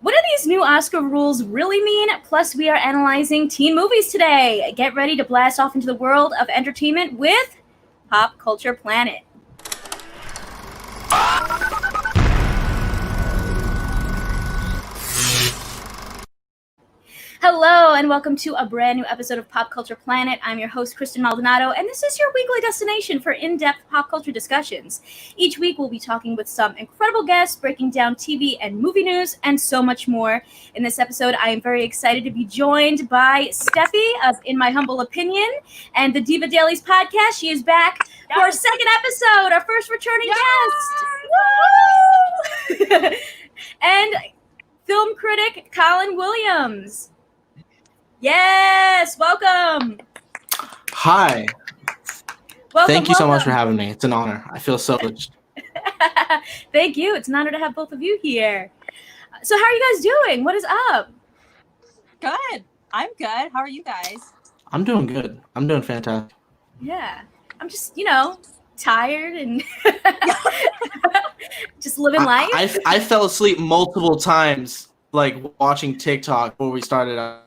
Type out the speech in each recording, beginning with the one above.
What do these new Oscar rules really mean? Plus, we are analyzing teen movies today. Get ready to blast off into the world of entertainment with Pop Culture Planet. Hello, and welcome to a brand new episode of Pop Culture Planet. I'm your host, Kristen Maldonado, and this is your weekly destination for in-depth pop culture discussions. Each week, we'll be talking with some incredible guests, breaking down TV and movie news, and so much more. In this episode, I am very excited to be joined by Steffi of In My Humble Opinion and the Diva Dailies podcast. She is back for our second episode, our first returning guest. Woo! And film critic Colin Williams. Yes, welcome. Hi. Thank you so much for having me. It's an honor. I feel so much. Thank you. It's an honor to have both of you here. So how are you guys doing? What is up? Good. I'm good. How are you guys? I'm doing good. I'm doing fantastic. Yeah. I'm just, tired and just living life. I fell asleep multiple times, watching TikTok before we started.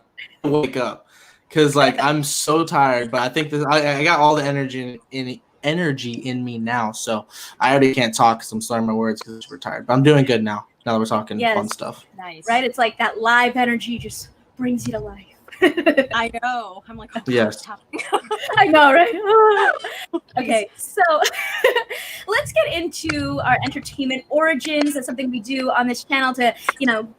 Wake up because I'm so tired, but I think that I got all the energy in me now, so I already can't talk because I'm slurring my words because we're tired, but I'm doing good now that we're talking fun stuff. Nice, right? It's like that live energy just brings you to life. I know. I'm like, yes. I know, right? Okay, so let's get into our entertainment origins. That's something we do on this channel to,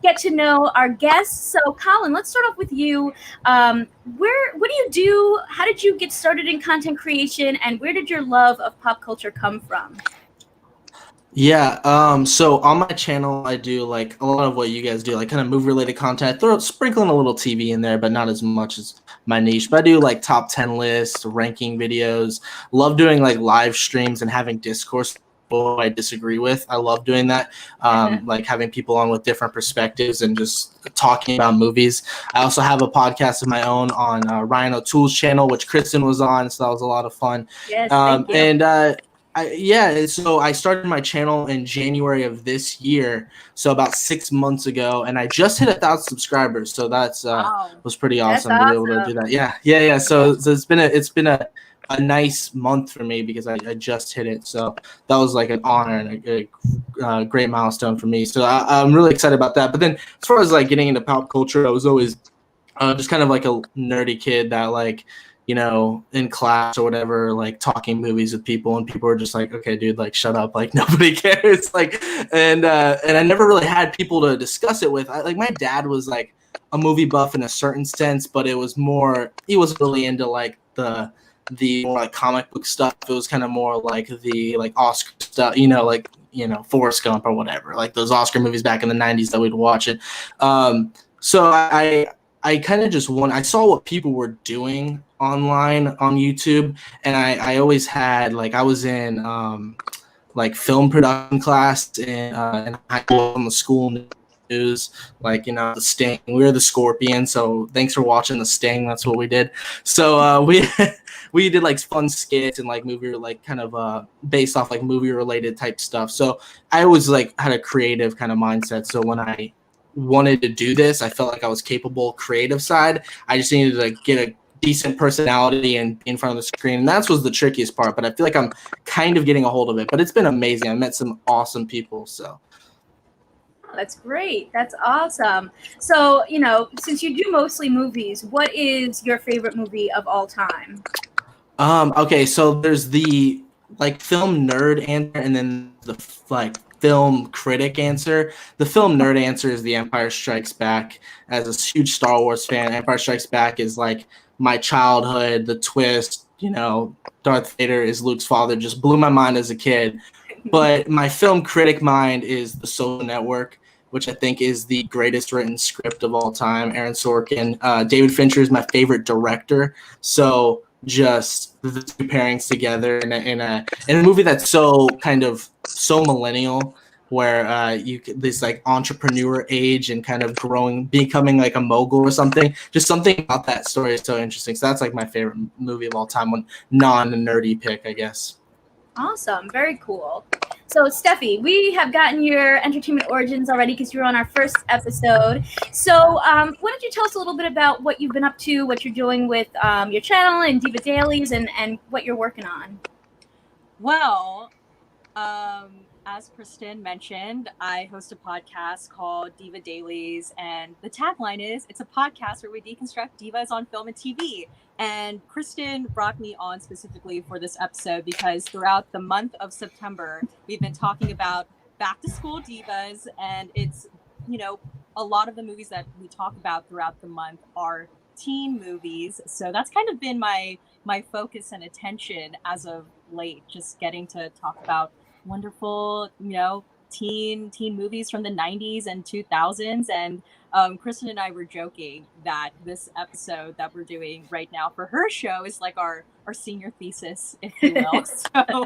get to know our guests. So, Colin, let's start off with you. What do you do? How did you get started in content creation, and where did your love of pop culture come from? Yeah, so on my channel, I do a lot of what you guys do, kind of movie-related content. Sprinkling a little TV in there, but not as much as my niche. But I do top 10 lists, ranking videos. Love doing live streams and having discourse with people I disagree with. I love doing that. Having people on with different perspectives and just talking about movies. I also have a podcast of my own on Ryan O'Toole's channel, which Kristen was on, so that was a lot of fun. Yes, thank you. So I started my channel in January of this year, so about 6 months ago, and I just hit 1,000 subscribers. So that's was pretty awesome to be able to do that. Yeah. So it's been a nice month for me because I just hit it. So that was an honor and a great milestone for me. So I'm really excited about that. But then as far as getting into pop culture, I was always just kind of a nerdy kid that in class or whatever, talking movies with people, and people were just okay, dude, shut up, nobody cares, and I never really had people to discuss it with. My dad was a movie buff in a certain sense, but it was more, he wasn't really into the more comic book stuff. It was kind of more the Oscar stuff, Forrest Gump or whatever, those Oscar movies back in the 90s that we'd watch it. So I kind of just I saw what people were doing online on YouTube, and I always had I was in film production class in high school on the school news, the Sting. We were the Scorpion, so thanks for watching the Sting. That's what we did. So we did fun skits and movie kind of based off movie related type stuff. So I always had a creative kind of mindset. So when I wanted to do this, I felt I was capable creative side. I just needed to get a decent personality and in front of the screen, and that was the trickiest part, but I feel I'm kind of getting a hold of it. But it's been amazing. I met some awesome people. So that's great. That's awesome. So since you do mostly movies, what is your favorite movie of all time? Okay, so there's the film nerd answer, and then the film critic answer. The film nerd answer is The Empire Strikes Back. As a huge Star Wars fan, Empire Strikes Back is my childhood. The twist, Darth Vader is Luke's father, just blew my mind as a kid. But my film critic mind is The Social Network, which I think is the greatest written script of all time. Aaron Sorkin. David Fincher is my favorite director. So just the two pairings together in a movie that's so millennial, where this entrepreneur age and kind of becoming a mogul or something. Just something about that story is so interesting. So that's my favorite movie of all time, one non-nerdy pick, I guess. Awesome, very cool. So, Steffi, we have gotten your entertainment origins already because you were on our first episode. So, why don't you tell us a little bit about what you've been up to, what you're doing with your channel and Diva Dailies, and what you're working on? Well, as Kristen mentioned, I host a podcast called Diva Dailies, and the tagline is it's a podcast where we deconstruct divas on film and TV. And Kristen brought me on specifically for this episode because throughout the month of September, we've been talking about back to school divas, and it's, a lot of the movies that we talk about throughout the month are teen movies. So that's kind of been my focus and attention as of late, just getting to talk about wonderful, teen movies from the 90s and 2000s. And Kristen and I were joking that this episode that we're doing right now for her show is like our senior thesis, if you will. So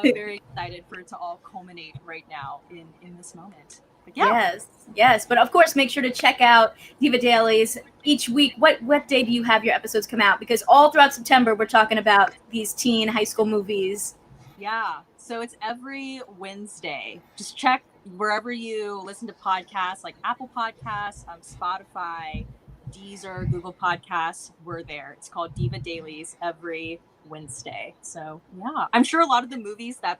very excited for it to all culminate right now in this moment. Yeah. Yes. But of course, make sure to check out Diva Dailies each week. What day do you have your episodes come out? Because all throughout September, we're talking about these teen high school movies. Yeah. So it's every Wednesday. Just check wherever you listen to podcasts, like Apple Podcasts, Spotify, Deezer, Google Podcasts. We're there. It's called Diva Dailies every Wednesday. So yeah, I'm sure a lot of the movies that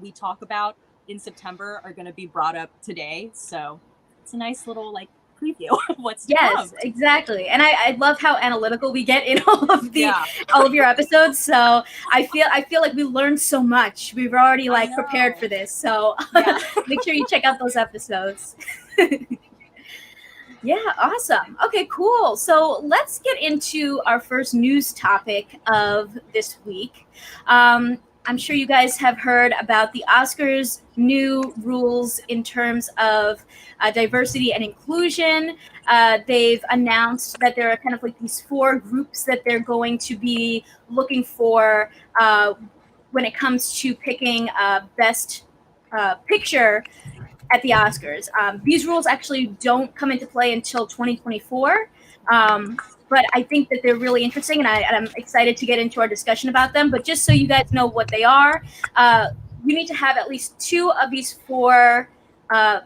we talk about in September are going to be brought up today. So it's a nice little preview of what's to come. Yes, exactly. And I love how analytical we get in all of your episodes. So I feel like we learned so much. We've already prepared for this. So make sure you check out those episodes. Yeah, awesome. Okay, cool. So let's get into our first news topic of this week. I'm sure you guys have heard about the Oscars' new rules in terms of diversity and inclusion. They've announced that there are kind of these 4 groups that they're going to be looking for when it comes to picking Best Picture at the Oscars. These rules actually don't come into play until 2024. But I think that they're really interesting, and I'm excited to get into our discussion about them. But just so you guys know what they are, you need to have at least 2 of these 4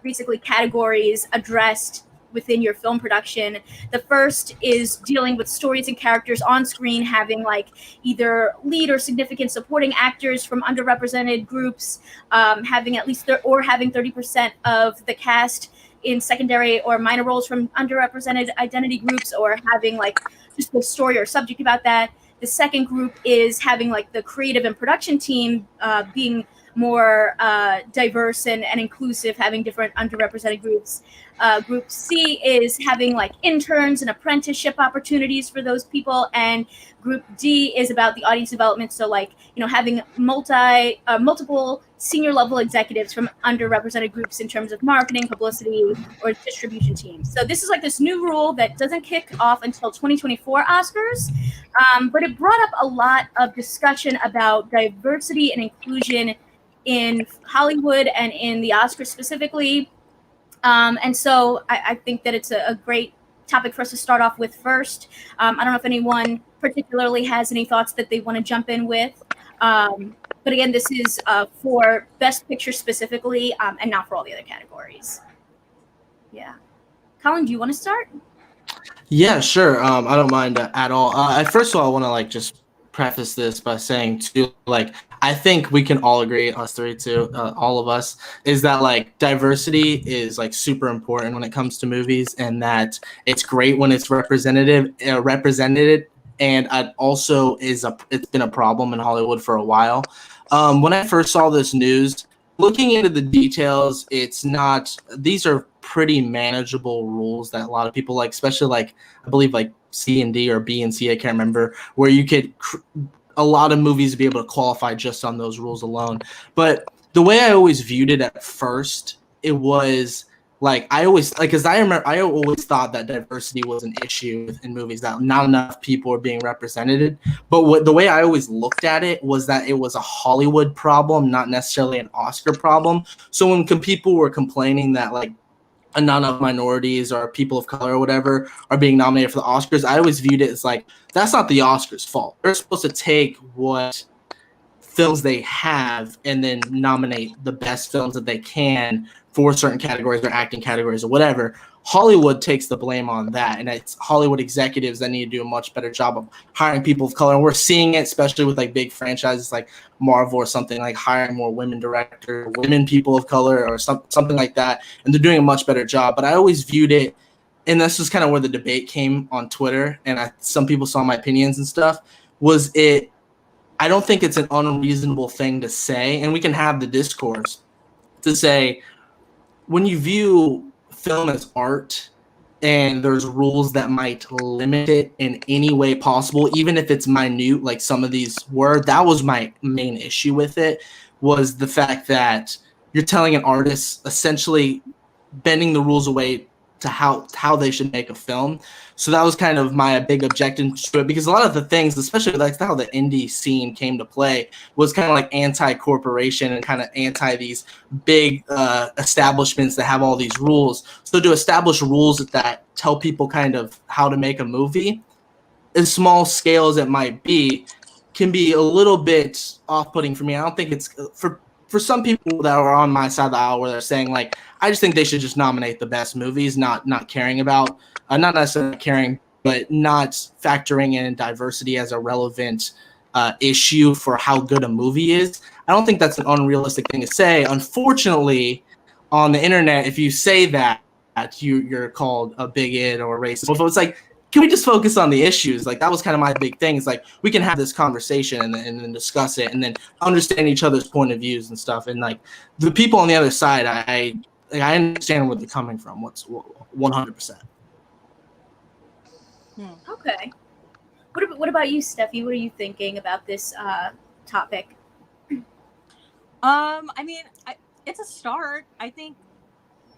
basically categories addressed within your film production. The first is dealing with stories and characters on screen having either lead or significant supporting actors from underrepresented groups, having at least having 30% of the cast in secondary or minor roles from underrepresented identity groups, or having just a story or subject about that. The second group is having the creative and production team being more diverse and inclusive, having different underrepresented groups. Group C is having interns and apprenticeship opportunities for those people, and Group D is about the audience development. So having multiple senior level executives from underrepresented groups in terms of marketing, publicity, or distribution teams. So this is this new rule that doesn't kick off until 2024 Oscars, but it brought up a lot of discussion about diversity and inclusion in Hollywood and in the Oscars specifically. And so I think that it's a great topic for us to start off with first. I don't know if anyone particularly has any thoughts that they want to jump in with. But again, this is for Best Picture specifically, and not for all the other categories. Yeah. Colin, do you want to start? Yeah, sure. I don't mind at all. First of all, I want to just preface this by saying too, I think we can all agree, us three too, all of us, is that diversity is super important when it comes to movies, and that it's great when it's represented, and it also it's been a problem in Hollywood for a while. When I first saw this news, looking into the details, these are pretty manageable rules that a lot of people especially I believe C and D or B and C, I can't remember, where you could a lot of movies be able to qualify just on those rules alone. But the way I always viewed it at first, it was I always thought that diversity was an issue in movies, that not enough people are being represented. But the way I always looked at it was that it was a Hollywood problem, not necessarily an Oscar problem. So when people were complaining that not enough minorities or people of color or whatever are being nominated for the Oscars, I always viewed it as that's not the Oscars' fault. They're supposed to take what films they have and then nominate the best films that they can for certain categories or acting categories or whatever. Hollywood takes the blame on that, and it's Hollywood executives that need to do a much better job of hiring people of color. And we're seeing it, especially with like big franchises like Marvel or something, like hiring more women directors, women people of color, or something like that. And they're doing a much better job. But I always viewed it, and this is kind of where the debate came on Twitter, and some people saw my opinions and stuff. I don't think it's an unreasonable thing to say, and we can have the discourse to say, when you view film as art and there's rules that might limit it in any way possible, even if it's minute, like some of these were, that was my main issue with it, was the fact that you're telling an artist essentially bending the rules away to how they should make a film. So that was kind of my big objection to it, because a lot of the things, especially like how the indie scene came to play, was kind of like anti-corporation and kind of anti these big establishments that have all these rules. So to establish rules that tell people kind of how to make a movie, as small scale as it might be, can be a little bit off-putting for me. I don't think it's for some people that are on my side of the aisle, where they're saying like, I just think they should just nominate the best movies, not caring about, not necessarily caring, but not factoring in diversity as a relevant issue for how good a movie is. I don't think that's an unrealistic thing to say. Unfortunately, on the internet, if you say that, you're called a bigot or racist. So it's like, can we just focus on the issues? Like, that was kind of my big thing. It's like, we can have this conversation and then discuss it and then understand each other's point of views and stuff. And like, the people on the other side, I understand where they're coming from. What's 100%. Okay. What about you, Steffi? What are you thinking about this topic? I mean, it's a start. I think,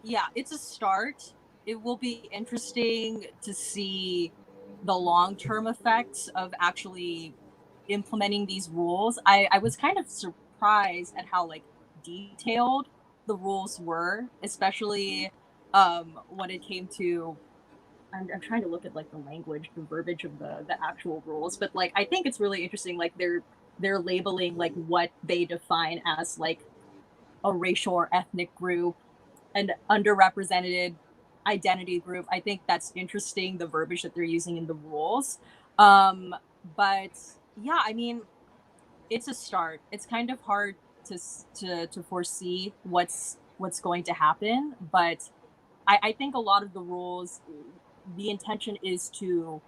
yeah, it's a start. It will be interesting to see the long-term effects of actually implementing these rules. I was kind of surprised at how like detailed the rules were, especially when it came to, I'm trying to look at like the language, the verbiage of the actual rules, but like I think it's really interesting. Like they're labeling like what they define as like a racial or ethnic group, and underrepresented identity group. I think that's interesting, the verbiage that they're using in the rules. But yeah, I mean, it's a start. It's kind of hard to foresee what's going to happen, but I think a lot of the rules, the intention is to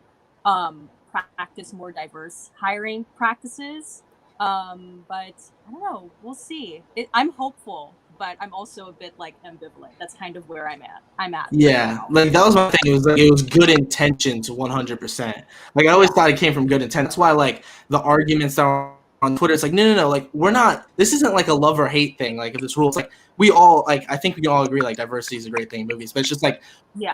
practice more diverse hiring practices. But I don't know, we'll see. I'm hopeful, but I'm also a bit like ambivalent. That's kind of where I'm at. Yeah, like that was my thing. It was good intentions, 100%. Like I always thought it came from good intent. That's why like the arguments that are on Twitter, it's like no, like we're not. This isn't like a love or hate thing. Like if this rule, it's like we all like. I think we can all agree like diversity is a great thing in movies, but it's just like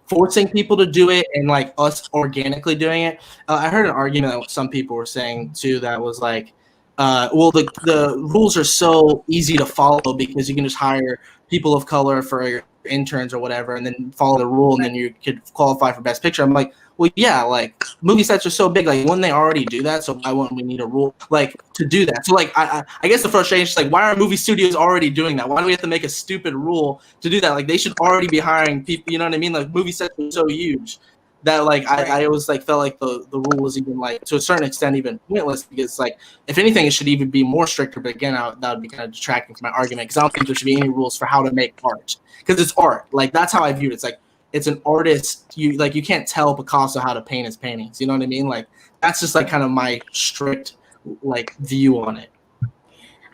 forcing people to do it and like us organically doing it. I heard an argument that some people were saying too that was like, well, the rules are so easy to follow because you can just hire people of color for your interns or whatever, and then follow the rule, and then you could qualify for Best Picture. I'm like, well, yeah, like movie sets are so big, like wouldn't they already do that? So why wouldn't we need a rule like to do that? So like, I guess the frustration is like, why are movie studios already doing that? Why do we have to make a stupid rule to do that? Like they should already be hiring people. You know what I mean? Like movie sets are so huge that like I always like felt like the rule was even like to a certain extent even pointless, because like if anything it should even be more stricter. But again, that would be kind of detracting from my argument, because I don't think there should be any rules for how to make art, because it's art. Like that's how I view it. It's like it's an artist. You can't tell Picasso how to paint his paintings. You know what I mean? Like that's just like kind of my strict like view on it.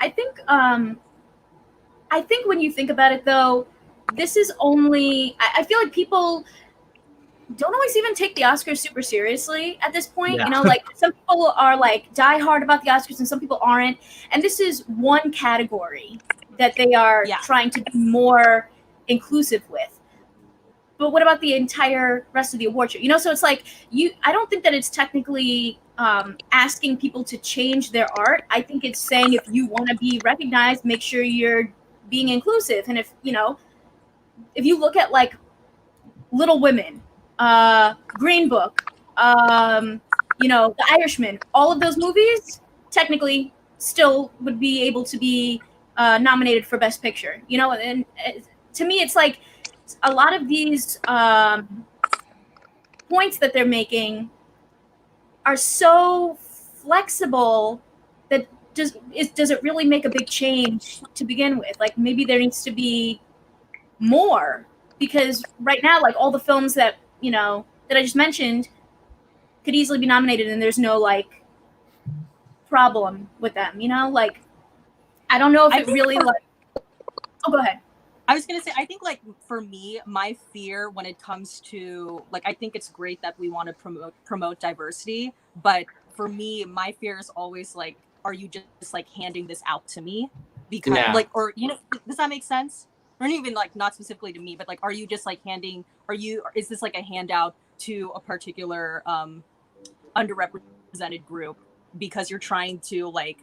I think when you think about it though, this is only I feel like people don't always even take the Oscars super seriously at this point. Yeah. You know, like some people are like die hard about the Oscars and some people aren't. And this is one category that they are trying to be more inclusive with. But what about the entire rest of the award show? You know, so it's like I don't think that it's technically asking people to change their art. I think it's saying if you want to be recognized, make sure you're being inclusive. And if you look at like Little Women, Green Book, The Irishman, all of those movies technically still would be able to be nominated for Best Picture. You know, and to me, it's like a lot of these points that they're making are so flexible that does it really make a big change to begin with? Like, maybe there needs to be more, because right now, like, all the films that, you know, that I just mentioned could easily be nominated, and there's no like problem with them, you know? Like, I don't know if it really like oh, go ahead. I was gonna say, I think like for me, my fear when it comes to like, I think it's great that we want to promote diversity, but for me, my fear is always like, are you just like handing this out to me? Because like, or, you know, does that make sense? Or even like not specifically to me, but like, are you just like is this like a handout to a particular underrepresented group because you're trying to like,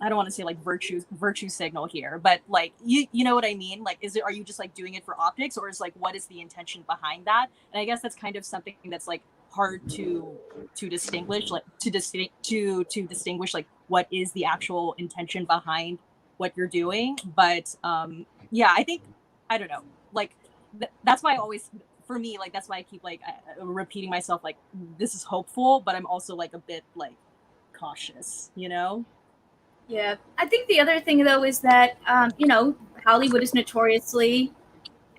I don't want to say like virtue signal here, but like you know what I mean? Like, are you just like doing it for optics, or is like, what is the intention behind that? And I guess that's kind of something that's like hard to distinguish, like to distinguish like what is the actual intention behind what you're doing. But yeah, I think, I don't know, like that's why I always, for me, like that's why I keep like repeating myself, like this is hopeful, but I'm also like a bit like cautious, you know? Yeah, I think the other thing though is that you know, Hollywood is notoriously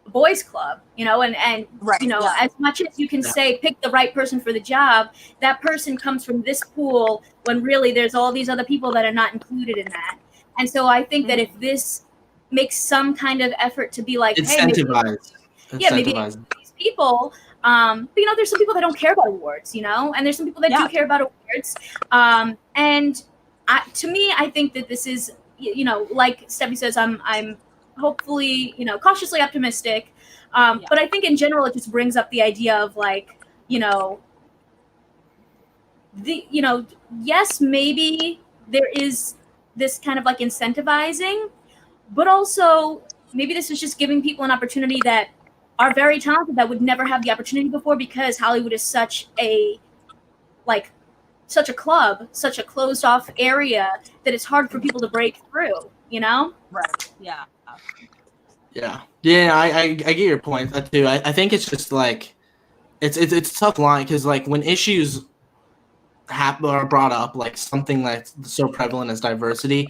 a boys' club, you know, and right, you know, yeah. as much as you can say pick the right person for the job, that person comes from this pool when really there's all these other people that are not included in that. And so I think that if this makes some kind of effort to be like, incentivize, hey, maybe these people, but you know, there's some people that don't care about awards, you know, and there's some people that do care about awards, and to me, I think that this is, you know, like Steffi says, I'm hopefully, you know, cautiously optimistic. But I think in general, it just brings up the idea of like, you know, yes, maybe there is this kind of like incentivizing, but also maybe this is just giving people an opportunity that are very talented that would never have the opportunity before, because Hollywood is such a club, such a closed off area that it's hard for people to break through, you know? Right. Yeah. Yeah. I get your point too. I think it's just like, it's a tough line, because like when issues happen or brought up, like something that's so prevalent as diversity,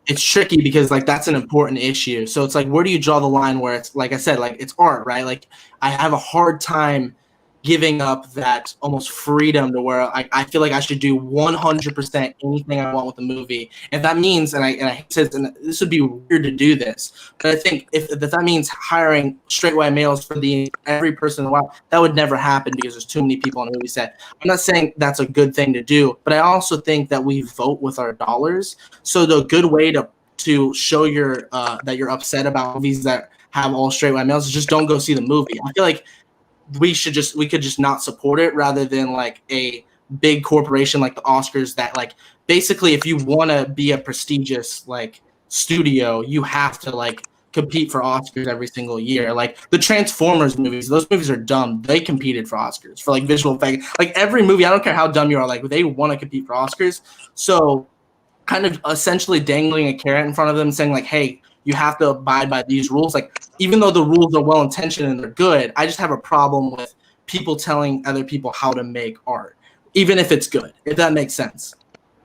it's tricky because like that's an important issue. So it's like, where do you draw the line where it's, like I said, like it's art, right? Like I have a hard time giving up that almost freedom to where I feel like I should do 100% anything I want with the movie. And that means, and I hate to say, and this would be weird to do this, but I think if that means hiring straight white males for every person in the world, that would never happen because there's too many people on the movie set. I'm not saying that's a good thing to do, but I also think that we vote with our dollars. So the good way to show your that you're upset about movies that have all straight white males is just don't go see the movie. I feel like we could just not support it, rather than like a big corporation like the Oscars that like basically, if you want to be a prestigious like studio, you have to like compete for Oscars every single year. Like the Transformers movies, those movies are dumb. They competed for Oscars for like visual effects. Like every movie, I don't care how dumb you are, like they want to compete for Oscars. So kind of essentially dangling a carrot in front of them saying like, hey, you have to abide by these rules. Like, even though the rules are well-intentioned and they're good, I just have a problem with people telling other people how to make art, even if it's good, if that makes sense.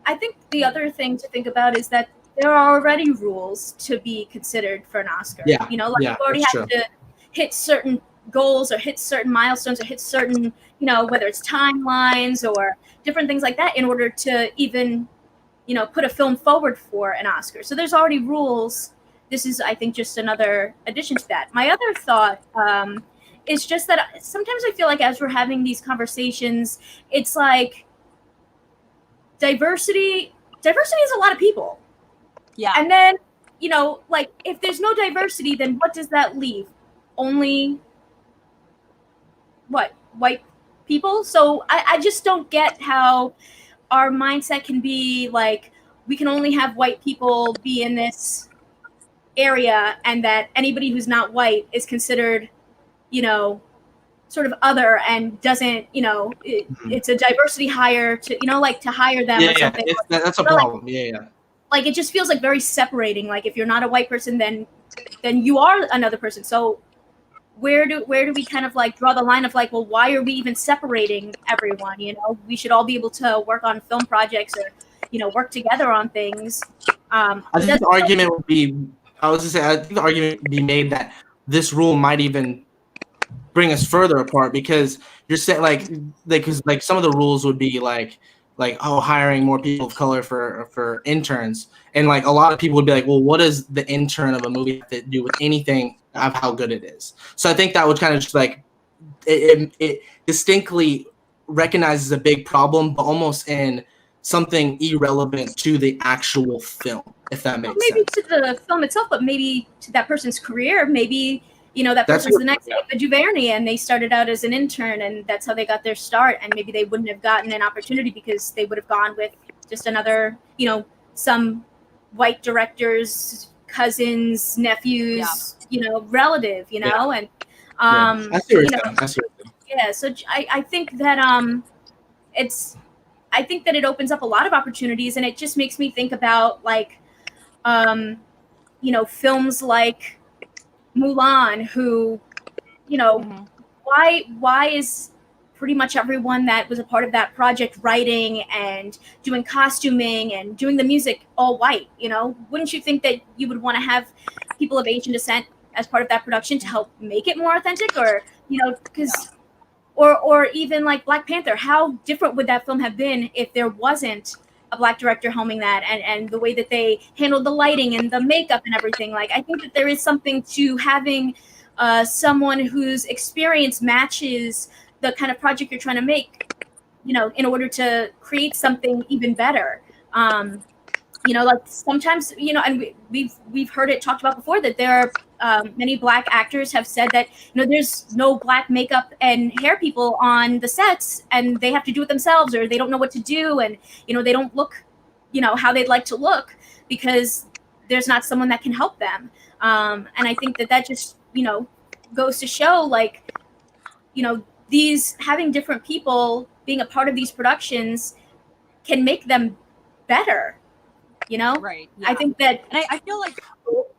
I think the other thing to think about is that there are already rules to be considered for an Oscar. Yeah. You know, like you already have to hit certain goals or hit certain milestones or hit certain, you know, whether it's timelines or different things like that in order to even, you know, put a film forward for an Oscar. So there's already rules. This is, I think, just another addition to that. My other thought is just that sometimes I feel like as we're having these conversations, it's like diversity is a lot of people. Yeah. And then, you know, like if there's no diversity, then what does that leave? Only what? White people? So I just don't get how our mindset can be like, we can only have white people be in this area, and that anybody who's not white is considered, you know, sort of other and doesn't, you know, it's a diversity hire to, you know, like to hire them or something. That's a problem. Like, yeah. like it just feels like very separating. Like if you're not a white person, then you are another person. So where do we kind of like draw the line of like, well, why are we even separating everyone? You know, we should all be able to work on film projects or, you know, work together on things. I think the argument would be, I think the argument would be made that this rule might even bring us further apart, because you're saying like some of the rules would be like hiring more people of color for interns, and like a lot of people would be like, well, what does the intern of a movie have to do with anything of how good it is? So I think that would kind of just like it distinctly recognizes a big problem, but almost in something irrelevant to the actual film, if that makes sense. Maybe to the film itself, but maybe to that person's career. Maybe, you know, that person's the next Ava DuVernay, and they started out as an intern, and that's how they got their start. And maybe they wouldn't have gotten an opportunity because they would have gone with just another, you know, some white director's cousins, nephews, you know, relative, you know, and I see what you're saying. Yeah, so I think that I think that it opens up a lot of opportunities, and it just makes me think about like, you know, films like Mulan, who, you know, why is pretty much everyone that was a part of that project writing and doing costuming and doing the music all white? You know, wouldn't you think that you would want to have people of Asian descent as part of that production to help make it more authentic? Or, you know, because or even like Black Panther, how different would that film have been if there wasn't a Black director helming that, and the way that they handled the lighting and the makeup and everything? Like, I think that there is something to having someone whose experience matches the kind of project you're trying to make, you know, in order to create something even better. You know, like sometimes, you know, and we've heard it talked about before that there are many Black actors have said that, you know, there's no Black makeup and hair people on the sets, and they have to do it themselves, or they don't know what to do, and, you know, they don't look, you know, how they'd like to look because there's not someone that can help them. And I think that just, you know, goes to show, like, you know, these having different people being a part of these productions can make them better. You know, right? Yeah. I think that, and I feel like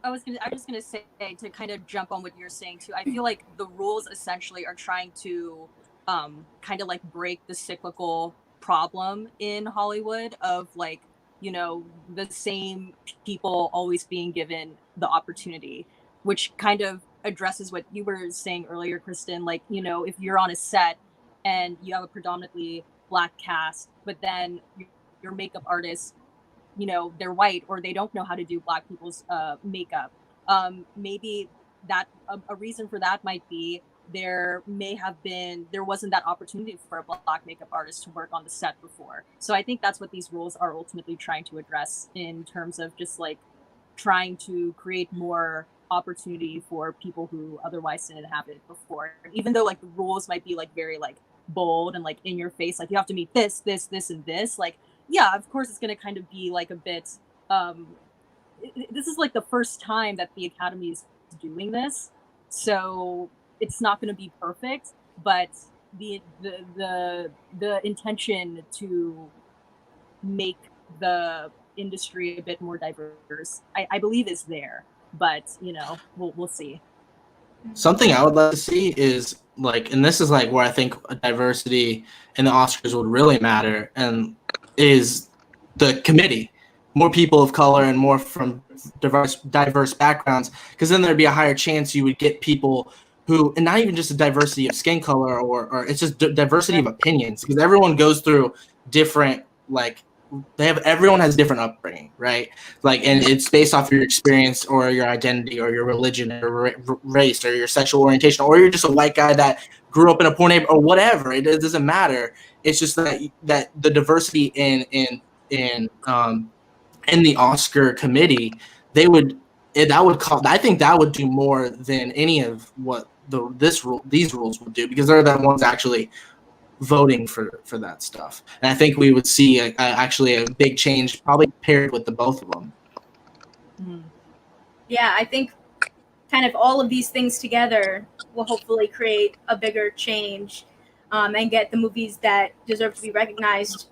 I was just gonna say, to kind of jump on what you're saying too. I feel like the rules essentially are trying to kind of like break the cyclical problem in Hollywood of, like, you know, the same people always being given the opportunity, which kind of addresses what you were saying earlier, Kristen. Like, you know, if you're on a set and you have a predominantly Black cast, but then your makeup artist, you know, they're white, or they don't know how to do Black people's makeup. Maybe that a reason for that might be there wasn't that opportunity for a Black makeup artist to work on the set before. So I think that's what these rules are ultimately trying to address, in terms of just like trying to create more opportunity for people who otherwise didn't have it before. Even though like the rules might be like very like bold and like in your face, like you have to meet this, and this, like, yeah, of course it's going to kind of be like a bit, this is like the first time that the Academy is doing this, so it's not going to be perfect, but the intention to make the industry a bit more diverse, I believe, is there. But, you know, we'll see. Something I would like to see is like, and this is like where I think diversity in the Oscars would really matter, and is the committee. More people of color and more from diverse backgrounds, because then there'd be a higher chance you would get people who, and not even just a diversity of skin color, or it's just diversity of opinions, because everyone goes through different, like, everyone has different upbringing, right? Like, and it's based off your experience or your identity or your religion or race or your sexual orientation, or you're just a white guy that grew up in a poor neighborhood or whatever. It doesn't matter. It's just that the diversity in the Oscar committee, I think that would do more than any of what these rules would do, because they're the ones actually voting for that stuff. And I think we would see actually a big change, probably paired with the both of them. Yeah, I think kind of all of these things together will hopefully create a bigger change, and get the movies that deserve to be recognized.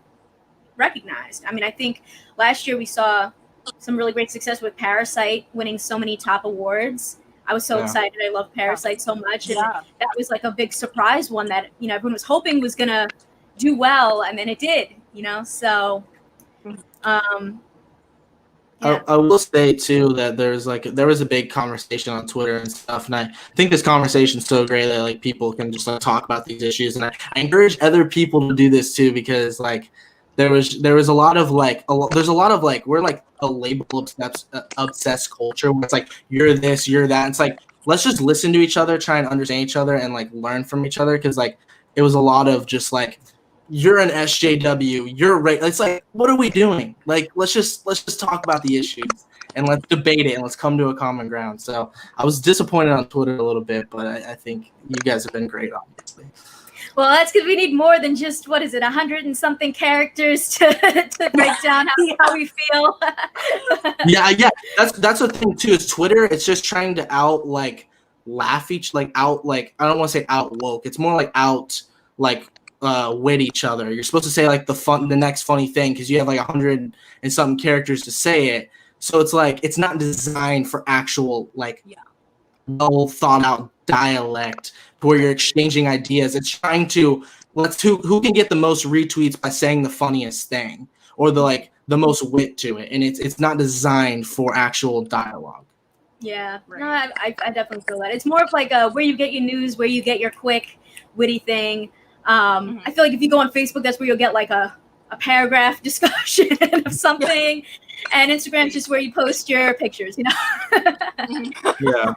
I mean, I think last year we saw some really great success with Parasite winning so many top awards. I was so excited. I love Parasite so much, and that was like a big surprise one that everyone was hoping was gonna do well, and then it did. So. I will say too that there was a big conversation on Twitter and stuff, and I think this conversation is so great that like people can just like talk about these issues, and I encourage other people to do this too, because like there was a lot of like there's a lot of like we're like a label obsessed culture where it's like you're this, you're that. It's like let's just listen to each other, try and understand each other, and like learn from each other, because like it was a lot of just like you're an SJW, you're right. It's like, what are we doing? Like, let's just talk about the issues and let's debate it and let's come to a common ground. So I was disappointed on Twitter a little bit, but I think you guys have been great, obviously. Well, that's because we need more than just 100 and something characters to break down how we feel. yeah. That's the thing too. Is Twitter? It's just trying to I don't want to say out woke. It's more like out like. Wit each other. You're supposed to say like the next funny thing because you have like 100 and something characters to say it. So it's like it's not designed for actual like well thought out dialect where you're exchanging ideas. It's trying to who can get the most retweets by saying the funniest thing or the most wit to it, and it's not designed for actual dialogue. Yeah, right. No, I definitely feel that. It's more of like where you get your news, where you get your quick witty thing. I feel like if you go on Facebook, that's where you'll get like a paragraph discussion of something, and Instagram's just where you post your pictures, Yeah.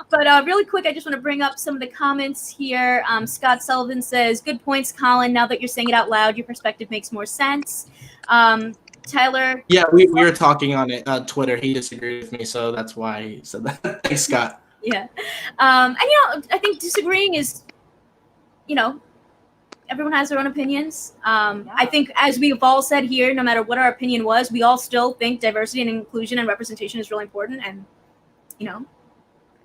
But really quick, I just want to bring up some of the comments here. Scott Sullivan says, "Good points, Colin. Now that you're saying it out loud, your perspective makes more sense." Tyler. Yeah, we were talking on it on Twitter. He disagreed with me, so that's why he said that. Thanks, Scott. Yeah, and I think disagreeing is, everyone has their own opinions. I think, as we've all said here, no matter what our opinion was, we all still think diversity and inclusion and representation is really important. And, I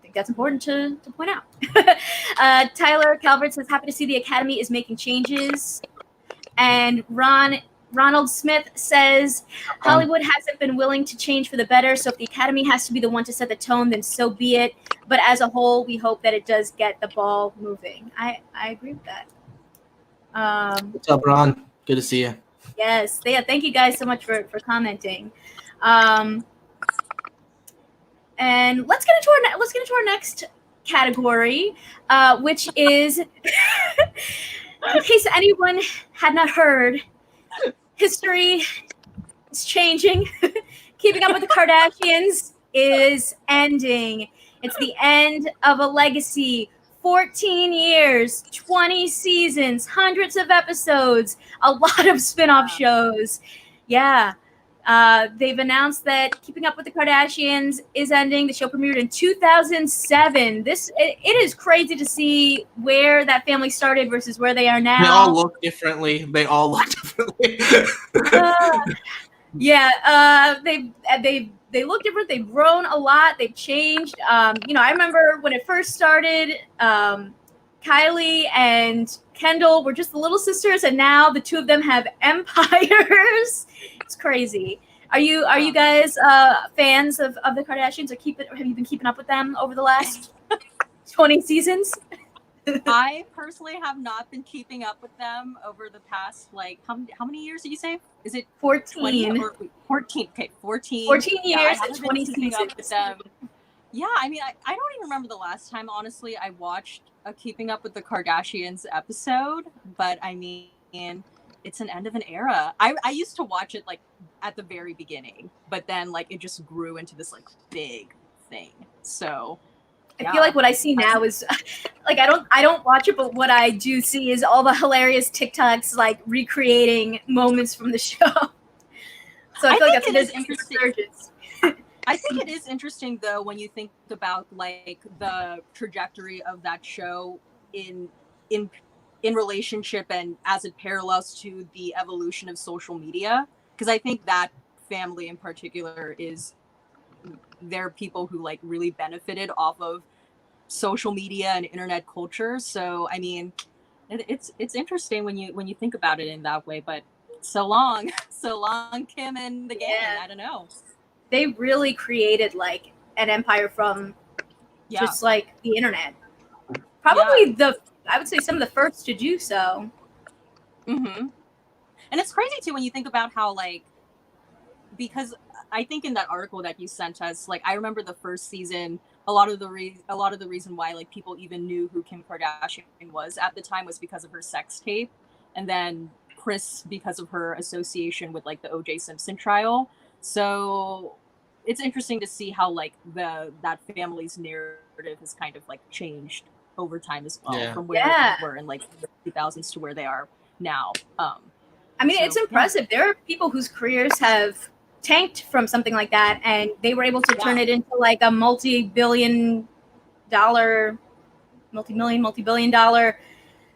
think that's important to point out. Tyler Calvert says, happy to see the Academy is making changes. And Ronald Smith says, Hollywood hasn't been willing to change for the better. So if the Academy has to be the one to set the tone, then so be it. But as a whole, we hope that it does get the ball moving. I agree with that. What's up, Ron? Good to see you. Yes, thank you guys so much for commenting. And let's get into our next category, which is, in case anyone had not heard, history is changing. Keeping Up With The Kardashians is ending. It's the end of a legacy. 14 years, 20 seasons, hundreds of episodes, a lot of spin-off shows. Yeah. They've announced that Keeping Up With The Kardashians is ending. The show premiered in 2007. It is crazy to see where that family started versus where they are now. They all look differently. They look different. They've grown a lot. They've changed. I remember when it first started, Kylie and Kendall were just the little sisters, and now the two of them have empires. It's crazy. Are you guys fans of the Kardashians, or have you been keeping up with them over the last 20 seasons? I personally have not been keeping up with them over the past, how many years did you say? Is it 14? 14. Okay, 14. 14 years and 20 seasons. Up with them. Yeah, I mean, I don't even remember the last time, honestly, I watched a Keeping Up With The Kardashians episode, but I mean, it's an end of an era. I used to watch it, at the very beginning, but then, it just grew into this, big thing. So... I feel like what I see now is I don't watch it, but what I do see is all the hilarious TikToks recreating moments from the show. So I feel like that's interesting. I think it is interesting though when you think about the trajectory of that show in relationship and as it parallels to the evolution of social media, because I think that family in particular they're people who really benefited off of social media and internet culture. So I mean, it's interesting when you think about it in that way. But so long, Kim and the gang. Yeah. I don't know. they really created like an empire from just like the internet. Probably I would say some of the first to do so. Mm-hmm. And it's crazy too when you think about how like, because I think in that article that you sent us, like I remember the first season, a lot of the reason why like people even knew who Kim Kardashian was at the time was because of her sex tape, and then Kris because of her association with like the O.J. Simpson trial. So it's interesting to see how like that family's narrative has kind of like changed over time as well, from where they were in like the 2000s to where they are now. I mean, it's impressive. There are people whose careers have tanked from something like that, and they were able to turn it into like a multi-billion dollar,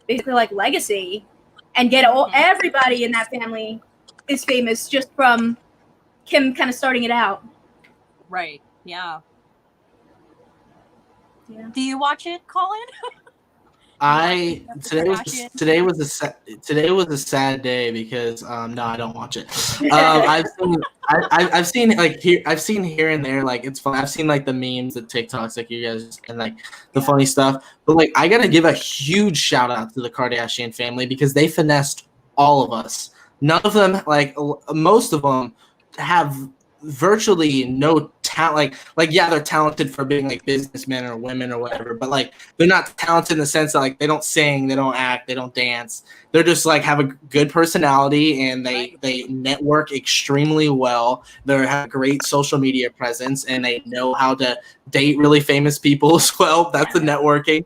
basically like legacy, and get everybody in that family is famous just from Kim kind of starting it out. Right. Yeah. Do you watch it, Colin? Today was a sad day because no, I don't watch it. I've seen here and there, like it's fun. I've seen like the memes, the TikToks, like you guys, and like the funny stuff. But like I gotta give a huge shout out to the Kardashian family because they finessed all of us. None of them, like most of them, have virtually no talent. Like yeah, they're talented for being like businessmen or women or whatever, but like they're not talented in the sense that like they don't sing, they don't act, they don't dance. They're just like have a good personality and they network extremely well. They have a great social media presence and they know how to date really famous people as well. That's the networking.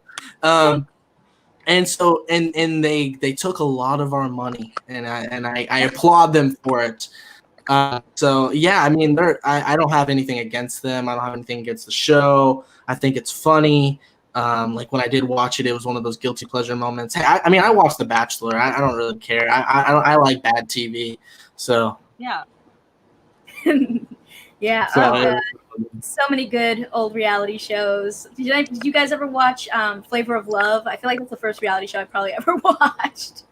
And so and they took a lot of our money, and I applaud them for it. So yeah, I mean, I don't have anything against them. I don't have anything against the show. I think it's funny. Like when I did watch it, it was one of those guilty pleasure moments. Hey, I mean, I watched The Bachelor. I don't really care. I like bad TV. So yeah, yeah. So many good old reality shows. Did you guys ever watch Flavor of Love? I feel like that's the first reality show I probably ever watched.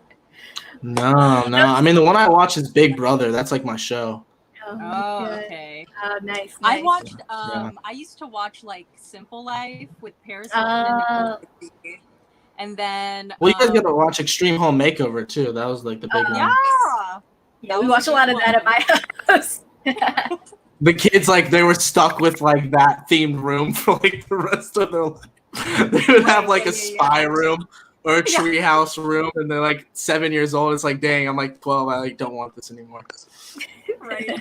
No. I mean, the one I watch is Big Brother. That's like my show. Oh, okay. Nice. I watched. I used to watch like Simple Life with Paris Hilton and then. Well, you guys got to watch Extreme Home Makeover too. That was like the big one. Yeah, we watched a lot of that at my house. The kids, like, they were stuck with like that themed room for like the rest of their life. They would have like a spy room or a treehouse room, and they're like 7 years old. It's like, dang, I'm like 12. I like don't want this anymore. Right.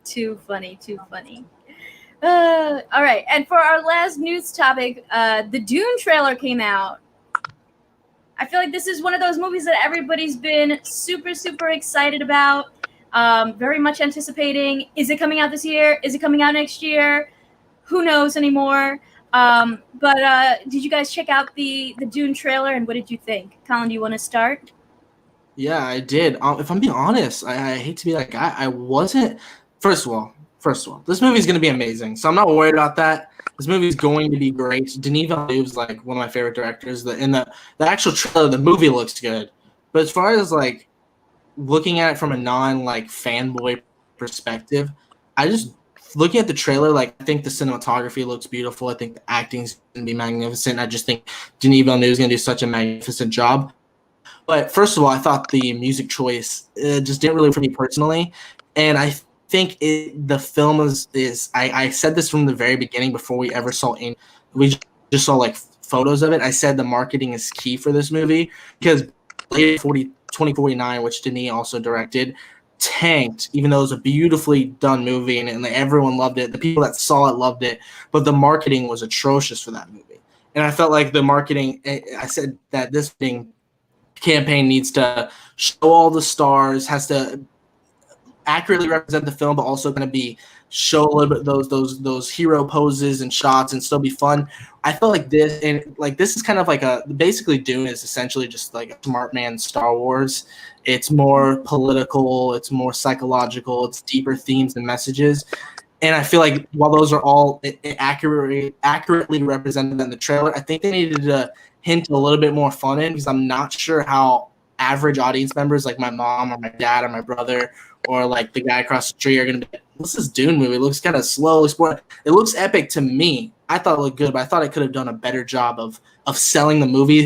Too funny. All right, and for our last news topic, the Dune trailer came out. I feel like this is one of those movies that everybody's been super, super excited about. Very much anticipating. Is it coming out this year? Is it coming out next year? Who knows anymore? But did you guys check out the Dune trailer, and what did you think? Colin, do you want to start? Yeah, I did. If I'm being honest, I hate to be that guy. I wasn't. First of all, this movie is going to be amazing, so I'm not worried about that. This movie is going to be great. Denis Villeneuve's like one of my favorite directors. The actual trailer, the movie looks good, but as far as like looking at it from a non-like fanboy perspective, I just looking at the trailer, like I think the cinematography looks beautiful. I think the acting's gonna be magnificent. I just think Denis Villeneuve is gonna do such a magnificent job. But first of all, I thought the music choice just didn't really for me personally, and I think the film is I said this from the very beginning before we ever saw we just saw like photos of it. I said the marketing is key for this movie because 2049, which Denis also directed, tanked, even though it was a beautifully done movie and everyone loved it. The people that saw it loved it, but the marketing was atrocious for that movie. And I felt like the marketing, I said that this campaign needs to show all the stars, has to accurately represent the film, but also going to be show a little bit those hero poses and shots and still be fun. I felt like this, and like this is kind of like basically Dune is essentially just like a smart man Star Wars. It's more political, it's more psychological, it's deeper themes and messages. And I feel like while those are all accurately represented in the trailer, I think they needed to hint a little bit more fun in, because I'm not sure how average audience members like my mom or my dad or my brother or like the guy across the street are gonna be like, what's this Dune movie? It looks kind of slow. It looks epic to me. I thought it looked good, but I thought I could have done a better job of selling the movie.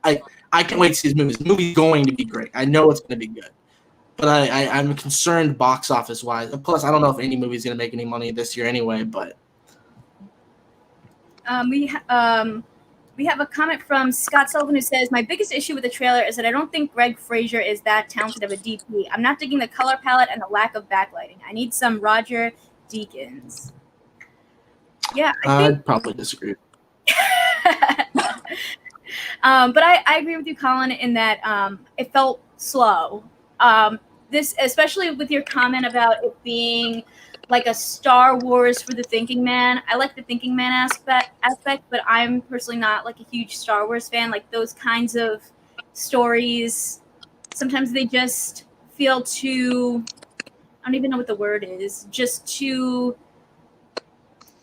I can't wait to see this movie. This movie's going to be great. I know it's going to be good. But I'm concerned box office wise. Plus, I don't know if any movie's going to make any money this year anyway. But we have a comment from Scott Sullivan who says, "My biggest issue with the trailer is that I don't think Greg Fraser is that talented of a DP. I'm not digging the color palette and the lack of backlighting. I need some Roger Deakins." Yeah, I'd probably disagree. But I agree with you, Colin, in that it felt slow. This, especially with your comment about it being like a Star Wars for the thinking man. I like the thinking man aspect, but I'm personally not like a huge Star Wars fan. Like those kinds of stories, sometimes they just feel too, I don't even know what the word is, just too,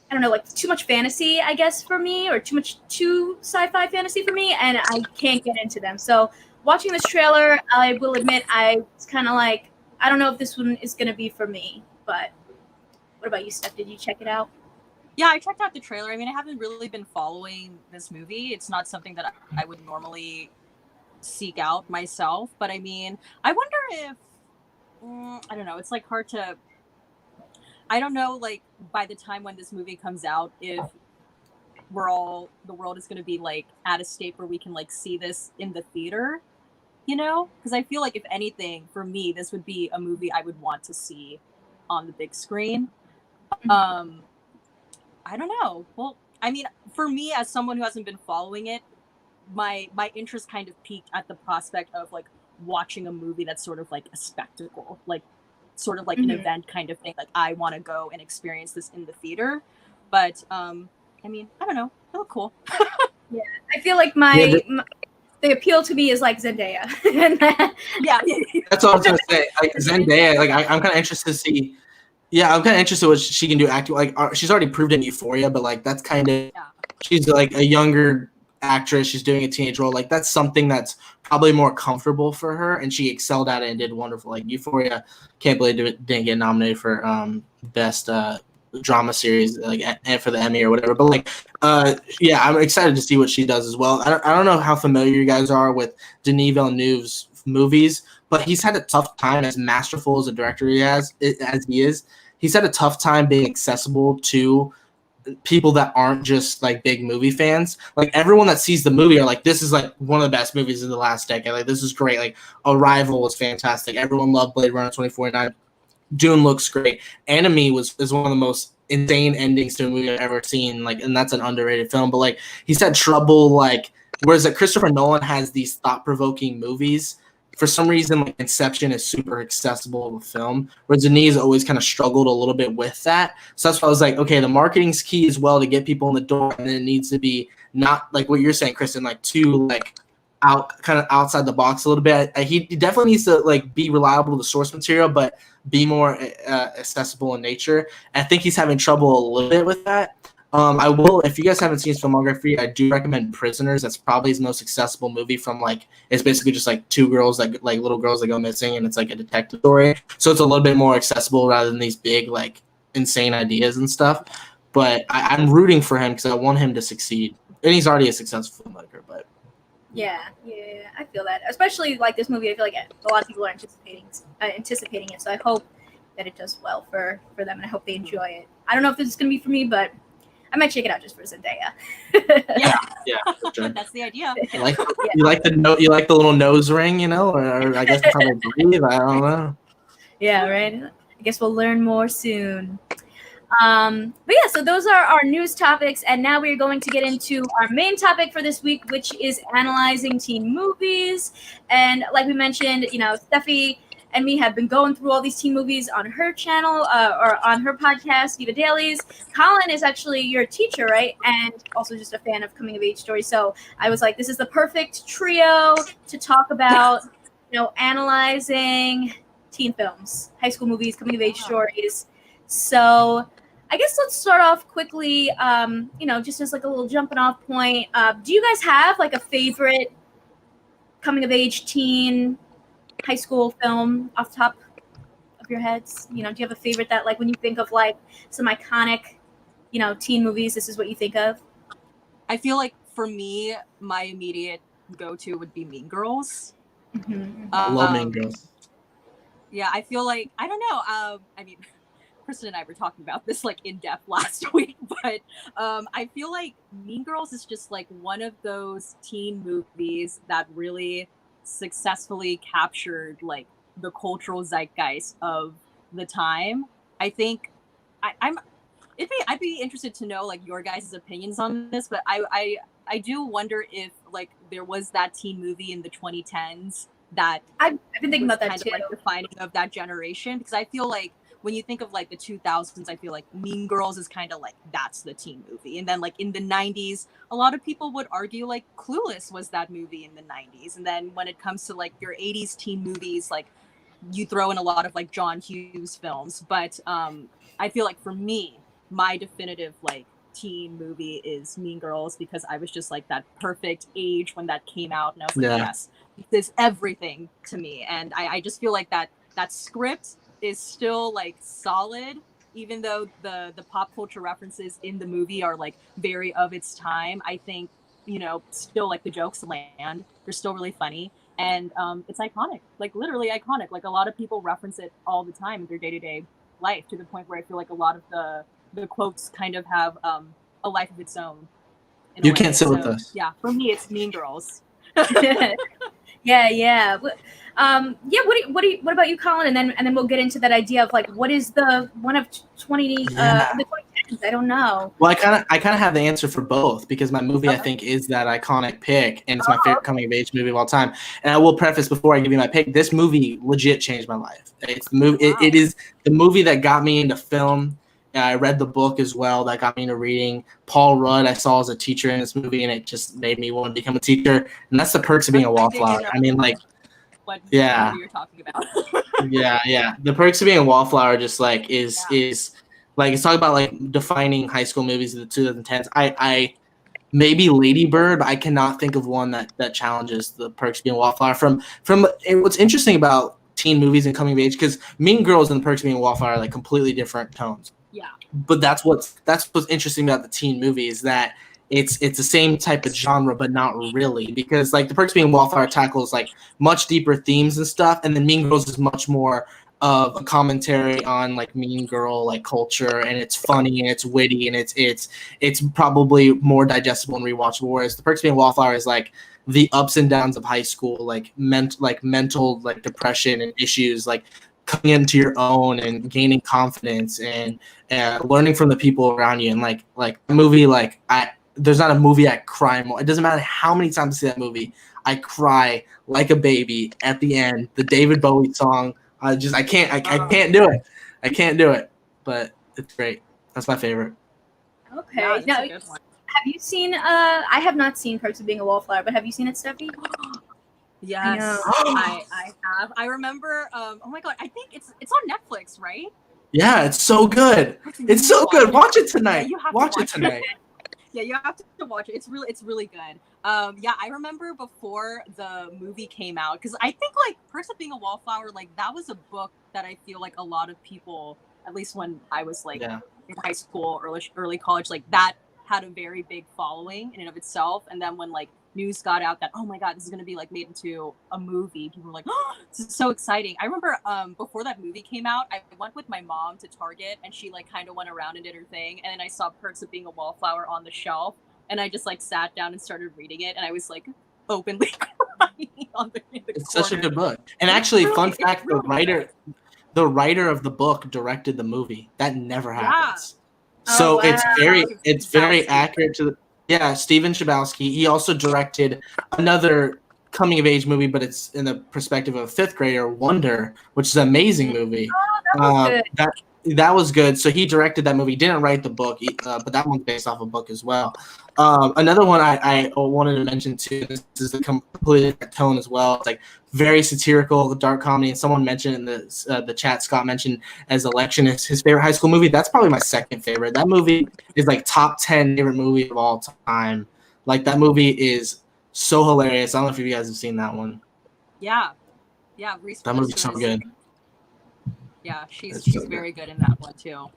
I don't know, like too much fantasy, I guess, for me, or too sci-fi fantasy for me, and I can't get into them. So watching this trailer, I will admit I was kind of like, I don't know if this one is going to be for me. But what about you, Steph? Did you check it out? Yeah, I checked out the trailer. I mean, I haven't really been following this movie. It's not something that I would normally seek out myself. But I mean, I wonder if, I don't know, it's like hard to, I don't know, like by the time when this movie comes out, if the world is going to be like at a state where we can like see this in the theater, you know? Because I feel like if anything, for me, this would be a movie I would want to see on the big screen. I don't know. Well, I mean, for me, as someone who hasn't been following it, my interest kind of peaked at the prospect of like watching a movie that's sort of like a spectacle, like sort of like an event kind of thing. Like I want to go and experience this in the theater. But I mean, I don't know. It looked cool. Yeah, I feel like the appeal to me is like Zendaya. Yeah, that's what I was gonna say. Like Zendaya, like I'm kind of interested to see. Yeah, I'm kind of interested what she can do acting. Like she's already proved in Euphoria, but like that's kind of she's like a younger actress. She's doing a teenage role. Like that's something that's probably more comfortable for her, and she excelled at it and did wonderful. Like Euphoria, can't believe it didn't get nominated for best drama series, like and for the Emmy or whatever. But like, yeah, I'm excited to see what she does as well. I don't know how familiar you guys are with Denis Villeneuve's movies, but he's had a tough time, as masterful as a director as he is. He's had a tough time being accessible to people that aren't just like big movie fans. Like everyone that sees the movie are like, this is like one of the best movies in the last decade. Like this is great. Like Arrival was fantastic. Everyone loved Blade Runner 2049. Dune looks great. Enemy is one of the most insane endings to a movie I've ever seen. Like, and that's an underrated film. But like, he's had trouble. Like, whereas like Christopher Nolan has these thought-provoking movies. For some reason, like Inception is super accessible of a film, whereas Denis always kind of struggled a little bit with that. So that's why I was like, okay, the marketing's key as well to get people in the door, and then it needs to be not like what you're saying, Kristen, like too like kind of outside the box a little bit. He definitely needs to like be reliable to the source material, but be more accessible in nature. And I think he's having trouble a little bit with that. I will, if you guys haven't seen his filmography, I do recommend Prisoners. That's probably his most accessible movie from like, it's basically just like two girls, like little girls that go missing, and it's like a detective story. So it's a little bit more accessible rather than these big, like insane ideas and stuff. But I'm rooting for him because I want him to succeed. And he's already a successful filmmaker, but. Yeah, I feel that. Especially like this movie, I feel like a lot of people are anticipating it. So I hope that it does well for them, and I hope they enjoy it. I don't know if this is going to be for me, but I might check it out just for Zendaya. Yeah, for sure. That's the idea. You like the little nose ring, you know, or I guess that's how they breathe. I don't know. Yeah, right. I guess we'll learn more soon. But yeah, so those are our news topics, and now we're going to get into our main topic for this week, which is analyzing teen movies. And like we mentioned, you know, Steffi and me have been going through all these teen movies on her channel or on her podcast, Diva Dailies. Colin is actually your teacher, right? And also just a fan of coming of age stories. So I was like, this is the perfect trio to talk about, you know, analyzing teen films, high school movies, coming of age stories. So I guess let's start off quickly, you know, just as like a little jumping off point. Do you guys have like a favorite coming of age teen high school film off the top of your heads? Do you have a favorite that, like, when you think of like some iconic, teen movies, this is what you think of? I feel like for me, my immediate go-to would be Mean Girls. Mm-hmm. Love Mean Girls. Yeah, I feel like, I don't know. I mean, Kristen and I were talking about this like in depth last week, but I feel like Mean Girls is just like one of those teen movies that really successfully captured like the cultural zeitgeist of the time. I think I'd be interested to know like your guys' opinions on this, but I do wonder if like there was that teen movie in the 2010s that I've been thinking about that kind too. of like defining of that generation, because I feel like when you think of like the 2000s, I feel like Mean Girls is kind of like that's the teen movie, and then like in the 90s, a lot of people would argue like Clueless was that movie in the 90s, and then when it comes to like your 80s teen movies, like you throw in a lot of like John Hughes films, but I feel like for me, my definitive like teen movie is Mean Girls, because I was just like that perfect age when that came out, and I was like, yes, this is everything to me. And I just feel like that script is still like solid, even though the pop culture references in the movie are like very of its time. I think still like the jokes land, they're still really funny, and it's iconic, like literally iconic. Like a lot of people reference it all the time in their day-to-day life, to the point where I feel like a lot of the quotes kind of have a life of its own. You can't sit with us. Yeah, for me, it's Mean Girls. Yeah. What about you, Colin? And then we'll get into that idea of like what is the one of 20 the 2010s? I don't know. Well, I kind of have the answer for both, because my movie I think is that iconic pick, and it's my favorite coming of age movie of all time. And I will preface before I give you my pick, this movie legit changed my life. It's the movie. Wow. It is the movie that got me into film. I read the book as well that got me into reading. Paul Rudd I saw as a teacher in this movie, and it just made me want to become a teacher. And that's the perks of being a wallflower. I mean, like, what yeah, you're talking about. yeah. The perks of being a wallflower just like is like, it's talking about like defining high school movies of the 2010s. I maybe Lady Bird, but I cannot think of one that challenges the perks of being a wallflower. From what's interesting about teen movies and coming of age, because Mean Girls and the perks of being a wallflower are like completely different tones. Yeah. But that's what's interesting about the teen movie, is that it's the same type of genre, but not really, because like the perks of being a wallflower tackles like much deeper themes and stuff, and then Mean Girls is much more of a commentary on like mean girl like culture, and it's funny and it's witty and it's probably more digestible and rewatchable. Whereas the perks of being a wallflower is like the ups and downs of high school, like mental like depression and issues, like coming into your own and gaining confidence and learning from the people around you. And like the movie, like there's not a movie I cry more. It doesn't matter how many times I see that movie, I cry like a baby at the end. The David Bowie song, I can't do it. I can't do it. But it's great. That's my favorite. Okay. Yeah, now, have you seen? I have not seen Perks of Being a Wallflower, but have you seen it, Steffi? Yes, I have. I remember. Oh my god, I think it's on Netflix, right? Yeah, it's so good. It's so good. Watch it tonight. Yeah, watch it tonight. Yeah, you have to watch it. It's really good. Yeah, I remember before the movie came out, because I think like Perks of Being a Wallflower, like that was a book that I feel like a lot of people, at least when I was like in high school, early college, like that had a very big following in and of itself. And then when like news got out that, oh my god, this is going to be like made into a movie, people were like, oh, this is so exciting. I remember before that movie came out, I went with my mom to Target, and she like kind of went around and did her thing, and then I saw Perks of Being a Wallflower on the shelf, and I just like sat down and started reading it, and I was like openly crying in the It's corner. such a good book. And actually, fun fact, the writer of the book directed the movie. That never happens. Yeah. So wow. it's very accurate to the Steven Chbosky. He also directed another coming of age movie, but it's in the perspective of a fifth grader, Wonder, which is an amazing movie. Oh, that was good. That was good. So he directed that movie. He didn't write the book, but that one's based off a book as well. Another one I wanted to mention too. This is a completely different tone as well. It's like very satirical, dark comedy. And someone mentioned in the chat, Scott mentioned as Election is his favorite high school movie. That's probably my second favorite. That movie is like top 10 favorite movie of all time. Like that movie is So hilarious. I don't know if you guys have seen that one. Yeah. Reese that movie's so good. Yeah, she's so very good in that one too.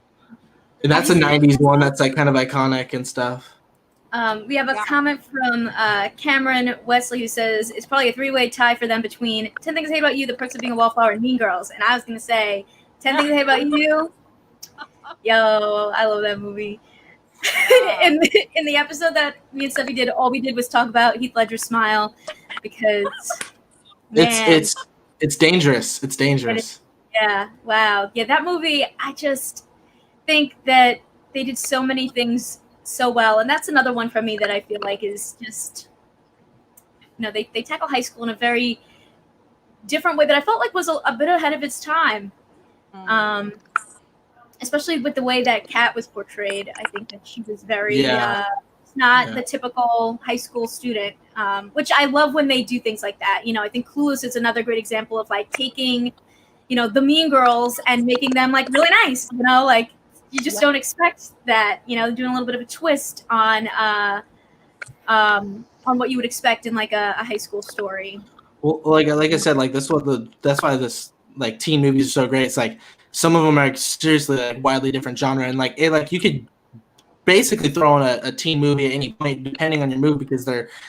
And that's a 90s one that's like kind of iconic and stuff. We have a comment from Cameron Wesley who says it's probably a 3-way tie for them between 10 Things I Hate About You, The Perks of Being a Wallflower, and Mean Girls. And I was going to say 10 Things I Hate About You. Yo, I love that movie. in the episode that me and Steffi did, all we did was talk about Heath Ledger's smile because it's dangerous. It's dangerous. Yeah. Wow. Yeah, that movie, I just think that they did so many things so well, and that's another one for me that I feel like is just, they tackle high school in a very different way that I felt like was a bit ahead of its time. Especially with the way that Kat was portrayed. I think that she was very not the typical high school student, which I love when they do things like that. I think Clueless is another great example of like taking the mean girls and making them like really nice, like you just don't expect that, doing a little bit of a twist on what you would expect in like a high school story. Well, like I said, like that's why this like teen movies are so great. It's like some of them are seriously like wildly different genre, and like you could basically throw in a teen movie at any point depending on your mood because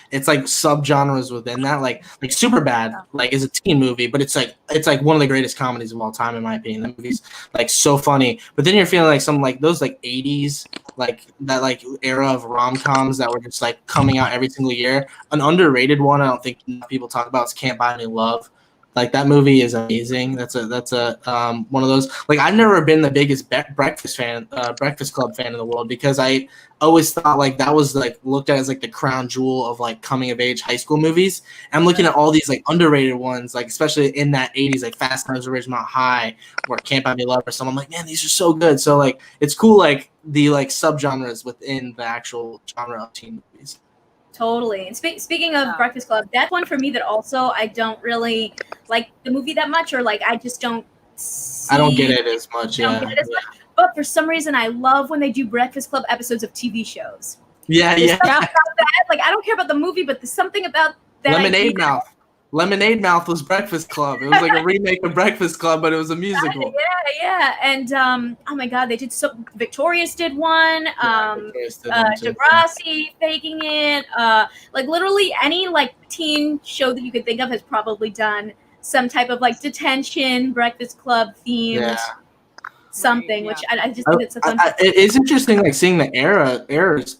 it's like subgenres within that. Like Superbad like is a teen movie, but it's like one of the greatest comedies of all time in my opinion. The movie's like so funny, but then you're feeling like some like those like 80s like that like era of rom-coms that were just like coming out every single year. An underrated one I don't think people talk about is Can't Buy Me Love. Like that movie is amazing. That's a one of those. Like I've never been the biggest Breakfast Club fan in the world because I always thought like that was like looked at as like the crown jewel of like coming of age high school movies. And I'm looking at all these like underrated ones, like especially in that 80s, like Fast Times at Ridgemont High or Can't Buy Me Love or something. I'm like, man, these are so good. So like it's cool like the like subgenres within the actual genre of teen movies. Totally. And speaking of Breakfast Club, that's one for me that also I don't really like the movie that much, or like I just don't I don't get it as much. Much. But for some reason, I love when they do Breakfast Club episodes of TV shows. Yeah. Like I don't care about the movie, but there's something about that. Lemonade Mouth was Breakfast Club. It was like a remake of Breakfast Club, but it was a musical. Yeah. And oh my God, they did Victorious did one. Degrassi faking it. Like literally any like teen show that you could think of has probably done some type of like detention Breakfast Club themed something, which I just think it's a fun. It's interesting, like seeing the eras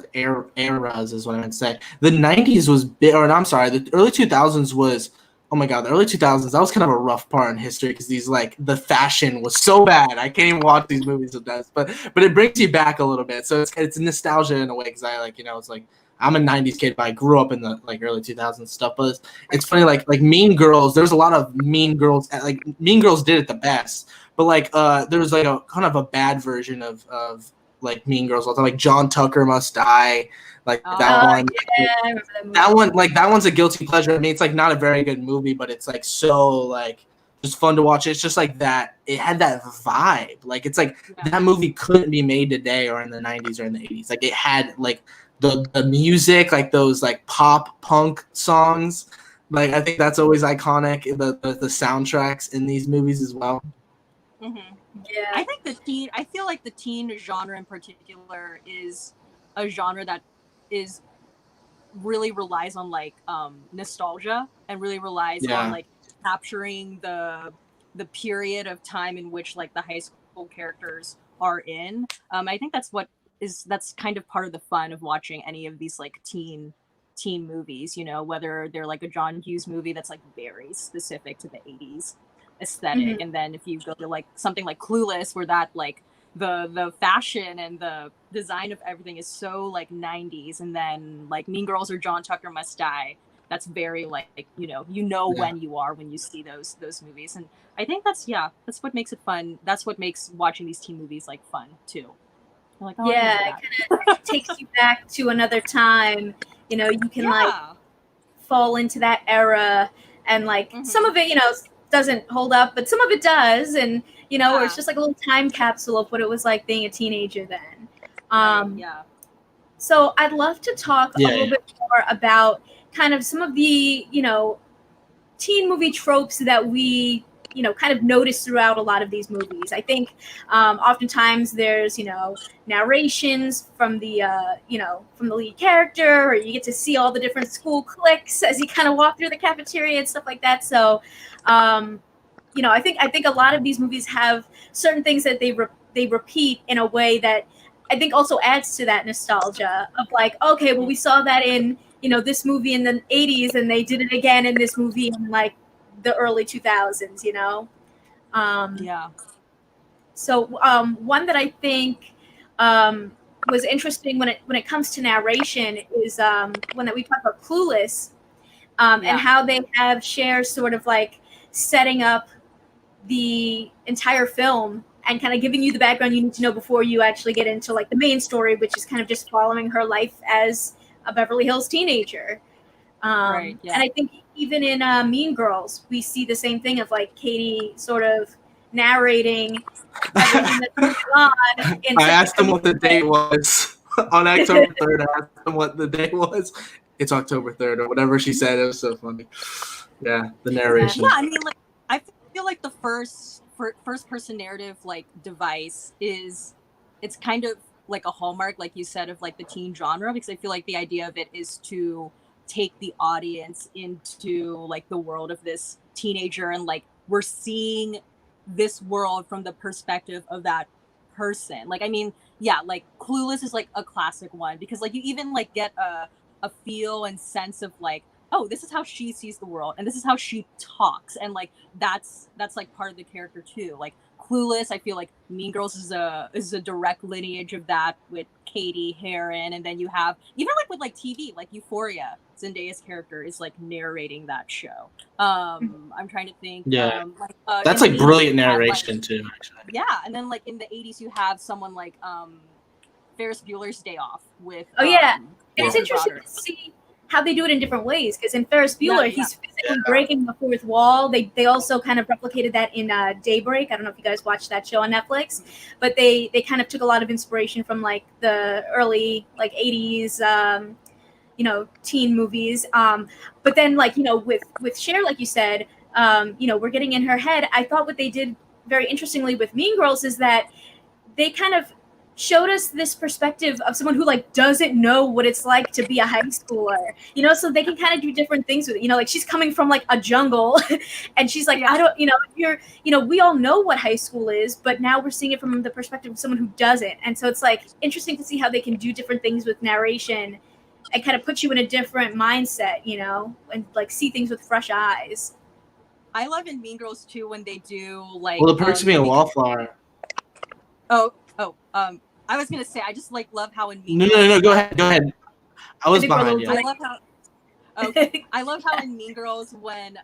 is what I meant to say. The 90s was big, or I'm sorry, the early 2000s was. Oh my God, the early 2000s, that was kind of a rough part in history because these like the fashion was so bad. I can't even watch these movies sometimes, but it brings you back a little bit. So it's nostalgia in a way because I like, it's like I'm a 90s kid, but I grew up in the like early 2000s stuff. But it's funny, like Mean Girls, there's a lot of Mean Girls, like Mean Girls did it the best. But like there was like a kind of a bad version of like Mean Girls all the time, like John Tucker Must Die. Like that one. Yeah, I remember that movie. That one's a guilty pleasure. I mean, it's like not a very good movie, but it's like so like just fun to watch. It's just like that. It had that vibe. Like it's like that movie couldn't be made today or in the 90s or in the 80s. Like it had like the music, like those like pop punk songs. Like I think that's always iconic. The soundtracks in these movies as well. Mm-hmm. Yeah, I feel like the teen genre in particular is a genre that really relies on like nostalgia and really relies on like capturing the period of time in which like the high school characters are in. I think that's kind of part of the fun of watching any of these like teen movies, whether they're like a John Hughes movie that's like very specific to the 80s aesthetic, and then if you go to like something like Clueless where that like the fashion and the design of everything is so like 90s, and then like Mean Girls or John Tucker Must Die, that's very like when you are when you see those movies. And I think that's what makes it fun. That's what makes watching these teen movies like fun too. You're like, it kind of takes you back to another time. You can like fall into that era, and like some of it doesn't hold up, but some of it does, and or it's just like a little time capsule of what it was like being a teenager then. So I'd love to talk a little bit more about kind of some of the, teen movie tropes that we, kind of notice throughout a lot of these movies. I think oftentimes there's, narrations from the, from the lead character, or you get to see all the different school cliques as you kind of walk through the cafeteria and stuff like that. So, I think a lot of these movies have certain things that they repeat in a way that I think also adds to that nostalgia of like, okay, well, we saw that in, this movie in the 80s, and they did it again in this movie in like the early 2000s, Yeah. So one that I think was interesting when it comes to narration is one that we talked about, Clueless, and how they have Cher sort of like setting up the entire film and kind of giving you the background you need to know before you actually get into like the main story, which is kind of just following her life as a Beverly Hills teenager. Right, yeah. And I think even in Mean Girls, we see the same thing of like Katie sort of narrating everything that's going on. I asked them what the date was on October 3rd. I asked them what the date was. It's October 3rd or whatever she said. It was so funny. Yeah, the narration. Yeah, I mean, like, I feel like the first person narrative like device it's kind of like a hallmark, like you said, of like the teen genre, because I feel like the idea of it is to take the audience into like the world of this teenager, and like we're seeing this world from the perspective of that person. Like, I mean, yeah, like Clueless is like a classic one, because like you even like get a feel and sense of like, oh, this is how she sees the world, and this is how she talks, and like that's like part of the character too. Like Clueless, I feel like Mean Girls is a direct lineage of that, with Katie Heron, and then you have even like with like TV, like Euphoria, Zendaya's character is like narrating that show. I'm trying to think. Yeah, that's like brilliant narration too. Actually. Yeah, and then like in the 80s, you have someone like Ferris Bueller's Day Off with. It's interesting to see how they do it in different ways, because in Ferris Bueller, he's physically breaking the fourth wall. They also kind of replicated that in Daybreak. I don't know if you guys watched that show on Netflix, but they kind of took a lot of inspiration from like the early like 80s teen movies, but then like with Cher, like you said, we're getting in her head. I thought what they did very interestingly with Mean Girls is that they kind of showed us this perspective of someone who like doesn't know what it's like to be a high schooler, so they can kind of do different things with it. Like she's coming from like a jungle and she's like, I don't, we all know what high school is, but now we're seeing it from the perspective of someone who doesn't. And so it's like interesting to see how they can do different things with narration and kind of put you in a different mindset, and like see things with fresh eyes. I love in Mean Girls too when they do like. Well, the perks of being a wallflower. I was gonna say, I just like love how in Mean Girls. No, go ahead. I was behind you. I love how in Mean Girls when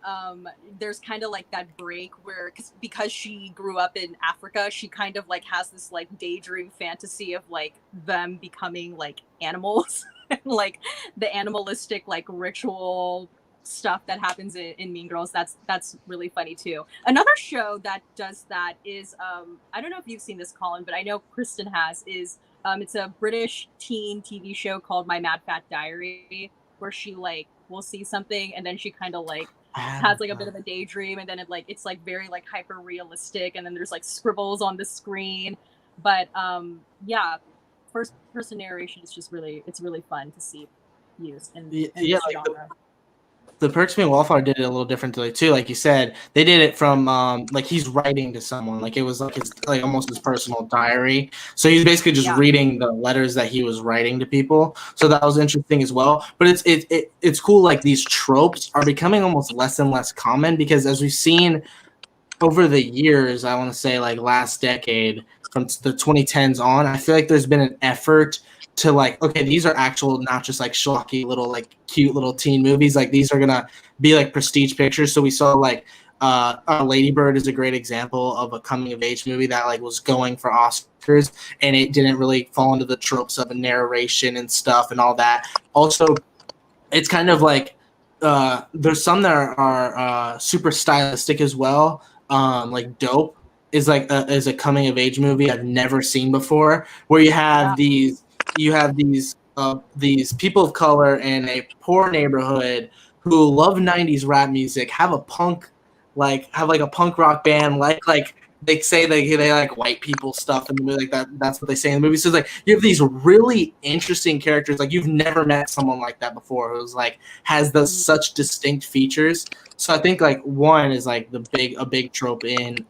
there's kind of like that break where because she grew up in Africa, she kind of like has this like daydream fantasy of like them becoming like animals, like the animalistic like ritual stuff that happens in Mean Girls. That's really funny too. Another show that does that is I don't know if you've seen this, Colin, but I know Kristen has. Is it's a British teen TV show called My Mad Fat Diary, where she like will see something and then she kind of like has like a bit of a daydream, and then it's like very like hyper realistic, and then there's like scribbles on the screen. But first person narration is just really fun to see used in this genre. The Perks of Being a Wallflower did it a little differently too. Like you said, they did it from like he's writing to someone. Like it was like his like almost his personal diary. So he's basically just reading the letters that he was writing to people. So that was interesting as well. But it's cool. Like these tropes are becoming almost less and less common, because as we've seen over the years, I want to say like last decade from the 2010s on, I feel like there's been an effort to like, okay, these are actual, not just like schlocky little like cute little teen movies. Like these are gonna be like prestige pictures. So we saw like Lady Bird is a great example of a coming of age movie that like was going for Oscars, and it didn't really fall into the tropes of a narration and stuff and all that. Also, it's kind of like there's some that are super stylistic as well. Like Dope is like is a coming of age movie I've never seen before, where you have these these people of color in a poor neighborhood who love 90s rap music, have a punk have a punk rock band, like they say they like white people stuff in the movie, like that's what they say in the movie. So it's like you have these really interesting characters, like you've never met someone like that before who's like has those such distinct features. So I think like one is like a big trope in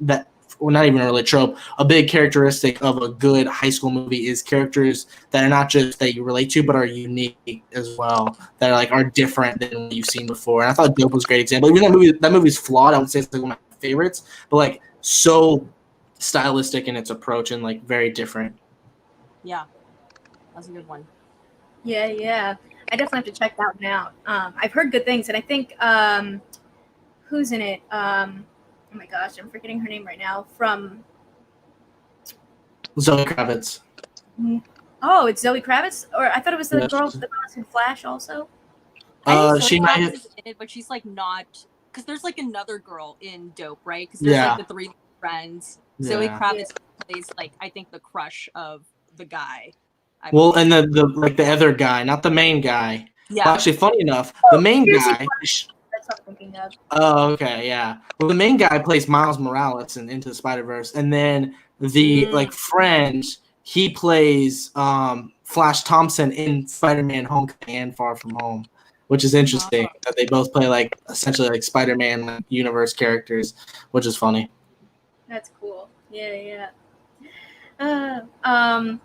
that. Well, not even really a trope. A big characteristic of a good high school movie is characters that are not just that you relate to, but are unique as well. That are different than what you've seen before. And I thought Dope was a great example. Even that movie's flawed. I would say it's like one of my favorites, but like so stylistic in its approach and like very different. Yeah, that's a good one. Yeah. I definitely have to check that one out. I've heard good things, and I think who's in it? Oh my gosh, I'm forgetting her name right now. From Zoe Kravitz. Oh, it's Zoe Kravitz? Or I thought it was the girl in Flash also. She might have, in it, but she's like not, because there's like another girl in Dope, right? Because there's like the three friends. Yeah. Zoe Kravitz plays like I think the crush of the guy. Well, and the other guy, not the main guy. Yeah. Well, actually, funny enough, the main guy. Oh, okay, yeah. Well, the main guy plays Miles Morales in Into the Spider-Verse, and then the friend, he plays Flash Thompson in Spider-Man: Homecoming and Far From Home, which is interesting that they both play like essentially like Spider-Man universe characters, which is funny. That's cool. Yeah. But I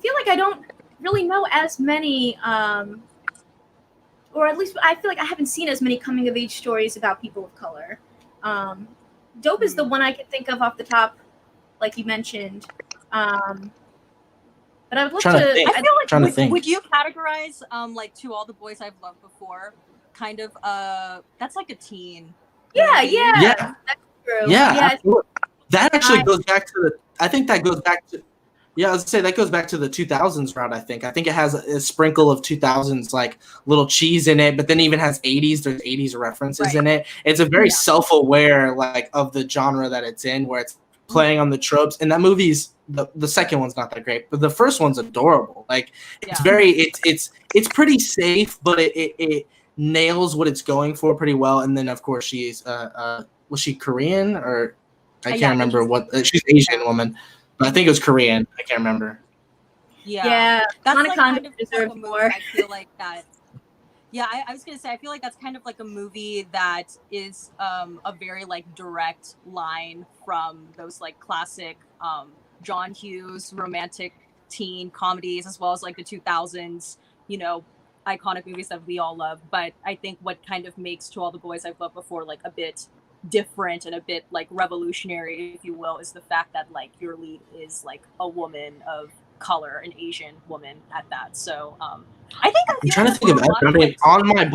feel like I don't really know as many. Or at least I feel like I haven't seen as many coming-of-age stories about people of color. Dope is the one I can think of off the top, like you mentioned. But I would love to. I feel like would you categorize like To All the Boys I've Loved Before? Kind of. That's like a teen. Yeah. That's true. Yeah. That actually goes back to the. I think that goes back to. Yeah, I was gonna say that goes back to the 2000s route. I think it has a sprinkle of 2000s like little cheese in it, but then even has 80s. There's 80s references in it. It's a very self-aware like of the genre that it's in, where it's playing on the tropes. And that movie's the second one's not that great, but the first one's adorable. Like it's very it's pretty safe, but it nails what it's going for pretty well. And then of course she's was she Korean or I can't remember what she's an Asian woman. But I think it was Korean. I can't remember. Yeah. That's like kind of deserves more. I feel like that. Yeah, I was gonna say I feel like that's kind of like a movie that is a very like direct line from those like classic John Hughes romantic teen comedies, as well as like the 2000s, iconic movies that we all love. But I think what kind of makes To All the Boys I've Loved Before like a bit different and a bit like revolutionary, if you will, is the fact that like your lead is like a woman of color, an Asian woman at that. So I think I'm trying to think of everything on my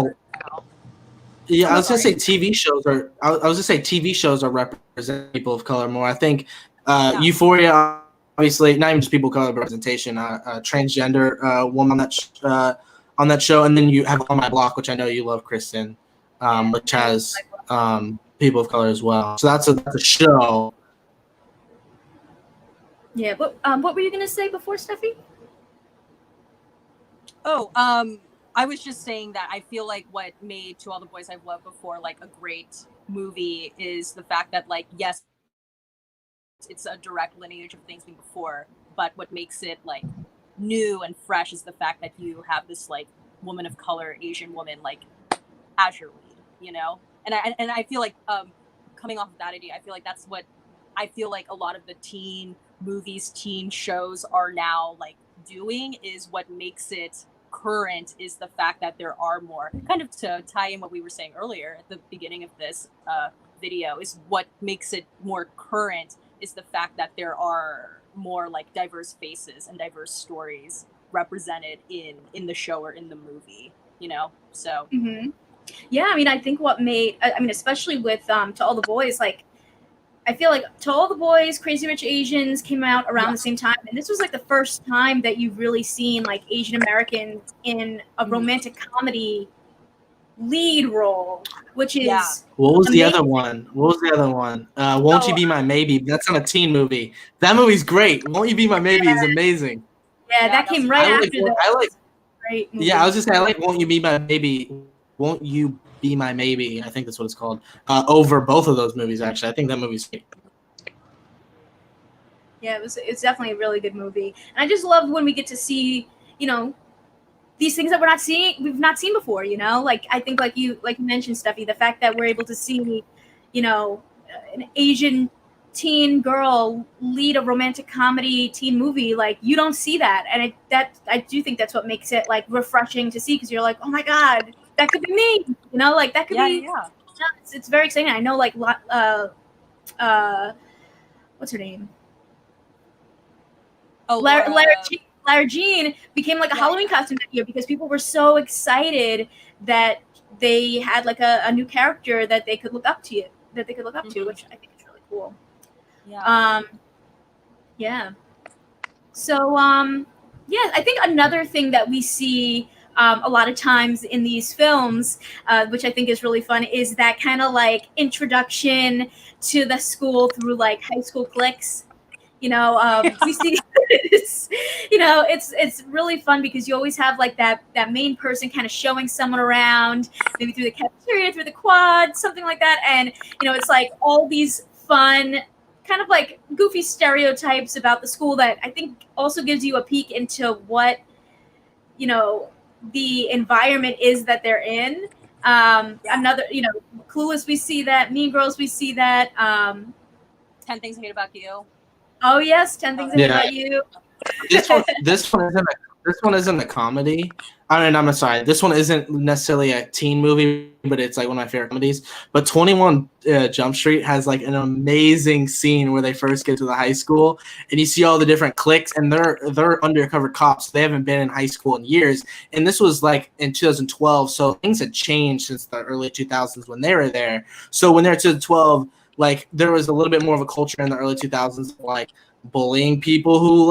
Yeah, I was gonna say TV shows are. I was gonna say TV shows are represent people of color more. I think Euphoria, obviously, not even just people of color, but representation. Transgender woman on that show, and then you have On My Block, which I know you love, Kristen, which has people of color as well. So that's a show. Yeah, but what were you gonna say before, Steffi? Oh, I was just saying that I feel like what made To All the Boys I've Loved Before like a great movie is the fact that like, yes, it's a direct lineage of things before, but what makes it like new and fresh is the fact that you have this like woman of color, Asian woman, like as your lead, And I feel like coming off of that idea, I feel like that's what I feel like a lot of the teen movies, teen shows are now like doing, is what makes it current is the fact that there are more, kind of to tie in what we were saying earlier at the beginning of this video, is what makes it more current is the fact that there are more like diverse faces and diverse stories represented in the show or in the movie, so Yeah, I mean, I think what made, especially with To All the Boys, like I feel like To All the Boys, Crazy Rich Asians came out around the same time, and this was like the first time that you've really seen like Asian Americans in a romantic comedy lead role, which is What was the other one? Won't You Be My Maybe? That's not a teen movie. That movie's great. Won't You Be My Maybe is amazing. Yeah, that came right after the great movie. Yeah, I was just saying, I like Won't You Be My Maybe. Won't You Be My Maybe? I think that's what it's called. Over both of those movies, actually. I think that movie's great. Yeah, it's definitely a really good movie. And I just love when we get to see, these things that we've not seen before, Like I think like you mentioned, Steffi, the fact that we're able to see, an Asian teen girl lead a romantic comedy teen movie, like you don't see that. And I do think that's what makes it like refreshing to see, because you're like, oh my God, that could be me, like that could be. Yeah. It's very exciting. I know like what's her name? Oh, Lara Jean became like a Halloween costume that year because people were so excited that they had like a new character that they could look up to, which I think is really cool. Yeah. Yeah. So I think another thing that we see a lot of times in these films, which I think is really fun, is that kind of like introduction to the school through like high school cliques. We see it's really fun because you always have like that main person kind of showing someone around, maybe through the cafeteria, through the quad, something like that. And, it's like all these fun kind of like goofy stereotypes about the school that I think also gives you a peek into what, the environment is that they're in. Another, Clueless, we see that. Mean Girls, we see that. 10 Things I Hate About You. Oh yes, 10 Things I Hate About You. This one isn't a comedy. I'm sorry. This one isn't necessarily a teen movie, but it's like one of my favorite comedies. But 21 Jump Street has like an amazing scene where they first get to the high school, and you see all the different cliques, and they're undercover cops. They haven't been in high school in years, and this was like in 2012. So things had changed since the early 2000s when they were there. So when they're 2012. Like there was a little bit more of a culture in the early 2000s, like bullying people who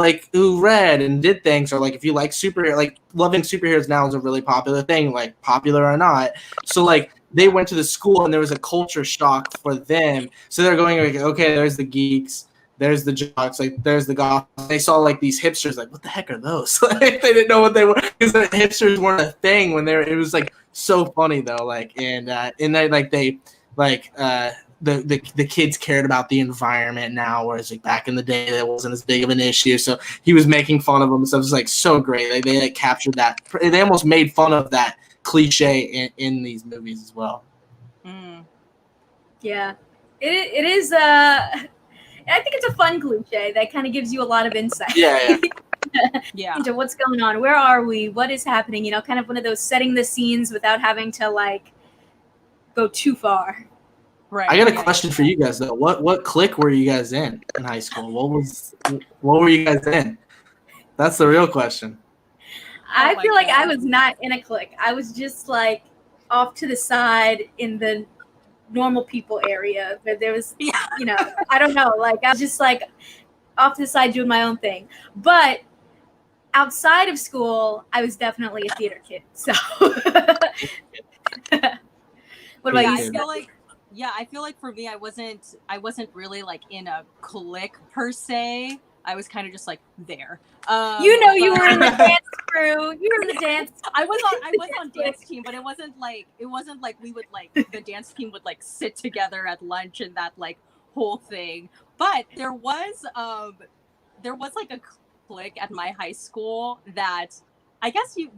read and did things, or like if you like superhero, like loving superheroes now is a really popular thing, like popular or not. So like they went to the school and there was a culture shock for them. So they're going like, okay, there's the geeks, there's the jocks, like there's the goths. They saw like these hipsters, like what the heck are those? Like they didn't know what they were because the hipsters weren't a thing when they were. It was like so funny though, like the kids cared about the environment now, whereas like back in the day that wasn't as big of an issue. So he was making fun of them. So it was like so great. They like captured that. They almost made fun of that cliche in these movies as well. Yeah, it is. I think it's a fun cliche that kind of gives you a lot of insight. Yeah. Into what's going on. Where are we? What is happening? Kind of one of those setting the scenes without having to like go too far. Right. I got a question for you guys though. What clique were you guys in high school? What were you guys in? That's the real question. I feel like I was not in a clique. I was just like off to the side in the normal people area, but there was, I don't know, like I was just like off to the side doing my own thing. But outside of school, I was definitely a theater kid. So, what about you? I feel like for me, I wasn't really like in a clique per se. I was kind of just like there. You were in the dance crew. You were in the dance. I was on dance team, but it wasn't like we would like the dance team would like sit together at lunch and that like whole thing. But there was like a clique at my high school that I guess you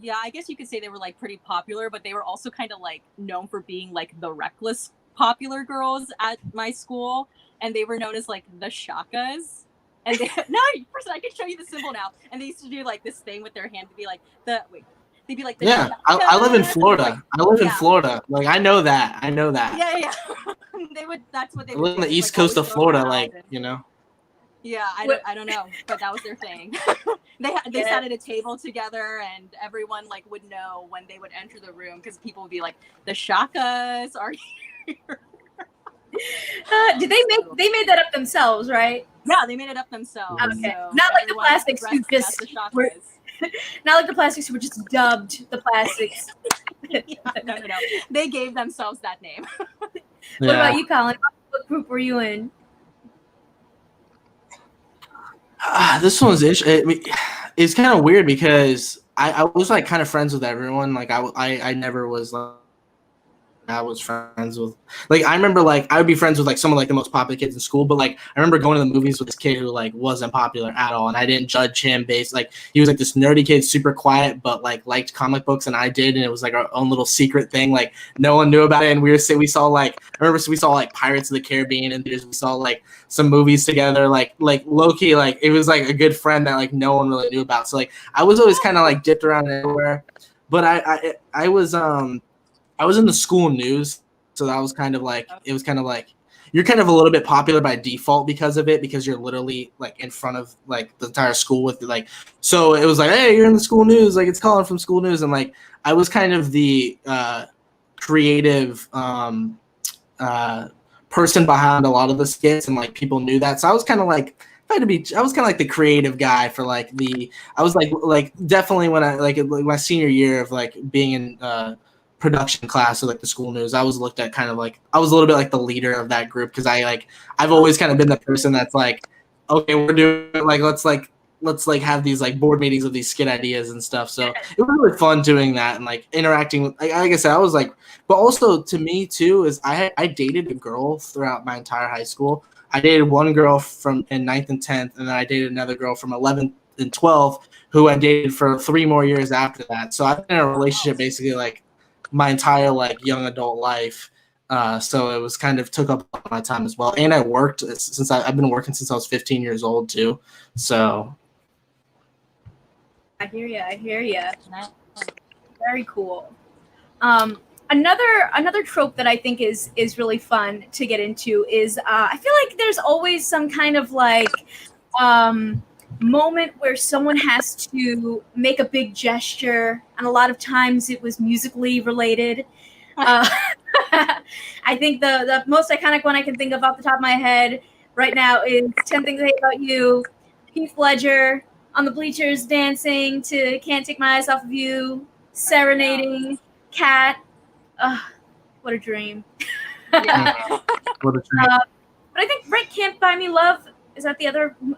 could say they were like pretty popular, but they were also kind of like known for being like the reckless popular girls at my school, and they were known as like the Shakas. And first I can show you the symbol now. And they used to do like this thing with their hand to be like they'd be like the Shaka. I live in Florida. In Florida. Like I know that. Yeah. That's what they would live on the east coast of Florida, like Yeah, I don't know, but that was their thing. They sat at a table together, and everyone like would know when they would enter the room because people would be like, "The Shakas are here." Did they made that up themselves, right? Yeah, they made it up themselves. Okay, so not like the plastics who just were, not like the plastics who were just dubbed the plastics. No. They gave themselves that name. What about you, Colin? What group were you in? This one's interesting. it's kind of weird because I was like kind of friends with everyone. Like I never was like I was friends with, like, I remember like I would be friends with like some of like the most popular kids in school, but like I remember going to the movies with this kid who like wasn't popular at all, and I didn't judge him based, like, he was like this nerdy kid, super quiet, but like liked comic books, and I did, and it was like our own little secret thing, like no one knew about it. And we saw like, I remember we saw like Pirates of the Caribbean, and we saw like some movies together, like low-key, like it was like a good friend that like no one really knew about. So like I was always kind of like dipped around everywhere, but I was in the school news, so that was kind of like, it was kind of like you're kind of a little bit popular by default because of it, because you're literally like in front of like the entire school with like, so it was like, hey, you're in the school news, like it's Colin from school news, and like I was kind of the creative person behind a lot of the skits, and like people knew that, so I was kind of like I was kind of like the creative guy for like I was like definitely when I like my senior year of like being in production class of like the school news, I was looked at kind of like I was a little bit like the leader of that group, because I've always kind of been the person that's like, okay, we're doing like let's have these like board meetings of these skit ideas and stuff. So it was really fun doing that and like interacting with, like I said, I was like, but also to me too is I dated a girl throughout my entire high school. I dated one girl from in 9th and 10th, and then I dated another girl from 11th and 12th who I dated for 3 more years after that. So I've been in a relationship basically like my entire like young adult life, so it was kind of took up a lot of my time as well. And I worked since I've been working since I was 15 years old too. So I hear you. Very cool. Another trope that I think is really fun to get into is I feel like there's always some kind of like moment where someone has to make a big gesture, and a lot of times it was musically related. I think the most iconic one I can think of off the top of my head right now is 10 Things I Hate About You, Heath Ledger on the bleachers dancing to Can't Take My Eyes Off of You, serenading Cat. What a dream. what a dream. But I think Can't Buy Me Love, is that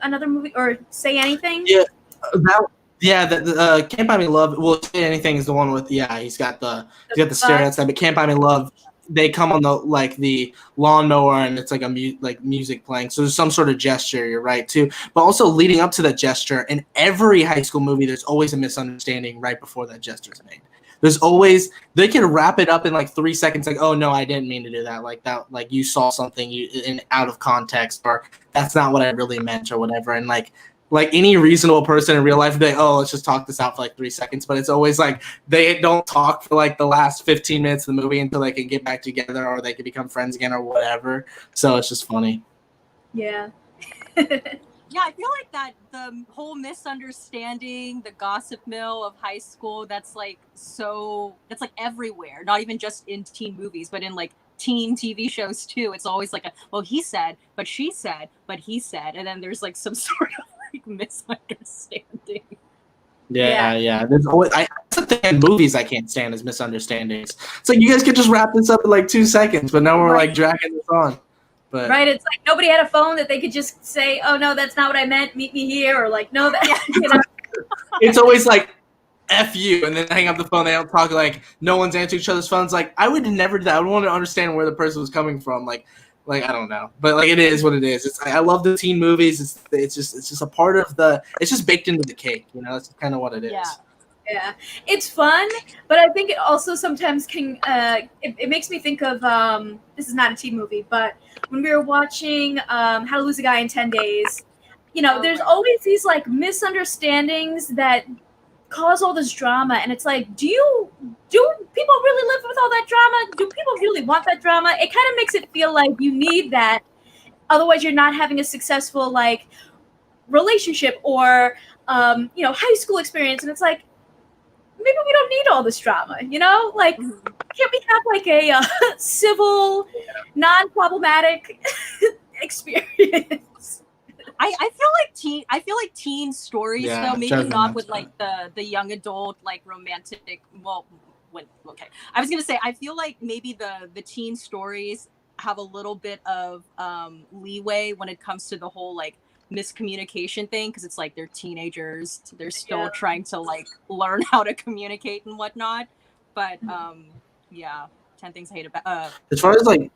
another movie, or Say Anything? Yeah, the Can't Buy Me Love. Well, Say Anything is the one with he's got the stare outside. But Can't Buy Me Love, they come on the lawnmower, and it's like music playing. So there's some sort of gesture. You're right too. But also leading up to that gesture, in every high school movie, there's always a misunderstanding right before that gesture is made. There's always, they can wrap it up in like 3 seconds, like, oh no, I didn't mean to do that, like that, like you saw something in out of context, or that's not what I really meant, or whatever. And like any reasonable person in real life would be like, oh, let's just talk this out for like 3 seconds. But it's always like they don't talk for like the last 15 minutes of the movie until they can get back together, or they can become friends again, or whatever. So it's just funny. Yeah. Yeah, I feel like that the whole misunderstanding, the gossip mill of high school, that's like everywhere, not even just in teen movies, but in like teen TV shows too. It's always like well, he said, but she said, but he said, and then there's like some sort of like misunderstanding. Yeah. There's always, that's the thing in movies I can't stand is misunderstandings. It's like, you guys could just wrap this up in like 2 seconds, but now we're like dragging this on. But, right, it's like nobody had a phone that they could just say, "Oh no, that's not what I meant. Meet me here," or like, "No, that." You know? It's always like, "F you," and then hang up the phone. They don't talk. Like no one's answering each other's phones. Like I would never do that. I would want to understand where the person was coming from. Like I don't know, but like it is what it is. I love the teen movies. It's just a part of the. It's just baked into the cake. You know, that's kind of what it is. Yeah, it's fun, but I think it also sometimes can. It makes me think of this is not a teen movie, but when we were watching How to Lose a Guy in 10 Days, you know, there's always these like misunderstandings that cause all this drama, and it's like, do people really live with all that drama? Do people really want that drama? It kind of makes it feel like you need that, otherwise you're not having a successful like relationship or high school experience, and it's like, maybe we don't need all this drama, you know? Like, can't we have like a civil, non-problematic experience? I feel like teen stories though, maybe not with like the young adult like romantic. I was gonna say I feel like maybe the teen stories have a little bit of leeway when it comes to the whole like miscommunication thing, because it's like they're teenagers, they're still trying to like learn how to communicate and whatnot. But 10 Things I Hate About as far as like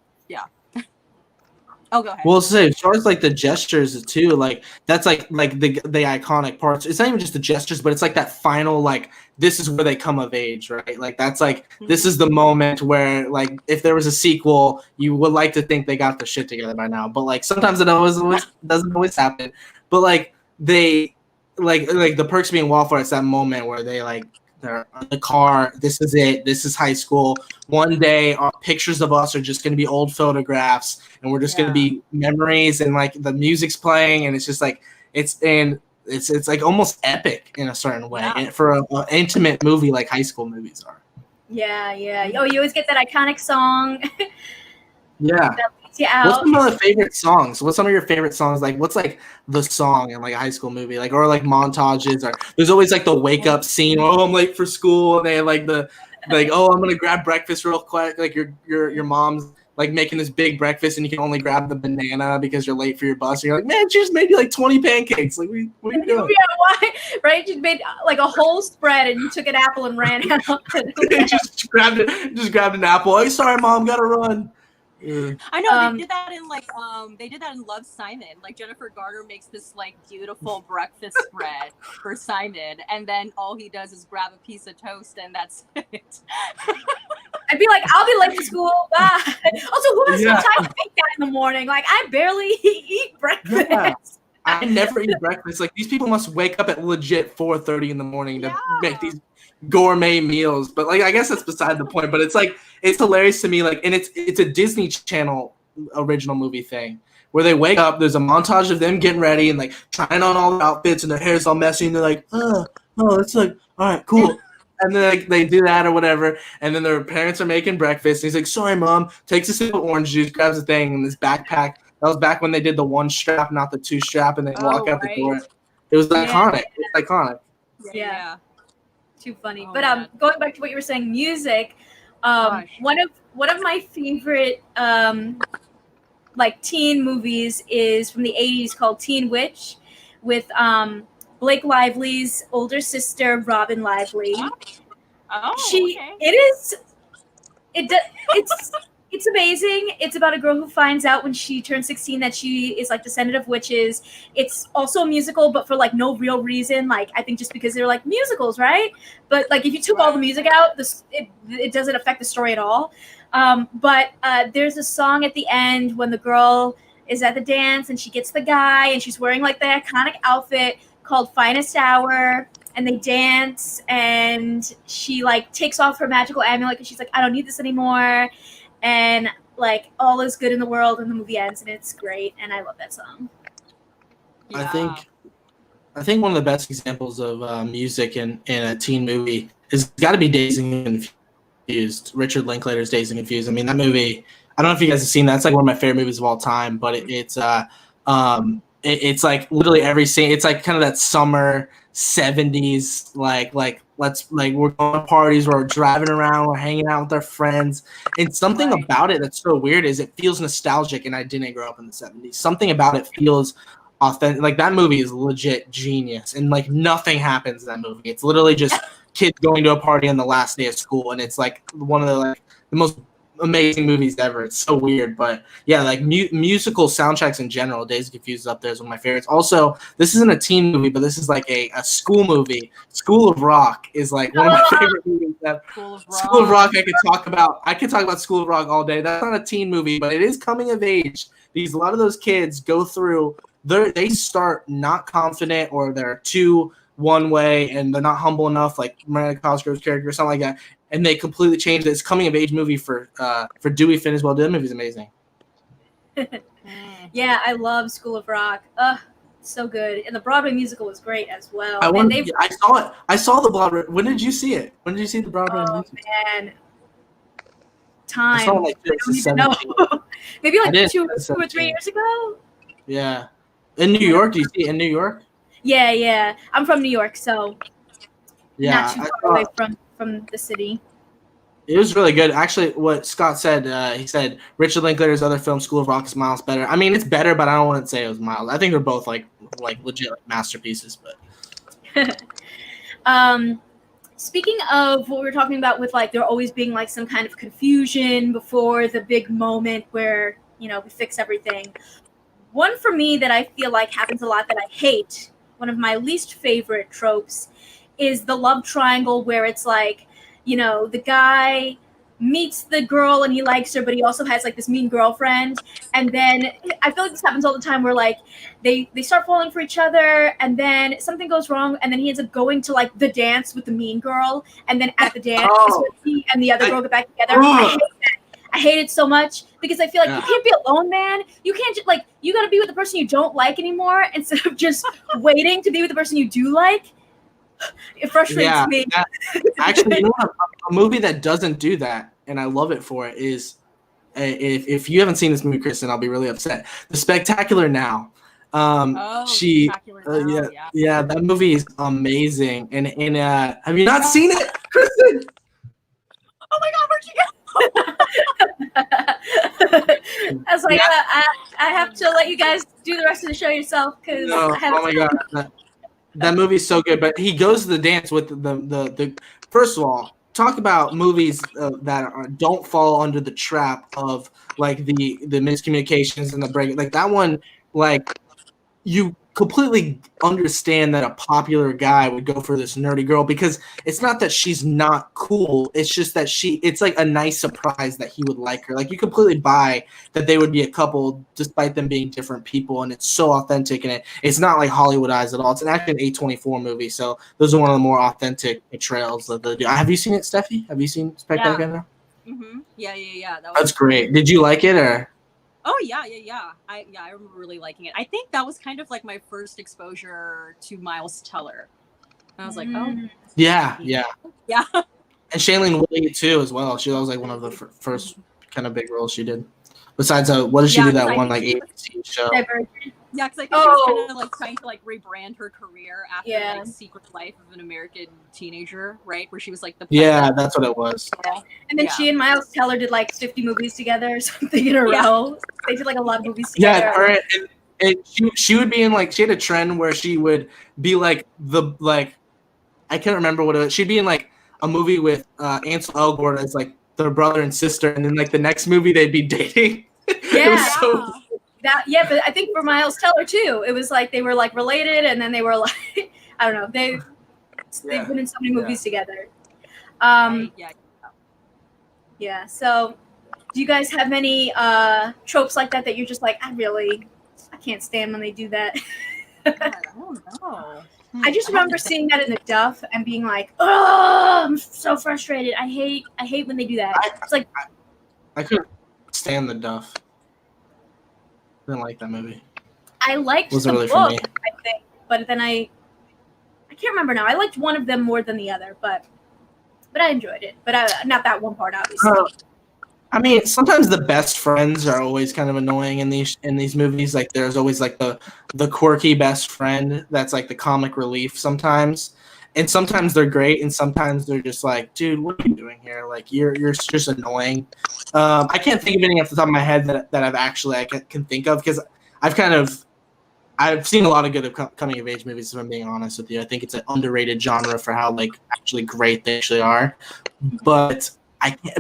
oh, go ahead. Well, say as far as like the gestures too, like that's like the iconic parts. It's not even just the gestures, but it's like that final like this is where they come of age, right? Like that's like this is the moment where like if there was a sequel, you would like to think they got their shit together by now, but like sometimes it doesn't always happen. But like they like the Perks being Wallflower, it's that moment where they like they're in the car. This is it. This is high school. One day, our pictures of us are just going to be old photographs, and we're just going to be memories, and like the music's playing, and it's just like it's like almost epic in a certain way, and for an intimate movie like high school movies are. Yeah. Oh, you always get that iconic song. Yeah. What's some of the favorite songs? What's some of your favorite songs? Like, what's like the song in like a high school movie? Like, or like montages, or there's always like the wake up scene. Oh, I'm late for school, and they have like oh, I'm gonna grab breakfast real quick. Like your mom's like making this big breakfast, and you can only grab the banana because you're late for your bus. And you're like, man, she just made you like 20 pancakes. Like, what are you doing? Yeah, why? Right? You made like a whole spread, and you took an apple and ran out. just grabbed an apple. Oh, sorry, mom, gotta run. I know they did that in Love, Simon. Like Jennifer Garner makes this like beautiful breakfast spread for Simon, and then all he does is grab a piece of toast, and that's it. I'd be like, I'll be late for school. Bye. Also, who has the time to make that in the morning? Like, I barely eat breakfast. Yeah. I never eat breakfast. Like these people must wake up at legit 4:30 in the morning to make these gourmet meals. But like I guess that's beside the point. But it's like it's hilarious to me. Like, and it's a Disney Channel original movie thing where they wake up. There's a montage of them getting ready and like trying on all the outfits, and their hair's all messy, and they're like, oh, it's like all right, cool. And then like, they do that or whatever, and then their parents are making breakfast. And he's like, sorry, mom. Takes a sip of orange juice, grabs a thing, and this backpack. That was back when they did the one strap, not the two strap, and they walk out the door. It was iconic. It's iconic. Yeah. Too funny. But going back to what you were saying, music. One of my favorite like teen movies is from the 80s called Teen Witch with Blake Lively's older sister Robin Lively. It's amazing. It's about a girl who finds out when she turns 16 that she is like descendant of witches. It's also a musical, but for like no real reason. Like I think just because they're like musicals, right? But like if you took all the music out, it doesn't affect the story at all. But there's a song at the end when the girl is at the dance and she gets the guy and she's wearing like the iconic outfit called Finest Hour. And they dance and she like takes off her magical amulet and she's like, I don't need this anymore. And like all is good in the world, and the movie ends, and it's great, and I love that song. Yeah. I think one of the best examples of music in a teen movie has got to be Dazed and Confused. Richard Linklater's Dazed and Confused. I mean, that movie. I don't know if you guys have seen that. It's like one of my favorite movies of all time. But it's like literally every scene. It's like kind of that summer 70s like we're going to parties, we're driving around, we're hanging out with our friends, and something about it that's so weird is it feels nostalgic, and I didn't grow up in the 70s. Something about it feels authentic. Like that movie is legit genius, and like nothing happens in that movie. It's literally just kids going to a party on the last day of school, and it's like one of the most amazing movies ever. It's so weird, but yeah, like musical soundtracks in general, Dazed and Confused is up there as one of my favorites. Also, this isn't a teen movie, but this is like a school movie. School of Rock is like one of my favorite movies. School of Rock, I could talk about School of Rock all day. That's not a teen movie, but it is coming of age. A lot of those kids go through, they start not confident, or they're too one way, and they're not humble enough, like Miranda Cosgrove's character or something like that. And they completely changed it. It's coming of age movie for Dewey Finn as well. That movie's amazing. Yeah, I love School of Rock. So good. And the Broadway musical was great as well. I saw it. I saw the Broadway. When did you see it? When did you see the Broadway musical? Oh, man. Time. I saw it like I don't even know. Maybe like 2 or 3 years ago? Yeah. In New York? Do you see it in New York? Yeah. I'm from New York, so not too far away from the city. It was really good. Actually, what Scott said, he said Richard Linklater's other film, School of Rock, is miles better. I mean, it's better, but I don't want to say it was miles. I think they're both like legit masterpieces. But speaking of what we were talking about with like there always being like some kind of confusion before the big moment where we fix everything. One for me that I feel like happens a lot that I hate, one of my least favorite tropes, is the love triangle where it's like, the guy meets the girl and he likes her, but he also has like this mean girlfriend. And then I feel like this happens all the time where like they start falling for each other and then something goes wrong and then he ends up going to like the dance with the mean girl. And then at the dance, he and the other girl get back together. I hate that. I hate it so much because I feel like you can't be alone, man. You can't just like, you got to be with the person you don't like anymore instead of just waiting to be with the person you do like. It frustrates me. Actually, a movie that doesn't do that, and I love it for it, is if you haven't seen this movie, Kristen, I'll be really upset. The Spectacular Now. Spectacular Now, yeah, that movie is amazing. And have you not seen it, Kristen? Oh my God, where'd you go? I was like, I have to let you guys do the rest of the show yourself because oh my God. That movie's so good, but he goes to the dance with the first of all, talk about movies that don't fall under the trap of like the miscommunications and the break. Like that one, like you completely understand that a popular guy would go for this nerdy girl because it's not that she's not cool. It's just that it's like a nice surprise that he would like her. Like you completely buy that they would be a couple despite them being different people. And it's so authentic and it's not like Hollywoodized at all. It's actually an A24 movie. So those are one of the more authentic portrayals that they do. Have you seen it, Steffi? Have you seen Spectacular? Yeah. That's great. Did you like it or? Oh yeah. I remember really liking it. I think that was kind of like my first exposure to Miles Teller. And I was like, oh. Yeah. And Shailene Woodley too, as well. That was like one of the first kind of big roles she did. Besides, what did she do that one like ABC show? Yeah, because I think she was kind of like trying to like rebrand her career after like Secret Life of an American Teenager, right? Where she was like the that's what it was. And then she and Miles Teller did like 50 movies together or something in a row. They did like a lot of movies together. Yeah, and she would be in like she had a trend where she would be like I can't remember what it was. She'd be in like a movie with Ansel Elgort as like their brother and sister, and then like the next movie they'd be dating. Yeah. But I think for Miles Teller too, it was like they were like related, and then they were like, I don't know, they've been in so many movies together. Yeah. So, do you guys have any tropes like that you're just like, I can't stand when they do that? I don't know. I just remember seeing that in the Duff and being like, oh, I'm so frustrated. I hate when they do that. It's like I couldn't stand the Duff. I didn't like that movie. I liked the really book, I think, but then I can't remember now. I liked one of them more than the other, but I enjoyed it. But not that one part, obviously. I mean, sometimes the best friends are always kind of annoying in these movies. Like there's always like the quirky best friend that's like the comic relief sometimes. And sometimes they're great, and sometimes they're just like, dude, what are you doing here? Like you're just annoying. I can't think of any off the top of my head that I can think of because I've seen a lot of good coming of age movies. If I'm being honest with you, I think it's an underrated genre for how like actually great they actually are. But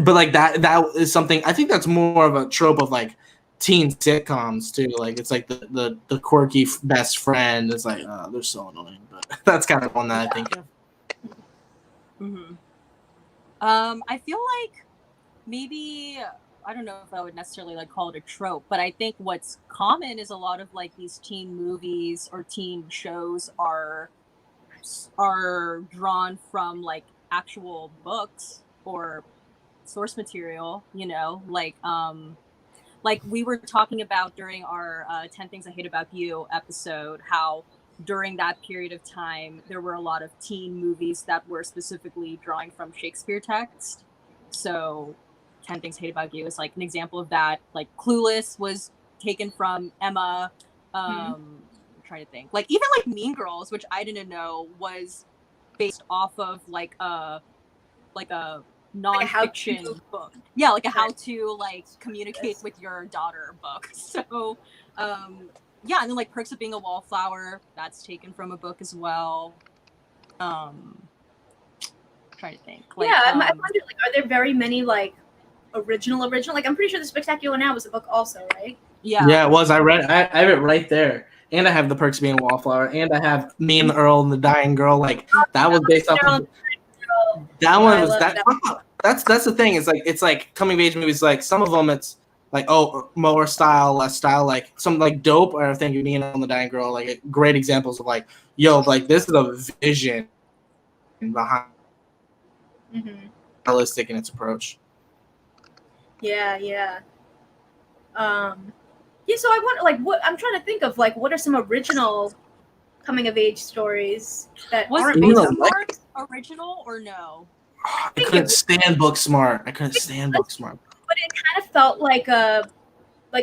like that is something I think that's more of a trope of like teen sitcoms too. Like it's like the quirky best friend. It's like they're so annoying, but that's kind of one that I think of. I feel like maybe I don't know if I would necessarily like call it a trope, but I think what's common is a lot of like these teen movies or teen shows are drawn from like actual books or source material, like we were talking about during our 10 Things I Hate About You episode, how during that period of time there were a lot of teen movies that were specifically drawing from Shakespeare text. So 10 Things I Hate About You is like an example of that. Like Clueless was taken from Emma. I'm trying to think, like even like Mean Girls, which I didn't know was based off of like a nonfiction book. Yeah, like a how to like communicate with your daughter book. So yeah, and then like Perks of Being a Wallflower, that's taken from a book as well. Trying to think. Like, yeah, I wonder, like, are there very many like original? Like, I'm pretty sure The Spectacular Now was a book also, right? Yeah, it was. I have it right there. And I have The Perks of Being a Wallflower, and I have Me and the Earl and the Dying Girl. Like that was based off of, that one was that. That's the thing. It's like coming of age movies. Like some of them, it's like more style, less style. Like some like Dope, or I think Me and the Earl and the Dying Girl. Like great examples of like, yo, like this is a vision behind realistic in its approach. Yeah. Yeah, so I want, like, what I'm trying to think of, like, what are some original coming of age stories that aren't based on books? Original or no? I couldn't stand Booksmart. But it kind of felt like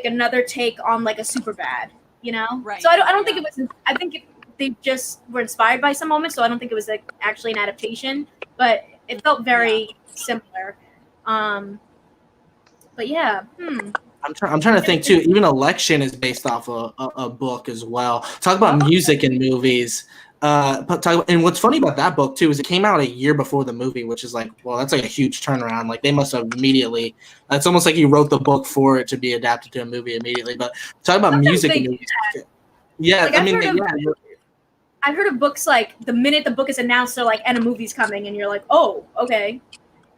another take on like a Superbad, you know? Right. So I don't think it was. I think they just were inspired by some moments. So I don't think it was like actually an adaptation, but it felt very similar. But yeah. I'm trying to think too. Even Election is based off a book as well. Talk about music in movies. And what's funny about that book too is it came out a year before the movie, which is like, well, that's like a huge turnaround. Like they must have immediately. It's almost like he wrote the book for it to be adapted to a movie immediately. But talk about music in movies. Yeah, like, I've heard of books like the minute the book is announced, they're like, and a movie's coming, and you're like, oh, okay.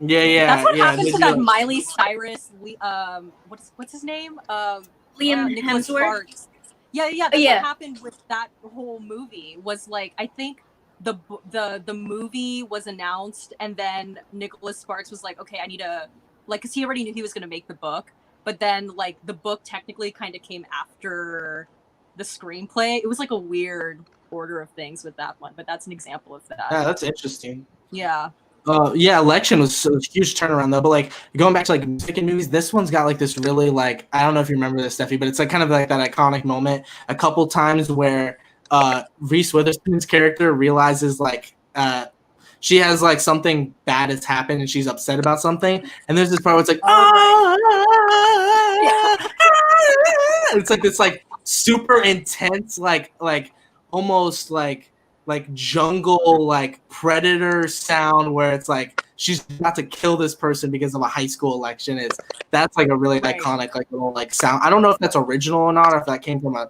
Yeah. That's what happened to that Miley Cyrus. What's his name? Liam Nicholas Hemsworth. Sparks. Yeah. That's what happened with that whole movie. Was like, I think the movie was announced, and then Nicholas Sparks was like, okay, I need to, like, because he already knew he was going to make the book, but then like the book technically kind of came after the screenplay. It was like a weird order of things with that one, but that's an example of that. Yeah, that's interesting. Yeah. Election was a huge turnaround though. But like going back to like music and movies, this one's got like this really like, I don't know if you remember this, Steffi, but it's like kind of like that iconic moment a couple times where Reese Witherspoon's character realizes like she has like something bad has happened and she's upset about something, and there's this part where it's like it's like this like super intense like almost like jungle like predator sound where it's like she's about to kill this person because of a high school election. That's like a really iconic like little like sound. I don't know if that's original or not, or if that came from a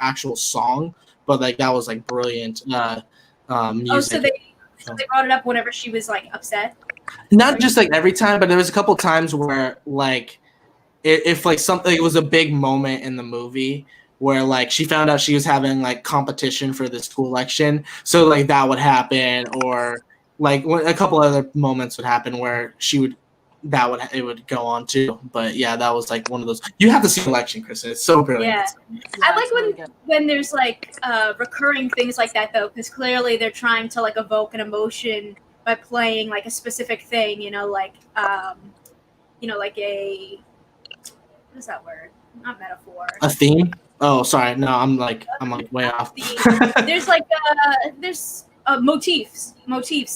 actual song, but like that was like brilliant music. So they brought it up whenever she was like upset. Not just like every time, but there was a couple times where like if like something, it was a big moment in the movie where like she found out she was having like competition for the school election, so like that would happen, or like a couple other moments would happen where it would go on too. But yeah, that was like one of those. You have to see Election, Kristen. It's so brilliant. Yeah, I like when there's like recurring things like that though, because clearly they're trying to like evoke an emotion by playing like a specific thing. like like a, what is that word? Not metaphor. A theme? Oh, sorry. No, I'm like way off. There's like there's motifs,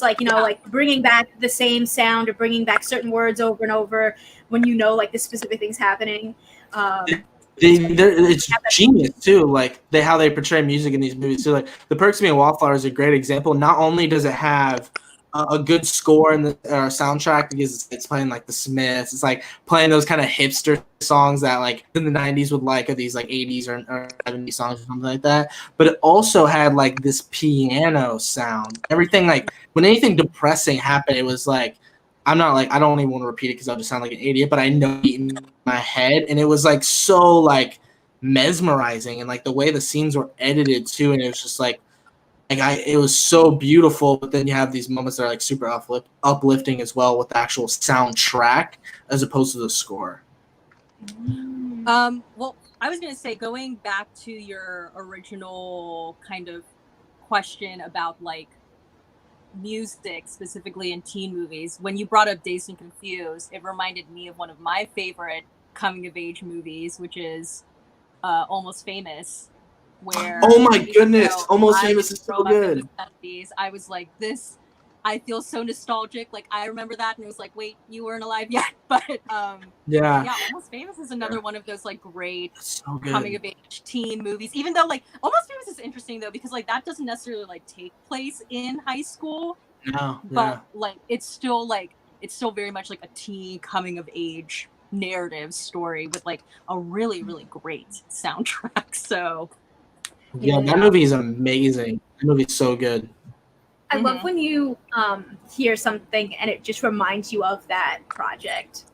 like like bringing back the same sound or bringing back certain words over and over when like the specific things happening. It's genius too, like how they portray music in these movies. So like The Perks of Being a Wallflower is a great example. Not only does it have a good score in the soundtrack because it's playing like the Smiths, it's like playing those kind of hipster songs that like in the 90s would like, or these like 80s or 70s songs or something like that. But it also had like this piano sound. Everything, like when anything depressing happened, it was like, I don't even want to repeat it because I'll just sound like an idiot, but I know it in my head, and it was like so like mesmerizing, and like the way the scenes were edited too, and it was just like it was so beautiful. But then you have these moments that are like super uplifting as well with the actual soundtrack as opposed to the score. Well, I was going to say, going back to your original kind of question about like music specifically in teen movies, when you brought up Dazed and Confused, it reminded me of one of my favorite coming of age movies, which is Almost Famous. Where, oh my goodness, Almost Famous is so good. I was like, I feel so nostalgic. Like I remember that, and it was like, wait, you weren't alive yet. But yeah, Almost Famous is another one of those like great so coming of age teen movies. Even though like Almost Famous is interesting though, because like that doesn't necessarily like take place in high school, No, but like it's still very much like a teen coming of age narrative story with like a really, really great soundtrack. So yeah, that movie is amazing. That movie's so good. I love when you hear something and it just reminds you of that project.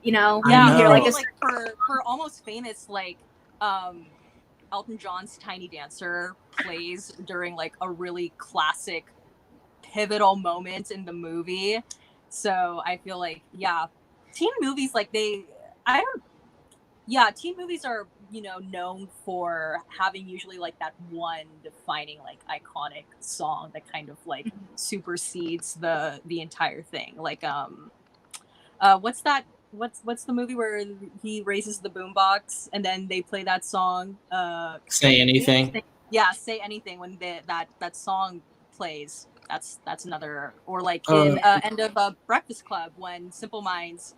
You know? Yeah, I know. like for Almost Famous, like Elton John's Tiny Dancer plays during like a really classic pivotal moment in the movie. So I feel like teen movies teen movies are, you know, known for having usually like that one defining like iconic song that kind of like supersedes the entire thing. Like what's the movie where he raises the boombox and then they play that song? Say Anything. Yeah, Say Anything. When that song plays, that's another. Or like in end of Breakfast Club when Simple Minds.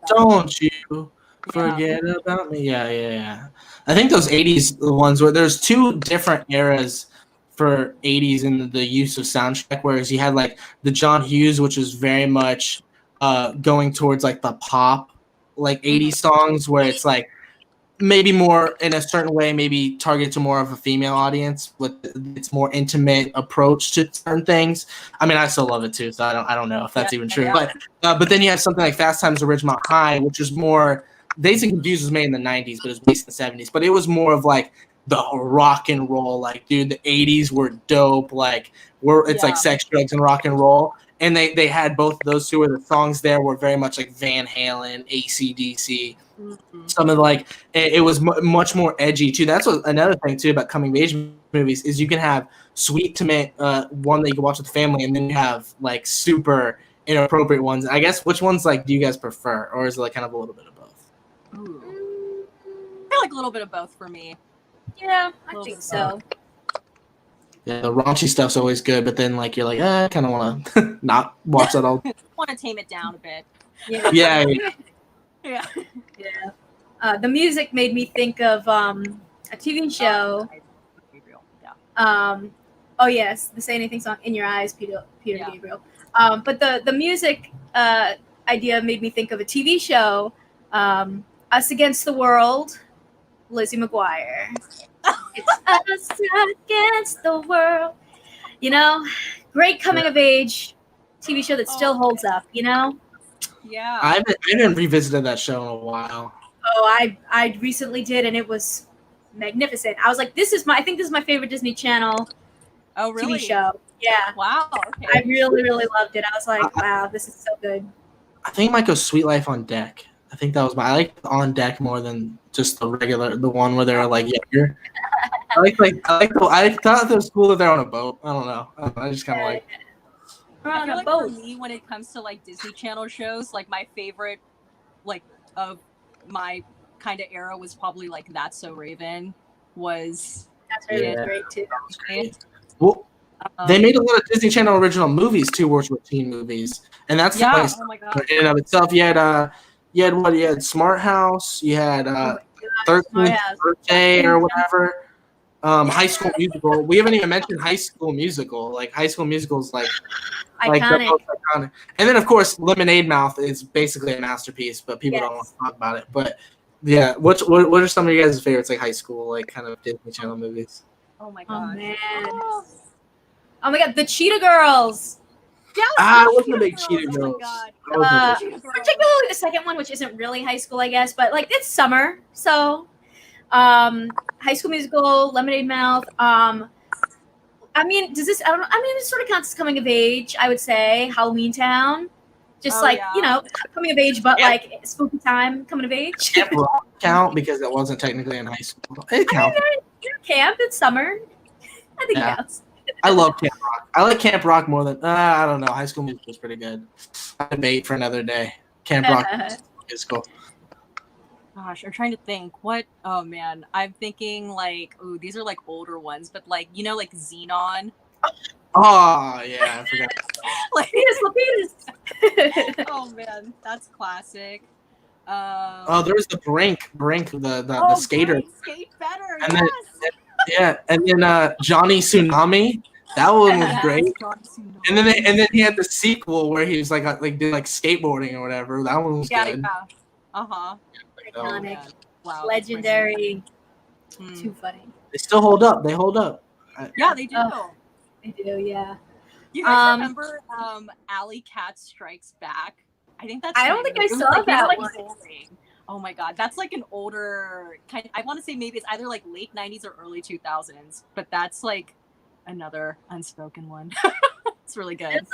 Don't you forget about me. Yeah. I think those 80s ones where there's two different eras for 80s in the use of soundtrack, whereas you had like the John Hughes, which is very much going towards like the pop like 80s songs where it's like maybe more in a certain way, maybe targeted to more of a female audience with its more intimate approach to certain things. I mean, I still love it too, so I don't know if that's even true. But then you have something like Fast Times at Ridgemont High, which is more Dazed and Confused was made in the 90s, but it was based in the 70s. But it was more of like the rock and roll, like, dude, the 80s were dope. Like, it's like sex, drugs, and rock and roll. And they had both of those two, where the songs there were very much like Van Halen, AC/DC. Some of like it was much more edgy too. That's another thing too about coming of age movies is you can have sweet, intimate one that you can watch with the family, and then you have like super inappropriate ones. I guess which ones like do you guys prefer, or is it like kind of a little bit of both? Ooh. I feel like a little bit of both for me. Yeah, I think so. Yeah, the raunchy stuff's always good, but then like you're like, I kind of want to not watch that all. Want to tame it down a bit. Yeah. The music made me think of a TV show. Oh yes, the Say Anything song, "In Your Eyes," Peter Gabriel. But the music idea made me think of a TV show, Us Against the World, Lizzie McGuire. It's us against the world. You know, great coming of age TV show that still holds up. You know. Yeah. I haven't revisited that show in a while. Oh, I recently did, and it was magnificent. I was like, I think this is my favorite Disney Channel TV show. Yeah. Wow. Okay. I really, really loved it. I was like, wow, this is so good. I think it might go Sweet Life on Deck. I think that was I like On Deck more than just the one where they're like younger. I thought it was cool that they're on a boat. I don't know. I just kind of like. I feel like for me, when it comes to like Disney Channel shows, like my favorite, like of my kind of era was probably like That's So Raven. That's really great too. Well, they made a lot of Disney Channel original movies too, which were teen movies, and that's nice. Oh my God. In and of itself. You had Smart House. You had 13th Birthday or whatever. High School Musical. We haven't even mentioned High School Musical. Like High School Musical is like iconic. And then of course Lemonade Mouth is basically a masterpiece, but people don't want to talk about it. But yeah, what are some of you guys' favorites like high school like kind of Disney Channel movies? Oh my God. Oh man. Oh my God, the Cheetah Girls. I wasn't a big Cheetah Girls. Oh my God. Particularly the second one, which isn't really high school, I guess, but like it's summer, so High School Musical, Lemonade Mouth. I mean, this sort of counts as coming of age, I would say. Halloween Town. Just you know, coming of age, but like spooky time coming of age. Camp Rock count because it wasn't technically in high school. It counts. Camp, it's summer. I think it counts. I love Camp Rock. I like Camp Rock more than I don't know. High School Musical is pretty good. Debate for another day. Camp Rock is cool. Gosh, I'm trying to think. What? Oh man, I'm thinking like, these are like older ones, but like like Xenon. Oh yeah, I forgot. Like, Penis. oh man, that's classic. Oh, there's the Brink, the skater. Brink, skate better. And Yes. and then Johnny Tsunami. That one was Yes, great. John Cena. And then he had the sequel where he was like did like skateboarding or whatever. That one was good. Yeah. Uh-huh. Iconic. Oh, wow. Legendary. Too funny. They still hold up. They hold up. Yeah, they do. They do, yeah. You guys remember Alley Cat Strikes Back? I think that's. I don't think I saw that one. Oh my god, that's like an older kind. I want to say maybe it's either like late '90s or early 2000s, but that's like another unspoken one. It's really good.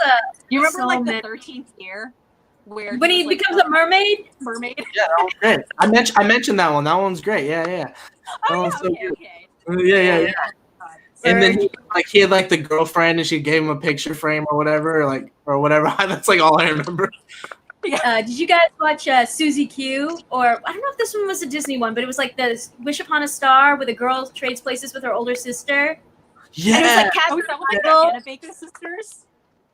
You remember like the 13th year, where when he becomes a mermaid? Mermaid. Yeah, that was great. I mentioned that one. That one's great. Yeah. Oh yeah, so okay. Yeah. And then he had like the girlfriend, and she gave him a picture frame or whatever. That's like all I remember. Did you guys watch Susie Q? Or I don't know if this one was a Disney one, but it was like the Wish Upon a Star, where the girl trades places with her older sister. Yeah. And it was like Catherine Hannah Baker sisters.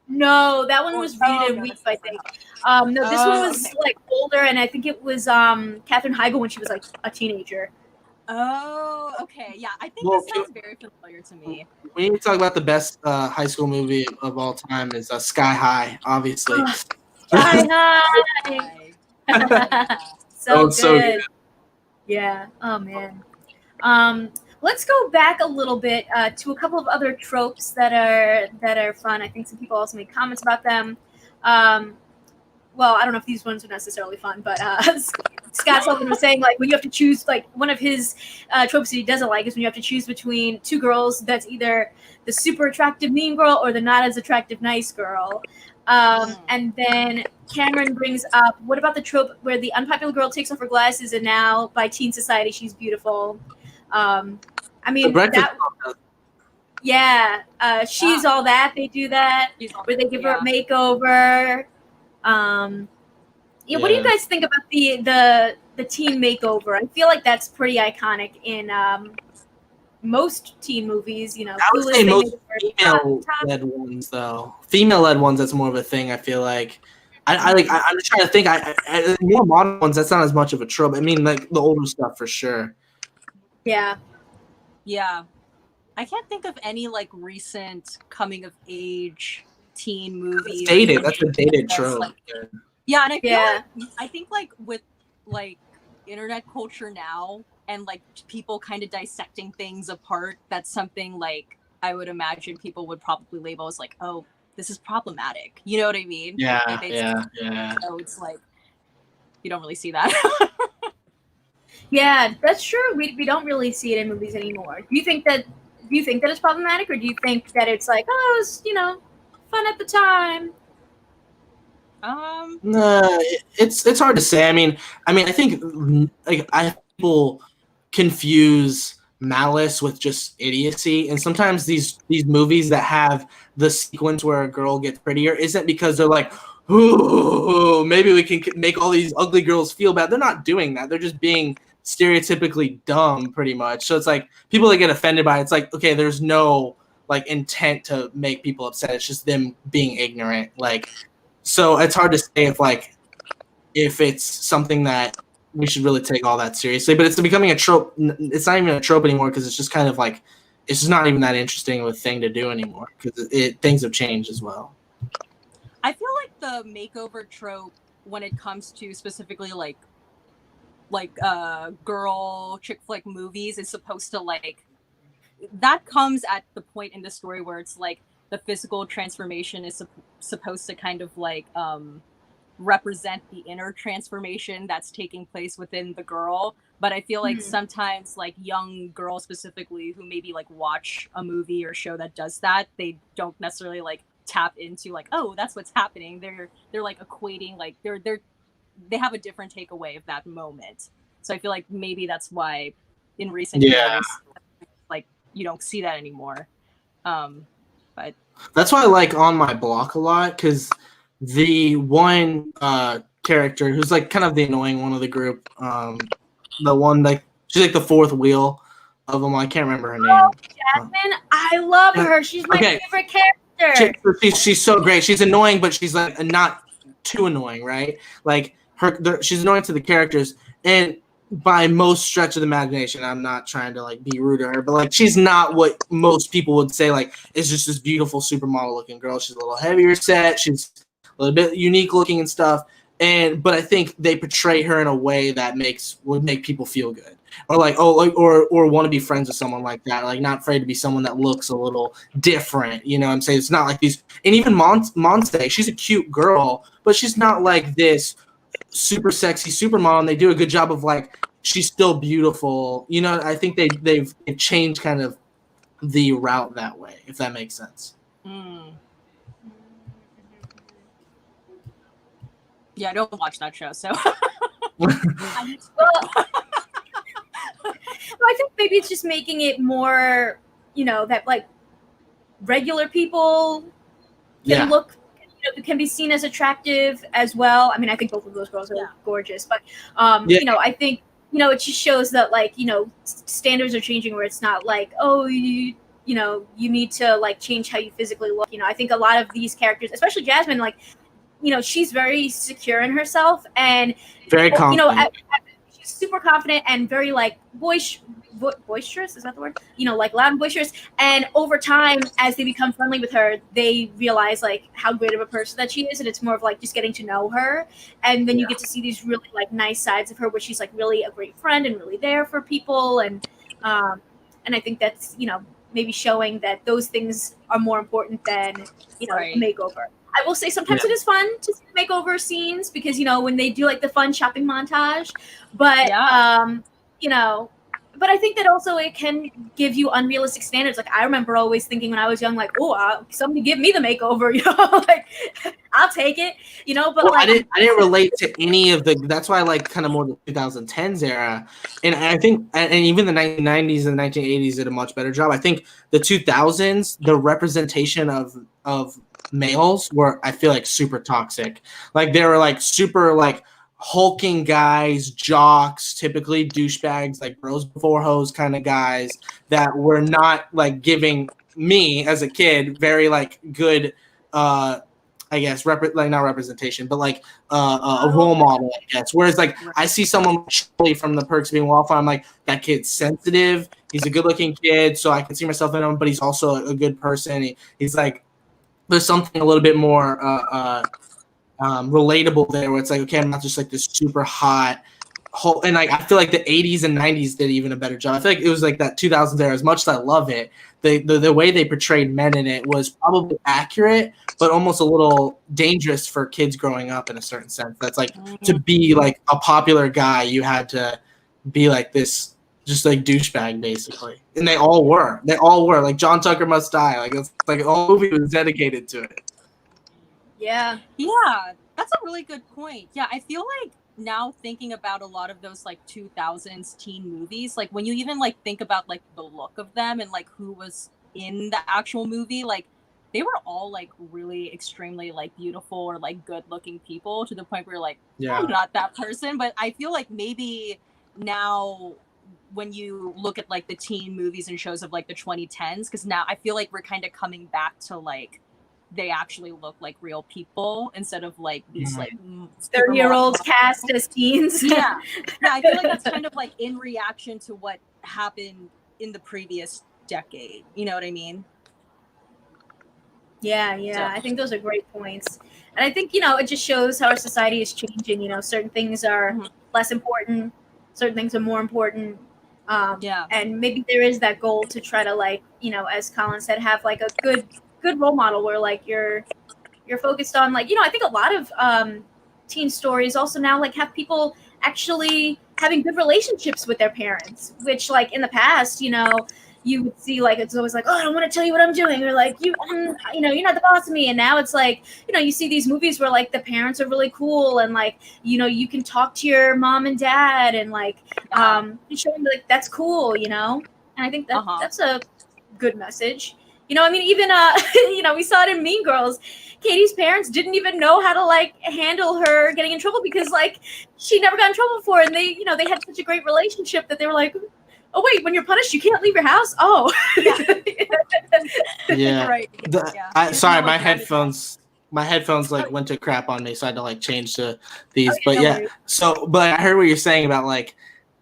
No, that one was Rita Weeks, I think. No, this one was like older, and I think it was Katherine Heigl when she was like a teenager. Oh, okay. Yeah, I think this sounds very familiar to me. We need to talk about the best high school movie of all time is Sky High, obviously. Sky High. So good. Yeah. Oh man. Let's go back a little bit to a couple of other tropes that are fun. I think some people also made comments about them. Well, I don't know if these ones are necessarily fun, but Scott Sullivan was saying like when you have to choose, like one of his tropes that he doesn't like is when you have to choose between two girls that's either the super attractive mean girl or the not as attractive nice girl. And then Cameron brings up, what about the trope where the unpopular girl takes off her glasses and now by teen society she's beautiful? I mean, she's all that. They do that where they give her a makeover. What do you guys think about the teen makeover? I feel like that's pretty iconic in most teen movies. You know, I would say most female-led ones, though. Female-led ones, that's more of a thing. I feel like. I'm just trying to think. I more modern ones, that's not as much of a trope. I mean, like the older stuff for sure. Yeah. Yeah. I can't think of any like recent coming of age teen movies. Dated. That's a dated trope. Like, yeah, and I feel I think like with like internet culture now and like people kind of dissecting things apart, that's something like I would imagine people would probably label as like, oh, this is problematic. You know what I mean? Yeah, like yeah. So it's like you don't really see that. Yeah, that's true. We don't really see it in movies anymore. Do you think that it's problematic, or do you think that it's like, oh, it was, fun at the time? No, it's hard to say. I mean, I think like people confuse malice with just idiocy, and sometimes these movies that have the sequence where a girl gets prettier isn't because they're like, ooh, maybe we can make all these ugly girls feel bad. They're not doing that. They're just being stereotypically dumb, pretty much. So it's like people that get offended by it, it's like, okay, there's no like intent to make people upset. It's just them being ignorant. Like, so it's hard to say if it's something that we should really take all that seriously. But it's becoming a trope. It's not even a trope anymore because it's just kind of like it's just not even that interesting of a thing to do anymore because things have changed as well. I feel like the makeover trope when it comes to specifically like girl chick flick movies is supposed to like that comes at the point in the story where it's like the physical transformation is supposed to kind of like represent the inner transformation that's taking place within the girl. But I feel like sometimes like young girls specifically who maybe like watch a movie or show that does that, they don't necessarily like tap into like, oh, that's what's happening. They're like equating like they have a different takeaway of that moment. So I feel like maybe that's why in recent years, like you don't see that anymore. But that's why I like On My Block a lot because the one character who's like kind of the annoying one of the group, the one like she's like the fourth wheel. of them. I can't remember her name. Jasmine, I love her. She's my favorite character. She's so great. She's annoying, but she's like not too annoying, right? Like she's annoying to the characters, and by most stretch of the imagination, I'm not trying to like be rude to her, but like she's not what most people would say like is just this beautiful supermodel looking girl. She's a little heavier set. She's a little bit unique looking and stuff. But I think they portray her in a way that would make people feel good, or like or want to be friends with someone like that. Like not afraid to be someone that looks a little different. You know what I'm saying? It's not like these. And even Monse, she's a cute girl, but she's not like this super sexy supermodel. And they do a good job of like she's still beautiful. You know, I think they've changed kind of the route that way, if that makes sense. Yeah, I don't watch that show, so. Well, I think maybe it's just making it more, that like regular people can look, can be seen as attractive as well. I mean, I think both of those girls are gorgeous, but I think it just shows that like standards are changing where it's not like you need to like change how you physically look. I think a lot of these characters, especially Jasmine, like. She's very secure in herself and very confident. She's super confident and very like boisterous. Is that the word? Like loud and boisterous. And over time, as they become friendly with her, they realize like how great of a person that she is, and it's more of like just getting to know her. And then you get to see these really like nice sides of her, where she's like really a great friend and really there for people. And I think that's maybe showing that those things are more important than a makeover. I will say sometimes it is fun to see makeover scenes because, when they do like the fun shopping montage, but, but I think that also it can give you unrealistic standards. Like I remember always thinking when I was young, like, somebody give me the makeover, like I'll take it, but like I didn't relate to any of that's why I like kind of more the 2010s era. And I think, and even the 1990s and the 1980s did a much better job. I think the 2000s, the representation of males were, I feel like, super toxic. Like they were like super like hulking guys, jocks, typically douchebags, like bros before hoes kind of guys that were not like giving me as a kid very like good I guess not representation, but like a role model, I guess. Whereas like I see someone from the Perks of Being Wallflower, I'm like, that kid's sensitive, he's a good looking kid, so I can see myself in him, but he's also a good person. He's like, there's something a little bit more relatable there, where it's like, okay, I'm not just like this super hot whole. And like I feel like the 80s and 90s did even a better job. I feel like it was like that 2000s era. As much as I love it, the way they portrayed men in it was probably accurate, but almost a little dangerous for kids growing up in a certain sense. That's like to be like a popular guy, you had to be like this. Just like douchebag, basically, and they all were. Like John Tucker Must Die. Like it's like the whole movie was dedicated to it. Yeah, that's a really good point. Yeah, I feel like now thinking about a lot of those like 2000s teen movies, like when you even like think about like the look of them and like who was in the actual movie, like they were all like really extremely like beautiful or like good looking people to the point where you're like, I'm not that person. But I feel like maybe now, when you look at like the teen movies and shows of like the 2010s, because now I feel like we're kind of coming back to like they actually look like real people instead of like these like 30-year-olds cast as teens. Yeah, I feel like that's kind of like in reaction to what happened in the previous decade. You know what I mean? Yeah. So. I think those are great points, and I think it just shows how our society is changing. Certain things are less important, certain things are more important. And maybe there is that goal to try to like as Colin said, have like a good role model where like you're focused on like I think a lot of teen stories also now like have people actually having good relationships with their parents, which like in the past you would see like it's always like, I don't want to tell you what I'm doing, or like you're not the boss of me. And now it's like you see these movies where like the parents are really cool and like you can talk to your mom and dad and like showing like that's cool, and I think that that's a good message. I mean, even we saw it in Mean Girls. Katie's parents didn't even know how to like handle her getting in trouble because like she never got in trouble before, and they they had such a great relationship that they were like, oh wait, when you're punished, you can't leave your house. Oh, yeah. Right. Sorry, my headphones like went to crap on me, so I had to like change to these. Okay, but no yeah, worries. but I heard what you're saying about like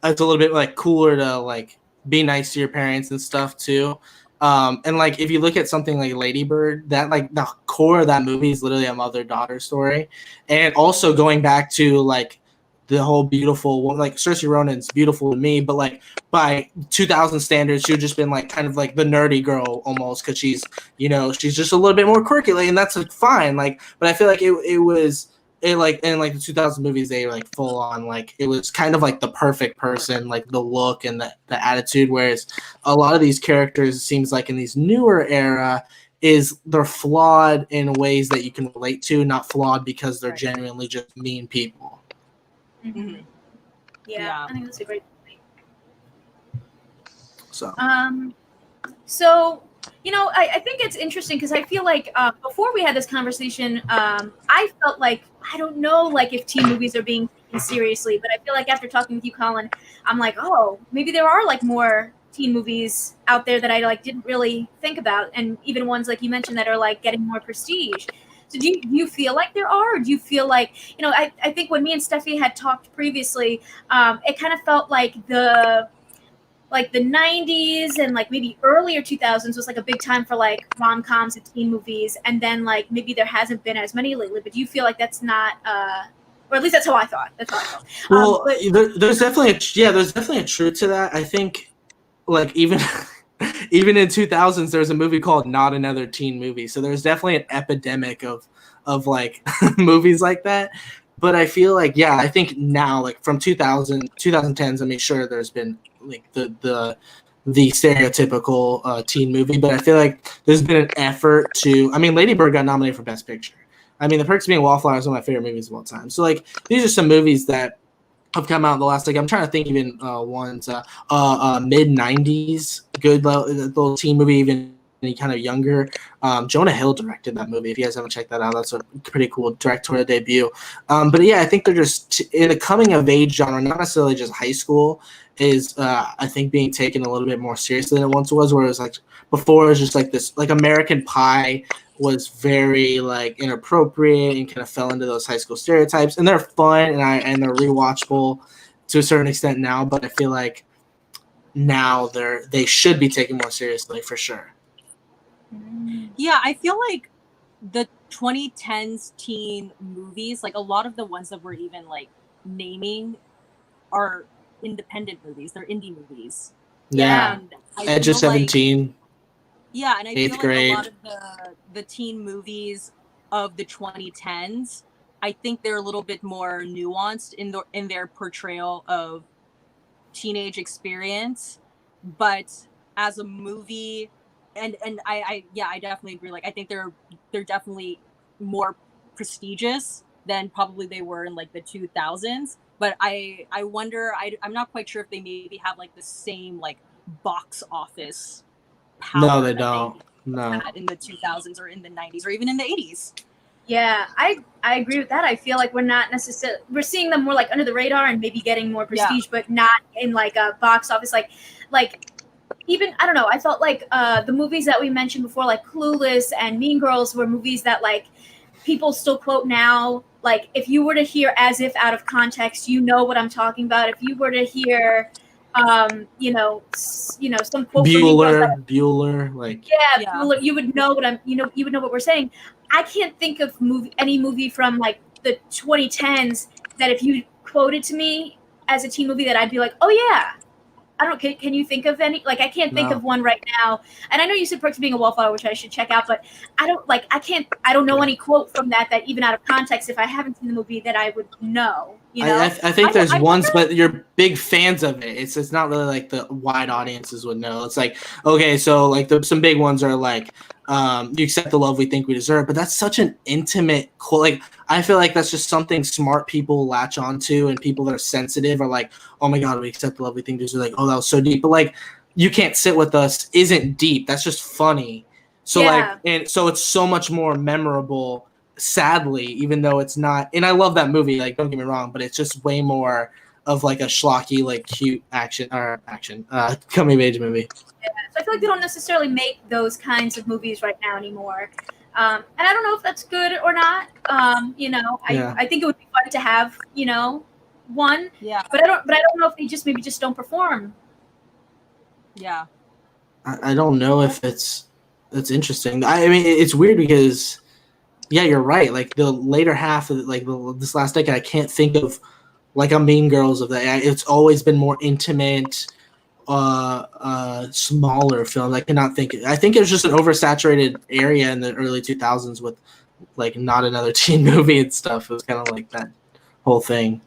it's a little bit like cooler to like be nice to your parents and stuff too. And like if you look at something like Lady Bird, that like the core of that movie is literally a mother-daughter story. And also going back to like the whole beautiful, like Saoirse Ronan's beautiful to me, but like by 2000 standards, she would just been like kind of like the nerdy girl almost, because she's, you know, she's just a little bit more quirky, like, and that's like fine. Like, but I feel like it was like in like the 2000 movies, they like full on like it was kind of like the perfect person, like the look and the attitude. Whereas a lot of these characters, it seems like in these newer era, is they're flawed in ways that you can relate to, not flawed because they're genuinely just mean people. Mm-hmm. Yeah, I think that's a great point. So, you know, I think it's interesting because I feel like before we had this conversation, I felt like, I don't know, like if teen movies are being taken seriously, but I feel like after talking with you, Colin, I'm like, oh, maybe there are like more teen movies out there that I like didn't really think about, and even ones like you mentioned that are like getting more prestige. So do you feel like there are, or do you feel like, you know, I think when me and Steffi had talked previously, it kind of felt like the 90s and like maybe earlier 2000s was like a big time for like rom-coms and teen movies, and then like maybe there hasn't been as many lately, but do you feel like that's not or at least that's how I thought. Well, there's definitely a truth to that. I think like even even in 2000s there was a movie called Not Another Teen Movie, so there's definitely an epidemic of like movies like that. But I feel like, yeah, I think now, like from 2010s, I mean, sure, there's been like the stereotypical teen movie, but I feel like there's been an effort to. I mean, Lady Bird got nominated for Best Picture. I mean, The Perks of Being a Wallflower is one of my favorite movies of all time. So like, these are some movies that have come out in the last, like, I'm trying to think even ones mid 90s, good little teen movie, even any kind of younger. Jonah Hill directed that movie. If you guys haven't checked that out, that's a pretty cool directorial debut. But yeah, I think they're just in a coming of age genre, not necessarily just high school, is I think being taken a little bit more seriously than it once was, where it was like before it was just like this, like American Pie was very like inappropriate and kind of fell into those high school stereotypes, and they're fun and they're rewatchable to a certain extent now, but I feel like now they should be taken more seriously for sure. Yeah, I feel like the 2010s teen movies, like a lot of the ones that we're even like naming are independent movies. They're indie movies. Yeah. Edge of 17. Yeah, and I feel like grade. a lot of the teen movies of the 2010s, I think they're a little bit more nuanced in their portrayal of teenage experience. But as a movie, and I definitely agree. Like, I think they're definitely more prestigious than probably they were in like the 2000s. But I wonder, I'm not quite sure if they maybe have like the same like box office power. No, they don't. No. In the 2000s or in the 90s or even in the 80s. Yeah, I agree with that. I feel like we're seeing them more like under the radar and maybe getting more prestige, but not in like a box office. Like even, I don't know, I felt like the movies that we mentioned before, like Clueless and Mean Girls, were movies that like people still quote now. Like if you were to hear As If out of context, you know what I'm talking about. If you were to hear some quote Bueller, like Bueller, you would know what we're saying. I can't think of any movie from like the 2010s that if you quoted to me as a teen movie that I'd be like, oh yeah. I don't. Can you think of any? Like, I can't think of one right now. And I know you said Perks of Being a Wallflower, which I should check out, but I don't like. I don't know any quote from that even out of context, if I haven't seen the movie, that I would know. You know. I think there's ones, but you're big fans of it. It's not really like the wide audiences would know. It's like, okay, so like some big ones are like, you accept the love we think we deserve, but that's such an intimate quote. Like, I feel like that's just something smart people latch onto, and people that are sensitive are like, oh my God, we accept the love we think we deserve. Like, oh, that was so deep. But like, You Can't Sit With Us isn't deep. That's just funny. So and so it's so much more memorable, sadly, even though it's not. And I love that movie. Like, don't get me wrong, but it's just way more of like a schlocky, like cute coming of age movie. Yeah, so I feel like they don't necessarily make those kinds of movies right now anymore. And I don't know if that's good or not. I think it would be fun to have, one. Yeah. But I don't know if they just don't perform. Yeah. I don't know if that's interesting. I mean, it's weird because, yeah, you're right. Like the later half of this last decade, I can't think of like a Mean Girls of that. It's always been more intimate, smaller films. I cannot think. I think it was just an oversaturated area in the early 2000s with like not another teen movie and stuff. It was kind of like that whole thing.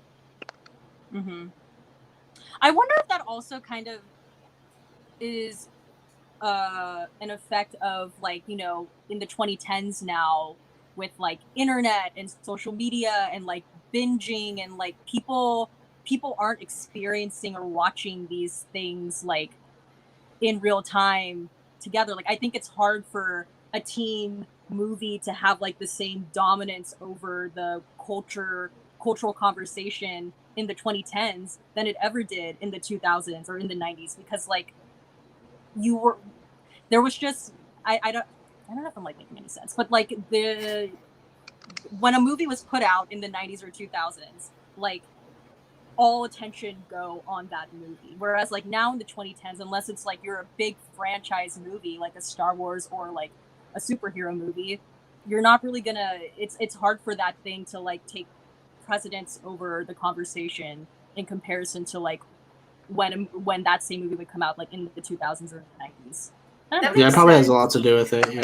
Mm-hmm. I wonder if that also kind of is an effect of like, in the 2010s now with like internet and social media and like binging and like people aren't experiencing or watching these things like in real time together. Like I think it's hard for a teen movie to have like the same dominance over the cultural conversation in the 2010s than it ever did in the 2000s or in the 90s, because like there was just I don't know if I'm like making any sense, but like when a movie was put out in the 90s or 2000s, like all attention go on that movie, whereas like now in the 2010s, unless it's like you're a big franchise movie like a Star Wars or like a superhero movie, you're not really gonna it's hard for that thing to like take precedence over the conversation in comparison to like when that same movie would come out like in the 2000s or 90s. Yeah, it probably has a lot to do with it.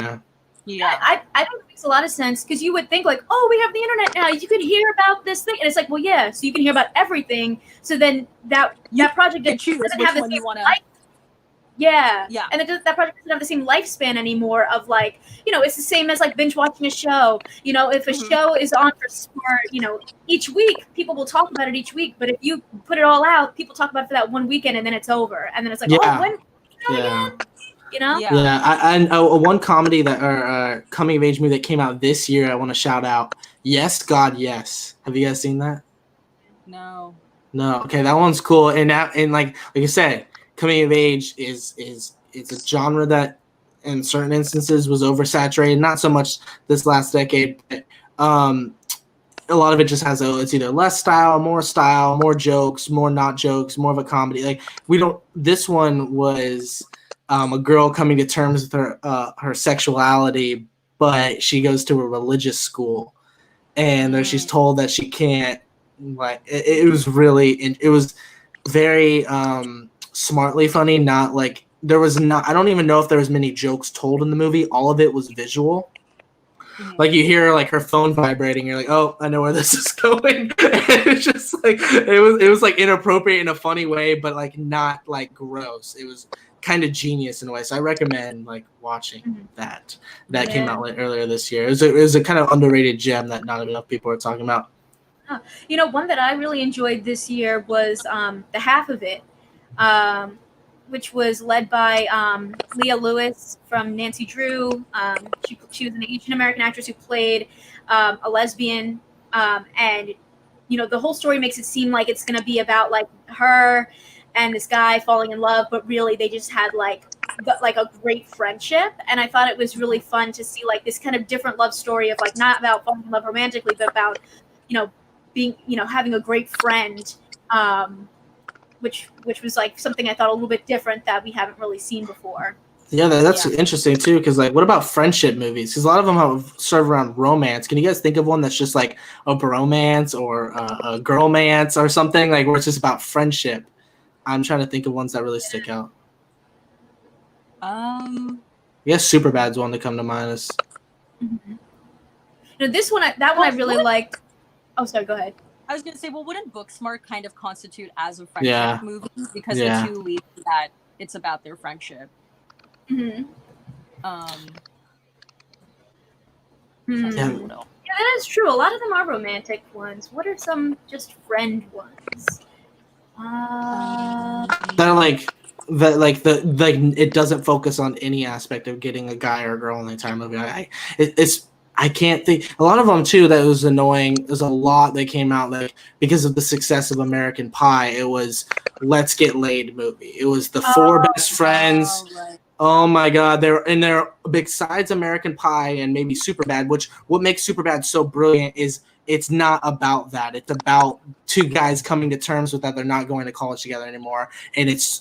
Yeah, I think it makes a lot of sense, because you would think like, oh, we have the internet now, you can hear about this thing, and it's like, well, yeah, so you can hear about everything. So then that project doesn't have the same life. Yeah, and that project doesn't have the same lifespan anymore. Of like, it's the same as like binge watching a show. If a show is on for each week, people will talk about it each week. But if you put it all out, people talk about it for that one weekend, and then it's over, and then it's like, oh, when again? One comedy or coming of age movie that came out this year I want to shout out. Yes, God, Yes. Have you guys seen that? No. Okay, that one's cool. And like I said, coming of age is it's a genre that in certain instances was oversaturated. Not so much this last decade, but a lot of it just has it's either less style, more jokes, more not jokes, more of a comedy. Like this one was a girl coming to terms with her sexuality, but she goes to a religious school, and she's told that she can't. Like it was very smartly funny. Not like there was not. I don't even know if there was many jokes told in the movie. All of it was visual. Like you hear like her phone vibrating, you're like, oh, I know where this is going. It's just like it was like inappropriate in a funny way, but like not like gross. It was kind of genius in a way. So I recommend like watching that. That came out earlier this year. It was a kind of underrated gem that not enough people are talking about. One that I really enjoyed this year was The Half of It, which was led by Leah Lewis from Nancy Drew. She was an Asian American actress who played a lesbian, and the whole story makes it seem like it's going to be about like her and this guy falling in love, but really they just had like a great friendship. And I thought it was really fun to see like this kind of different love story of like not about falling in love romantically, but about being having a great friend. Which was like something I thought a little bit different that we haven't really seen before. Yeah, that's interesting too, because like, what about friendship movies? Because a lot of them have served around romance. Can you guys think of one that's just like a bromance or a girlmance or something, like where it's just about friendship? I'm trying to think of ones that really stick out. Yes, Superbad's one to come to mind. Is this one, that one I really liked. Oh, sorry, go ahead. I was going to say, well, wouldn't Booksmart kind of constitute as a friendship movie? Because the two leads that it's about their friendship. Yeah, that is true. A lot of them are romantic ones. What are some just friend ones? They're like it doesn't focus on any aspect of getting a guy or a girl in the entire movie. I can't think. A lot of them too. That was annoying. There's a lot that came out like because of the success of American Pie. It was Let's Get Laid movie. It was the four best friends. Right. Oh my God! They're besides American Pie and maybe Superbad. Which what makes Superbad so brilliant is it's not about that. It's about two guys coming to terms with that they're not going to college together anymore, and it's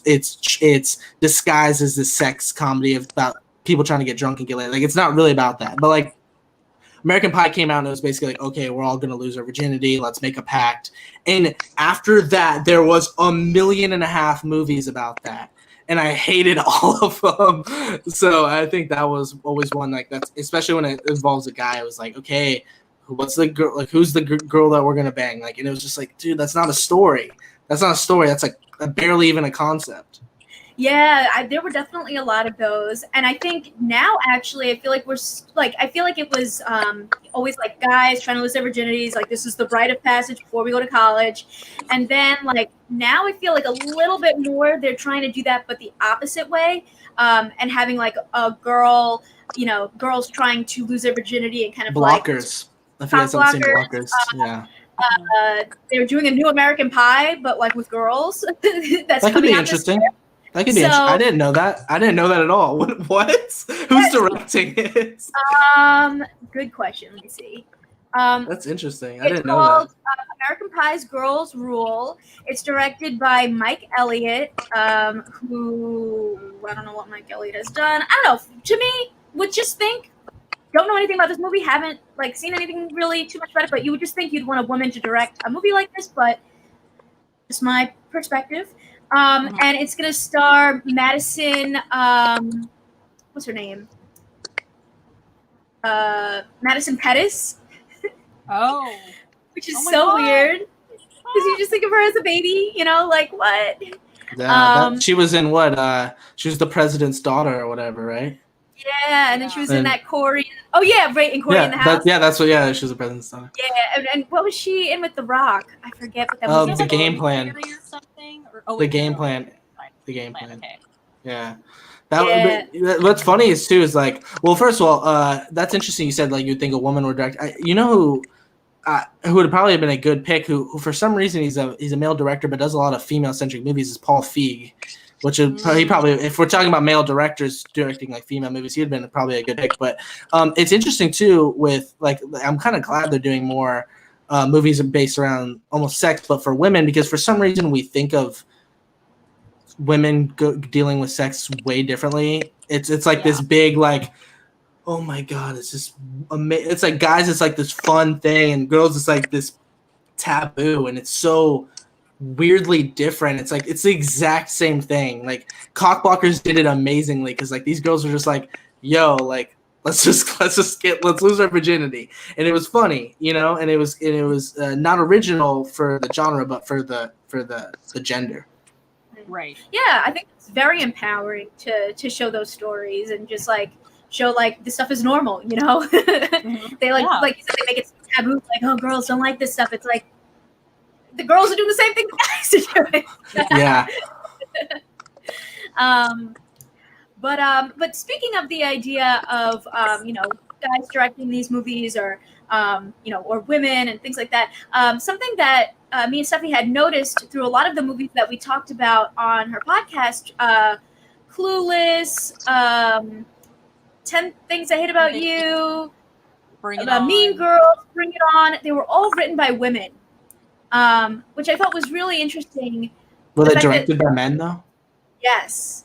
disguised as this sex comedy about people trying to get drunk and get laid. Like it's not really about that, but like. American Pie came out and it was basically like, okay, we're all going to lose our virginity. Let's make a pact. And after that, there was 1.5 million movies about that. And I hated all of them. So I think that was always one like that's, especially when it involves a guy. I was like, okay, what's the girl? Like, who's the girl that we're going to bang? Like, and it was just like, dude, that's not a story. That's not a story. That's like barely even a concept. Yeah, there were definitely a lot of those, and I think now actually I feel like it was always like guys trying to lose their virginities, like this is the rite of passage before we go to college, and then like now I feel like a little bit more they're trying to do that but the opposite way, and having like a girl, girls trying to lose their virginity and kind of blockers. Like, I feel like some blockers. Yeah. They're doing a new American Pie, but like with girls. That could be interesting. That could be interesting. I didn't know that. I didn't know that at all. What? Who's directing it? Good question. Let me see. That's interesting. I didn't know that. American Pie's Girls Rule. It's directed by Mike Elliott, who I don't know what Mike Elliott has done. I don't know. To me, would just think. Don't know anything about this movie. Haven't like seen anything really too much about it. But you would just think you'd want a woman to direct a movie like this. But just my perspective. And it's gonna star Madison. What's her name? Madison Pettis. Oh, which is so weird because you just think of her as a baby. Like what? Yeah, she was in what? She was the president's daughter or whatever, right? Yeah, and then she was in that Corey. Oh yeah, right, in Corey in the House. That's what. Yeah, she was the president's daughter. Yeah, and what was she in with The Rock? I forget what that was. The Game Plan. The Game Plan. Okay. Yeah. What's funny is like, well, first of all, that's interesting. You said like you'd think a woman would direct. Who would probably have been a good pick? Who for some reason he's a male director but does a lot of female centric movies is Paul Feig. Which is he probably, if we're talking about male directors directing like female movies, he'd been probably a good pick. But it's interesting too. With like, I'm kind of glad they're doing more movies based around almost sex, but for women, because for some reason we think of women dealing with sex way differently. It's like this big like, oh my god, it's just amazing. It's like guys, it's like this fun thing, and girls, it's like this taboo, and it's so weirdly different. It's like it's the exact same thing. Like Cockblockers did it amazingly because like these girls are just like, yo, like let's lose our virginity, and it was funny, and it was not original for the genre but for the gender. Right. Yeah, I think it's very empowering to show those stories and just like show like this stuff is normal. Mm-hmm. They like you said, they make it taboo. Like, oh, girls don't like this stuff. It's like the girls are doing the same thing the guys are doing. Yeah. But speaking of the idea of guys directing these movies or or women and things like that, something that me and Steffi had noticed through a lot of the movies that we talked about on her podcast, Clueless, 10 Things I Hate About You, Mean Girls, Bring It On, they were all written by women. Which I thought was really interesting. Were they directed by men, though? Yes.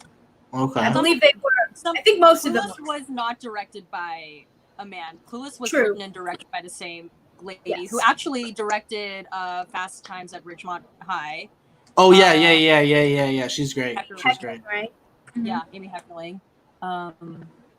Okay. I believe they were. I think most of them was not directed by a man. Clueless was True. written and directed by the same lady who Yes. actually directed Fast Times at Ridgemont High. Oh yeah. She's great. She's great. Right? Yeah, Amy Heckerling.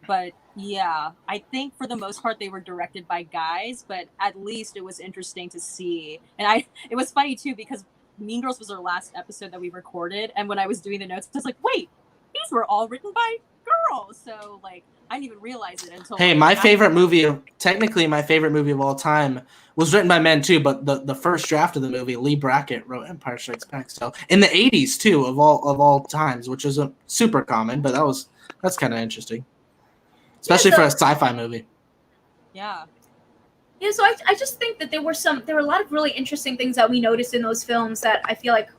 But yeah, I think for the most part they were directed by guys, but at least it was interesting to see. And it was funny too because Mean Girls was our last episode that we recorded, and when I was doing the notes, I was like, wait, these were all written by girls. So like I didn't even realize it until my favorite movie of all time was written by men too, but the first draft of the movie, Lee Brackett wrote Empire Strikes Back. So in the 80s too, of all times, which was a super common, but that's kind of interesting. Especially for a sci-fi movie. Yeah. Yeah, so I just think that there were a lot of really interesting things that we noticed in those films that I feel like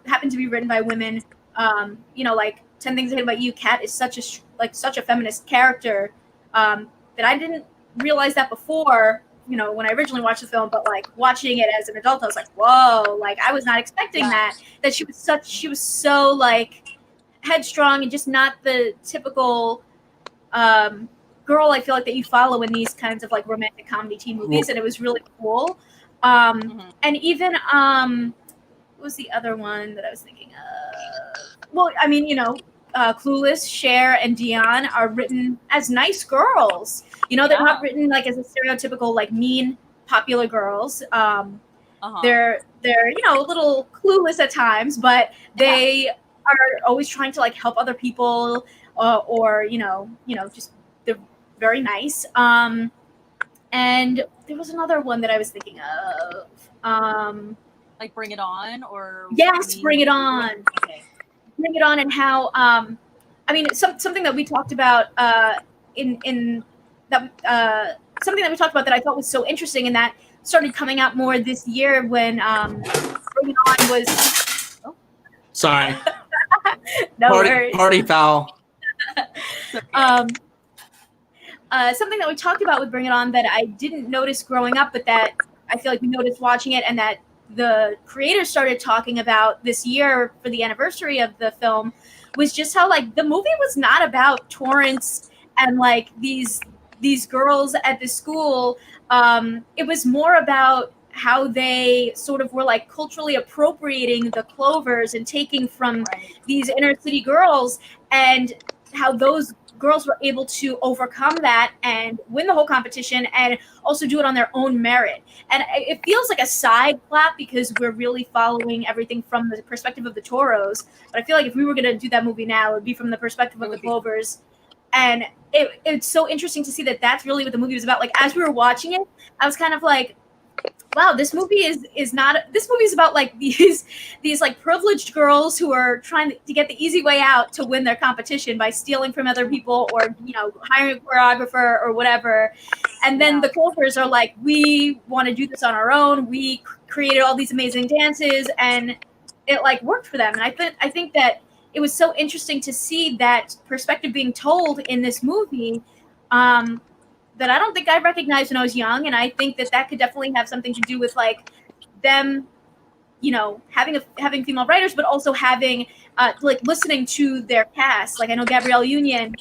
happened to be written by women. Like 10 Things I Hate About You. Kat is such a feminist character that I didn't realize that before. When I originally watched the film, but like watching it as an adult, I was like, whoa! Like I was not expecting that she was so like headstrong and just not the typical girl I feel like that you follow in these kinds of like romantic comedy teen movies, and it was really cool. And even what was the other one that I was thinking of? Well, I mean, Clueless, Cher, and Dion are written as nice girls. They're not written like as a stereotypical like mean popular girls. They're a little clueless at times, but they are always trying to like help other people, or just they're very nice. And there was another one that I was thinking of. Like Bring It On, or yes, Bring It On. Okay. Bring It On, and how something that we talked about something that we talked about that I thought was so interesting, and that started coming out more this year when Bring It On was. Oh. Sorry. No worries. Party foul. Something that we talked about with Bring It On that I didn't notice growing up, but that I feel like we noticed watching it, and that the creators started talking about this year for the anniversary of the film, was just how like the movie was not about Torrance and like these girls at the school. It was more about how they sort of were like culturally appropriating the Clovers and taking from these inner city girls, and how those girls were able to overcome that and win the whole competition, and also do it on their own merit. And it feels like a side plot because we're really following everything from the perspective of the Toros. But I feel like if we were going to do that movie now, it would be from the perspective of the Clovers. And it's so interesting to see that that's really what the movie was about. Like as we were watching it, I was kind of like, wow, this movie is about like these like privileged girls who are trying to get the easy way out to win their competition by stealing from other people, or hiring a choreographer or whatever. And then the Clovers are like, we want to do this on our own. We created all these amazing dances, and it like worked for them. And I think that it was so interesting to see that perspective being told in this movie. That I don't think I recognized when I was young, and I think that could definitely have something to do with like them, having female writers, but also having like listening to their cast. Like I know Gabrielle Union,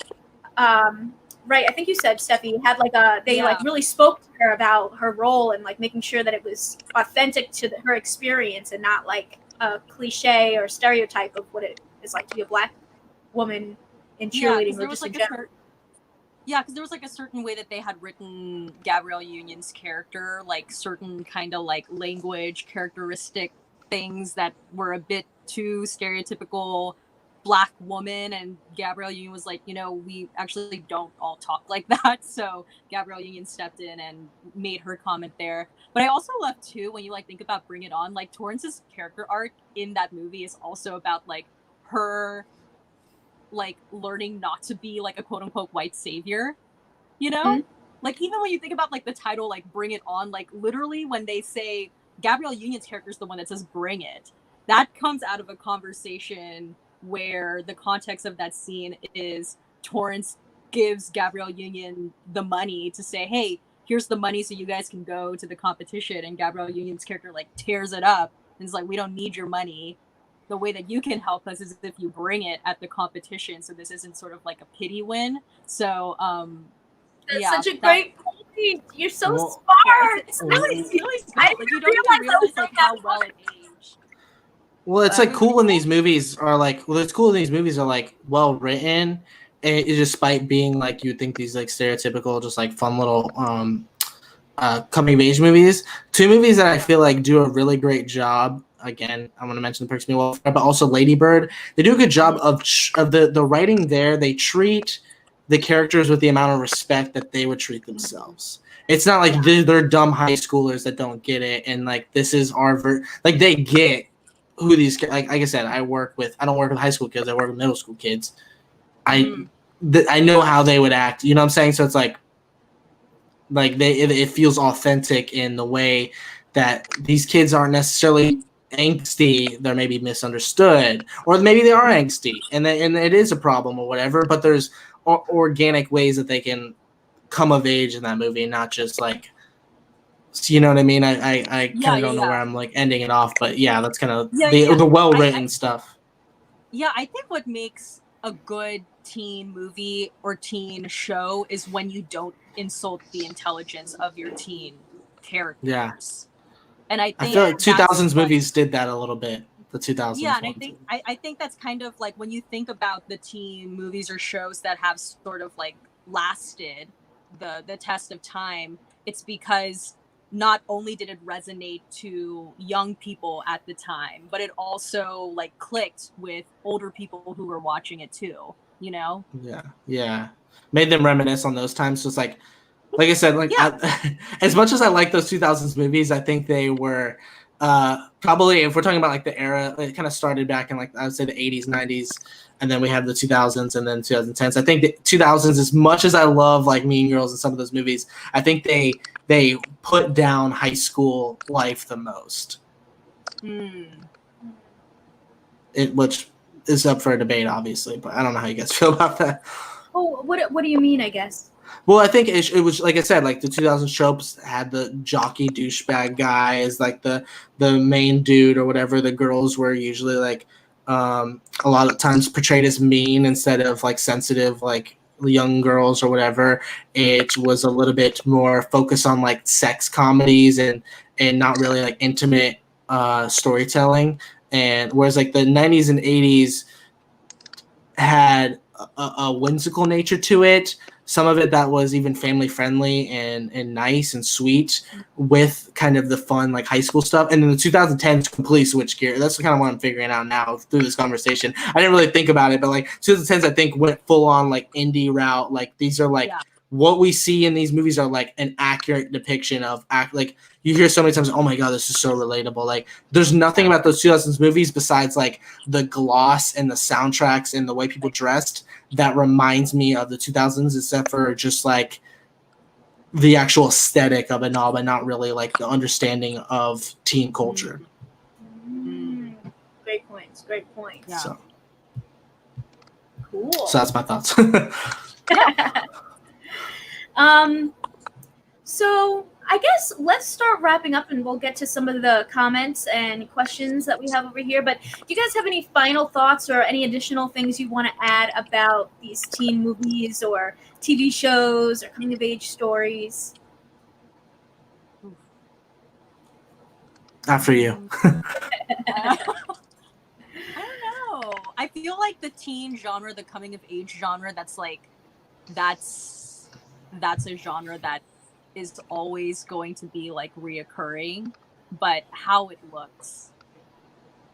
right? I think you said Steffi had like they like really spoke to her about her role and like making sure that it was authentic to her experience and not like a cliche or stereotype of what it is like to be a Black woman in cheerleading or just in general. Yeah, because there was like a certain way that they had written Gabrielle Union's character, like certain kind of like language characteristic things that were a bit too stereotypical Black woman. And Gabrielle Union was like, we actually don't all talk like that. So Gabrielle Union stepped in and made her comment there. But I also love too, when you like think about Bring It On, like Torrance's character arc in that movie is also about like her like learning not to be like a quote unquote white savior, like even when you think about like the title, like Bring It On, like literally when they say Gabrielle Union's character is the one that says bring it, that comes out of a conversation where the context of that scene is Torrance gives Gabrielle Union the money to say, hey, here's the money so you guys can go to the competition, and Gabrielle Union's character like tears it up and is like, we don't need your money. The way that you can help us is if you bring it at the competition. So this isn't sort of like a pity win. So, that's such a great point. You're so smart. It's really smart. Like, you don't even realize like how well it aged. Well, it's like cool when these movies are like, well written, and despite being like, you think these like stereotypical, just like fun little coming of age movies. Two movies that I feel like do a really great job. Again, I'm going to mention the Perks of Being Welfare, but also Lady Bird. They do a good job of the writing there. They treat the characters with the amount of respect that they would treat themselves. It's not like they're dumb high schoolers that don't get it, and like this is our like they get who these like I said. I don't work with high school kids. I work with middle school kids. I know how they would act. You know what I'm saying? So it's like Like it feels authentic in the way that these kids aren't necessarily angsty. They're maybe misunderstood, or maybe they are angsty, and it is a problem or whatever. But there's organic ways that they can come of age in that movie, not just like, you know what I mean? I kind of don't know where I'm like ending it off, but yeah, that's kind of the well written stuff. Yeah, I think what makes a good teen movie or teen show is when you don't insult the intelligence of your teen characters. Yeah. And I feel like 2000s movies did that a little bit. The 2000s. Yeah, and I think that's kind of like when you think about the teen movies or shows that have sort of like lasted the test of time, it's because not only did it resonate to young people at the time, but it also like clicked with older people who were watching it too, you know? Yeah. Made them reminisce on those times. So it's like I said, like as much as I like those 2000s movies, I think they were probably, if we're talking about like the era, it kind of started back in like, I would say the 80s, 90s, and then we have the 2000s and then 2010s. I think the 2000s, as much as I love like Mean Girls and some of those movies, I think they put down high school life the most. Which is up for a debate, obviously, but I don't know how you guys feel about that. Oh, what do you mean, I guess? Well, I think it was, like I said, like the 2000s tropes had the jockey douchebag guy as like the main dude or whatever. The girls were usually like a lot of times portrayed as mean instead of like sensitive, like young girls or whatever. It was a little bit more focused on like sex comedies and not really like intimate storytelling. And whereas like the 90s and 80s had a whimsical nature to it. Some of it that was even family friendly and nice and sweet with kind of the fun like high school stuff. And then the 2010s completely switched gear. That's kind of what I'm figuring out now through this conversation. I didn't really think about it, but like 2010s I think went full on like indie route. Like these are like what we see in these movies are like an accurate depiction of like you hear so many times, oh my God, this is so relatable. Like there's nothing about those 2000s movies besides like the gloss and the soundtracks and the way people dressed that reminds me of the 2000s, except for just like the actual aesthetic of it all, but not really like the understanding of teen culture. Great points. Yeah. So cool. So that's my thoughts. So I guess let's start wrapping up and we'll get to some of the comments and questions that we have over here. But do you guys have any final thoughts or any additional things you want to add about these teen movies or TV shows or coming of age stories? After you. I don't know. I feel like the teen genre, the coming of age genre, that's a genre that is always going to be like reoccurring, but how it looks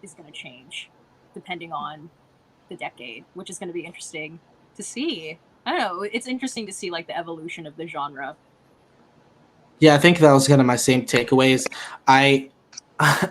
is going to change depending on the decade, which is going to be interesting to see. I don't know. It's interesting to see like the evolution of the genre. Yeah, I think that was kind of my same takeaways.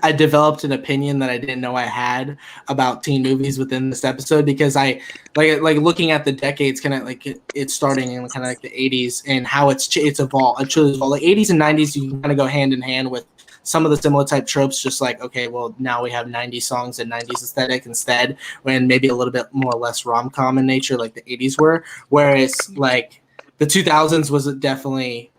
I developed an opinion that I didn't know I had about teen movies within this episode because I like looking at the decades, kind of like it's starting in kind of like the 80s and how it's evolved. It truly evolved. Like 80s and 90s, you can kind of go hand in hand with some of the similar type tropes. Just like, okay, well now we have 90s songs and 90s aesthetic instead, when maybe a little bit more or less rom-com in nature, like the 80s were. Whereas like the 2000s was definitely,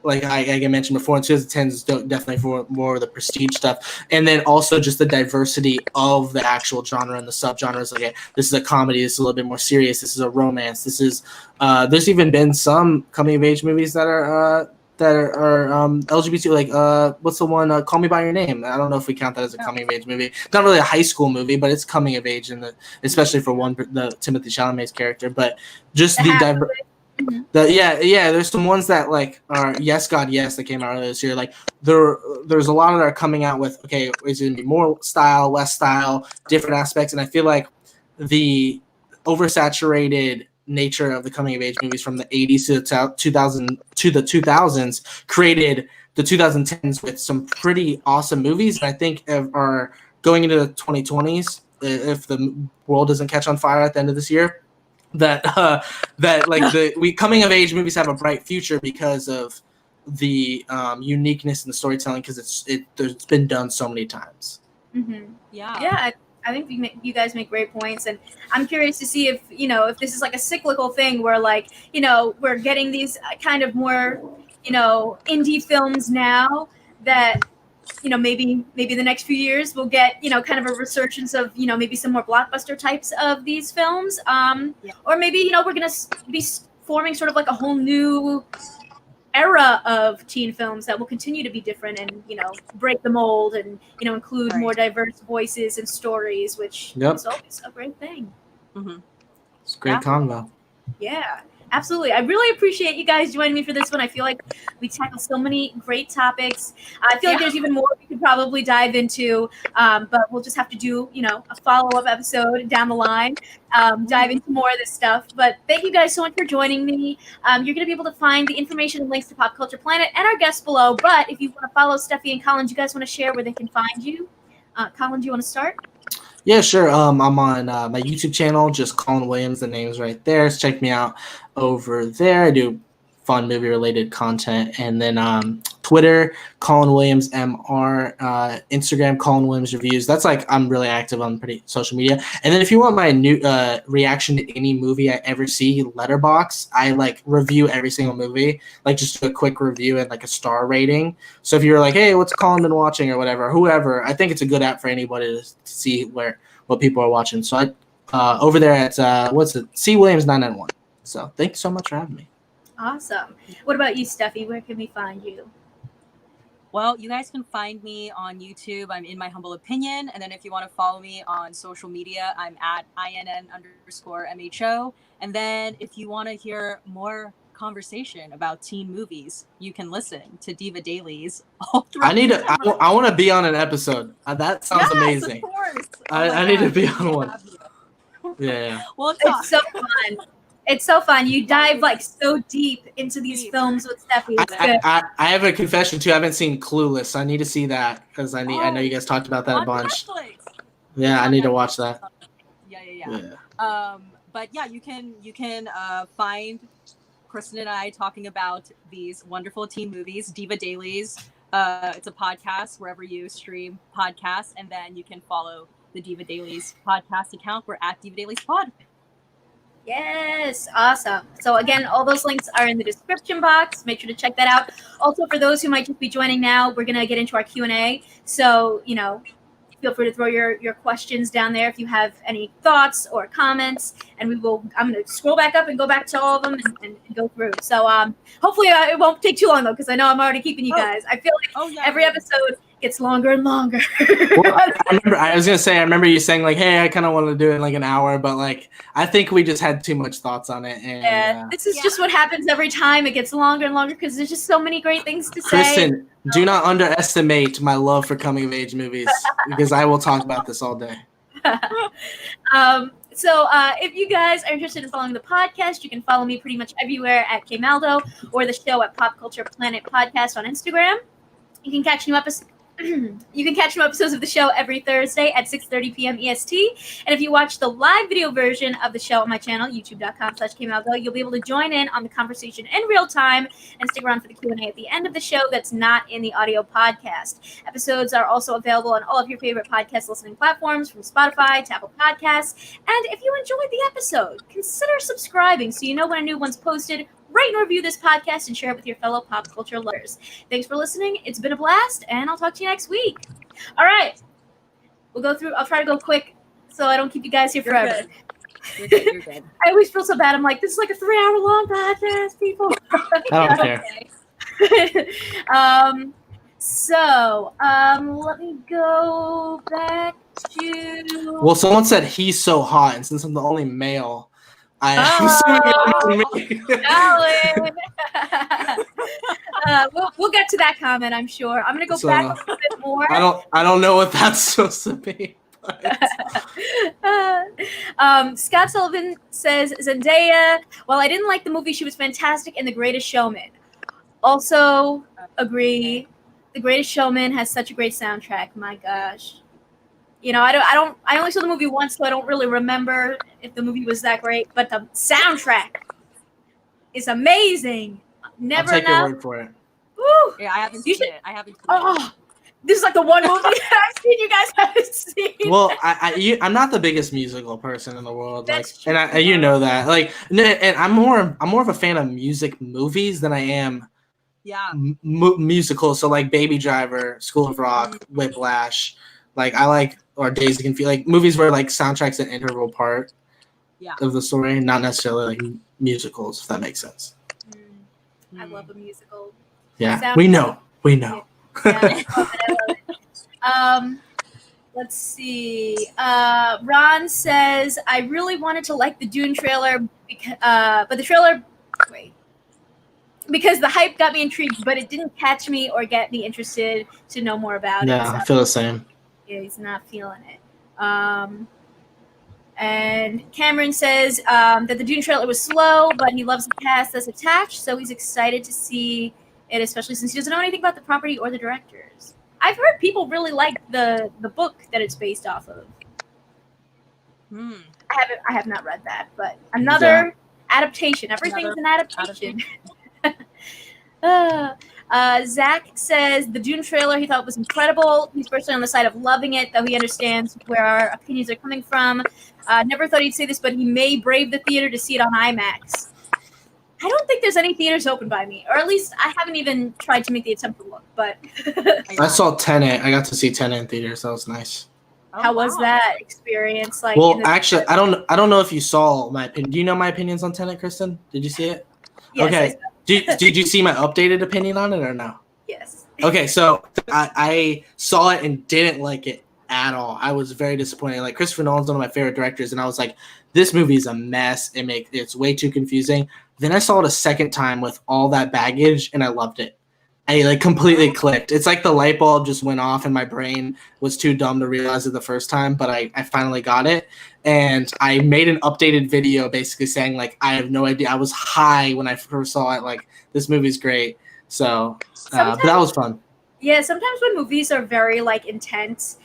like I mentioned before, in 2010s definitely for more of the prestige stuff, and then also just the diversity of the actual genre and the subgenres. Like, this is a comedy, this is a little bit more serious, this is a romance, this is there's even been some coming of age movies that are LGBT, like what's the one, Call Me by Your Name. I don't know if we count that as a coming of age movie. It's not really a high school movie, but it's coming of age, especially for the Timothée Chalamet's character. But just the there's some ones that like are Yes God Yes that came out earlier this year. Like there's a lot that are coming out with, okay, is it gonna be more style, less style, different aspects, and I feel like the oversaturated nature of the coming of age movies from the 80s to the 2000s created the 2010s with some pretty awesome movies, and I think are going into the 2020s, if the world doesn't catch on fire at the end of this year, that like the coming of age movies have a bright future because of the uniqueness in the storytelling because it's been done so many times. Mm-hmm. Yeah. I think you guys make great points, and I'm curious to see if if this is like a cyclical thing where like we're getting these kind of more indie films now that maybe the next few years we'll get kind of a resurgence of maybe some more blockbuster types of these films, or maybe we're gonna be forming sort of like a whole new era of teen films that will continue to be different and break the mold and include more diverse voices and stories, which is always a great thing. Mm-hmm. It's a great convo. Yeah, absolutely. I really appreciate you guys joining me for this one. I feel like we tackled so many great topics. I feel like there's even more we could probably dive into, but we'll just have to do, a follow-up episode down the line, dive into more of this stuff. But thank you guys so much for joining me. You're going to be able to find the information and links to Pop Culture Planet and our guests below. But if you want to follow Steffi and Colin, do you guys want to share where they can find you? Colin, do you want to start? Yeah, sure. I'm on my YouTube channel, just Colin Williams. The name's right there. So check me out over there. I do fun movie-related content. And then Twitter, Colin Williams MR. Instagram, Colin Williams Reviews. That's like I'm really active on pretty social media. And then if you want my new reaction to any movie I ever see, Letterboxd, I like review every single movie. Like just do a quick review and like a star rating. So if you're like, hey, what's Colin been watching or whatever, whoever, I think it's a good app for anybody to see what people are watching. So I over there at C Williams 991. So thank you so much for having me. Awesome. What about you, Steffi? Where can we find you? Well, you guys can find me on YouTube. I'm In My Humble Opinion. And then if you want to follow me on social media, I'm at INN_MHO. And then if you want to hear more conversation about teen movies, you can listen to Diva Dailies. I want to be on an episode. That sounds amazing. Of course. I need to be on one. Yeah. Well, it's so fun. It's so fun. You dive like so deep into these films with Steffi. I have a confession too. I haven't seen Clueless. I need to see that because I know you guys talked about that a bunch. Netflix. Yeah, I need to watch that. Yeah. But yeah, you can find Kristen and I talking about these wonderful teen movies, Diva Dailies. It's a podcast wherever you stream podcasts, and then you can follow the Diva Dailies podcast account. We're at Diva Dailies Pod. Yes, awesome. So again, all those links are in the description box. Make sure to check that out. Also, for those who might just be joining now, we're gonna get into our Q&A. So feel free to throw your questions down there if you have any thoughts or comments, and I'm gonna scroll back up and go back to all of them and go through. So hopefully it won't take too long though, because I know I'm already keeping you guys. I feel like every episode gets longer and longer. Well, I remember you saying like, hey, I kind of want to do it in like an hour, but like I think we just had too much thoughts on it. And this is just what happens every time. It gets longer and longer because there's just so many great things to say. Kristen, do not underestimate my love for coming of age movies because I will talk about this all day. So if you guys are interested in following the podcast, you can follow me pretty much everywhere at KMaldo or the show at Pop Culture Planet Podcast on Instagram. You can catch new episodes. You can catch new episodes of the show every Thursday at 6:30 p.m. EST. And if you watch the live video version of the show on my channel, youtube.com/KMaldo, you'll be able to join in on the conversation in real time and stick around for the Q&A at the end of the show that's not in the audio podcast. Episodes are also available on all of your favorite podcast listening platforms, from Spotify to Apple Podcasts. And if you enjoyed the episode, consider subscribing so you know when a new one's posted. Rate and review this podcast and share it with your fellow pop culture lovers. Thanks for listening. It's been a blast, and I'll talk to you next week. All right. We'll go through. I'll try to go quick so I don't keep you guys here forever. You're good. I always feel so bad. I'm like, this is like a 3-hour-long podcast, people. I don't care. Let me go back to... Well, someone said he's so hot, and since I'm the only male... We'll get to that comment, I'm sure. I'm gonna go back a little bit more. I don't know what that's supposed to be. Scott Sullivan says Zendaya. While I didn't like the movie, she was fantastic in The Greatest Showman. Also agree. The Greatest Showman has such a great soundtrack. My gosh. I only saw the movie once, so I don't really remember if the movie was that great. But the soundtrack is amazing. Never I'll take enough. your word for it. Woo! Yeah, I haven't seen it. I haven't seen it. This is like the one movie that I've seen you guys haven't seen. Well, I'm not the biggest musical person in the world, you know that, and I'm more of a fan of music movies than I am musicals. So like Baby Driver, School of Rock, Whiplash, or Days of Confused, like movies where like soundtrack's an integral part of the story, not necessarily like musicals, if that makes sense. I love a musical. Yeah, we know. Yeah, I love it. Let's see. Ron says, I really wanted to like the Dune trailer, but the trailer, because the hype got me intrigued, but it didn't catch me or get me interested to know more about it. Yeah, I feel the same. Yeah, he's not feeling it. And Cameron says that the Dune trailer was slow, but he loves the cast that's attached, so he's excited to see it, especially since he doesn't know anything about the property or the directors. I've heard people really like the book that it's based off of. I have not read that, but another adaptation. Everything's an adaptation. Zach says the Dune trailer he thought was incredible. He's personally on the side of loving it, though he understands where our opinions are coming from. Never thought he'd say this, but he may brave the theater to see it on IMAX. I don't think there's any theaters open by me, or at least I haven't even tried to make the attempt to look. But I saw Tenet. I got to see Tenet in theaters. That was nice. How was that experience? Like, well, actually, I don't know if you saw my opinion. Do you know my opinions on Tenet, Kristen? Did you see it? Yes, okay. Did you see my updated opinion on it or no? Yes. Okay, so I saw it and didn't like it at all. I was very disappointed. Like, Christopher Nolan's one of my favorite directors, and I was like, this movie is a mess. It's way too confusing. Then I saw it a second time with all that baggage, and I loved it. I completely clicked. It's like the light bulb just went off, and my brain was too dumb to realize it the first time, but I finally got it. And I made an updated video basically saying, like, I have no idea. I was high when I first saw it. Like, this movie's great. So, but that was fun. Yeah, sometimes when movies are very, like, intense,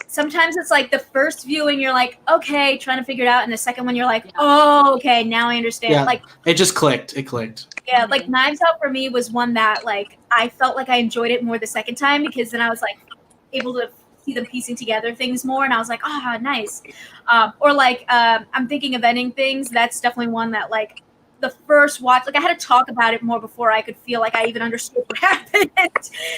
sometimes it's like the first viewing you're like, okay, trying to figure it out, and the second one you're like, oh, okay, now I understand. Yeah, like, it just clicked. It clicked. Yeah, like Knives Out for me was one that, like, I felt like I enjoyed it more the second time because then I was like able to see them piecing together things more, and I was like, ah, nice. Or like I'm thinking of Ending Things. That's definitely one that, like, the first watch, like, I had to talk about it more before I could feel like I even understood what happened.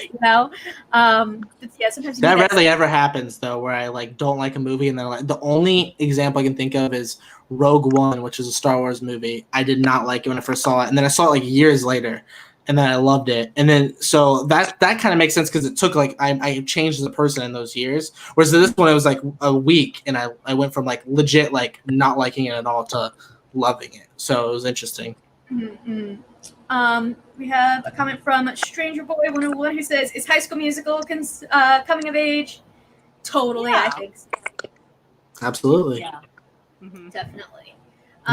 You know, yeah. Sometimes that rarely ever happens though, where I like don't like a movie and then like the only example I can think of is Rogue One, which is a Star Wars movie. I did not like it when I first saw it, and then I saw it like years later, and then I loved it. And then so that kind of makes sense because it took like I changed as a person in those years. Whereas this one, it was like a week, and I went from like legit like not liking it at all to loving it. So it was interesting. Mm-hmm. We have a comment from Stranger Boy 101 who says, "Is High School Musical coming of age?" Totally, yeah. I think so. Absolutely. Yeah. Mm-hmm. Definitely.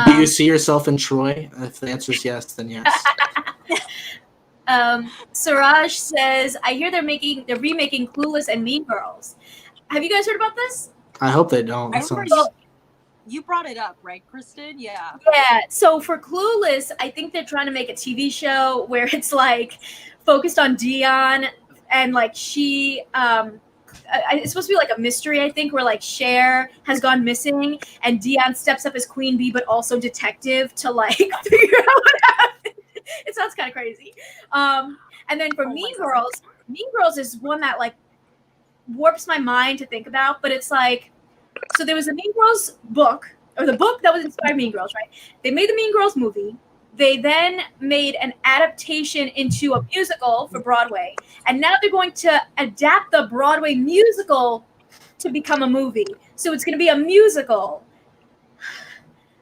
Do you see yourself in Troy? If the answer is yes, then yes. Siraj says, "I hear they're remaking Clueless and Mean Girls." Have you guys heard about this? I hope they don't. You brought it up, right, Kristen? Yeah. Yeah. So for Clueless, I think they're trying to make a TV show where it's like focused on Dion, and like she, it's supposed to be like a mystery, I think, where like Cher has gone missing, and Dion steps up as Queen Bee, but also detective to like figure out what happened. It sounds kind of crazy. And then for Mean Girls is one that like warps my mind to think about, but it's like. So there was a Mean Girls book, or the book that was inspired Mean Girls, right? They made the Mean Girls movie. They then made an adaptation into a musical for Broadway. And now they're going to adapt the Broadway musical to become a movie. So it's going to be a musical.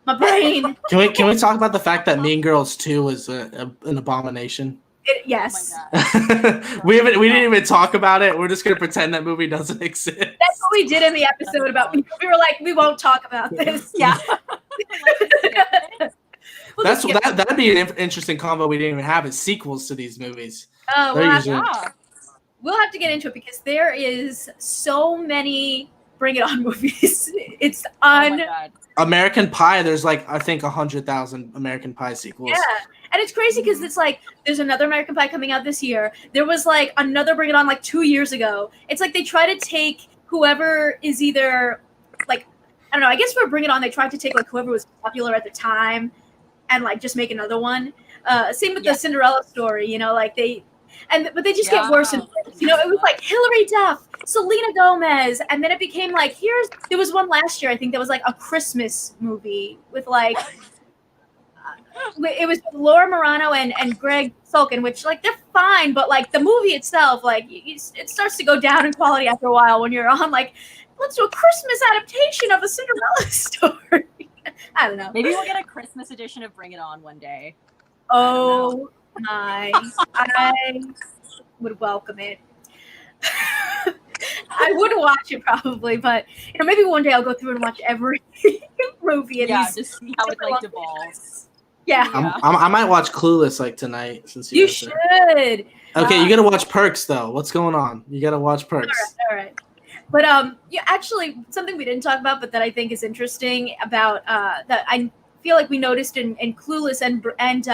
My brain. Can we talk about the fact that Mean Girls 2 was an abomination? Yes. Oh we didn't even talk about it. We're just gonna pretend that movie doesn't exist. That's what we did in the episode about. We were like, we won't talk about this. Yeah. That'd be an interesting combo we didn't even have is sequels to these movies. Oh, we'll have to get into it because there is so many Bring It On movies. It's American Pie. There's like I think 100,000 American Pie sequels. Yeah, And it's crazy because it's like there's another American Pie coming out this year. There was like another Bring It On like 2 years ago. It's like they try to take whoever is either like, I don't know, I guess for Bring It On they tried to take like whoever was popular at the time and like just make another one. Same with the Cinderella story, you know, like but they just get worse and worse. You know, it was like Hilary Duff, Selena Gomez, and then it became like there was one last year I think that was like a Christmas movie with like it was Laura Marano and Greg Sulkin, which like they're fine, but like the movie itself, like it starts to go down in quality after a while when you're on like, let's do a Christmas adaptation of a Cinderella story. I don't know. Maybe we'll get a Christmas edition of Bring It On one day. Oh my! I would welcome it. I would watch it probably, but you know, maybe one day I'll go through and watch every movie. Just see how it like devolves. Yeah. I might watch Clueless like tonight since you should. Okay, you gotta watch Perks though. What's going on? You gotta watch Perks. All right. But actually, something we didn't talk about, but that I think is interesting about that I feel like we noticed in Clueless and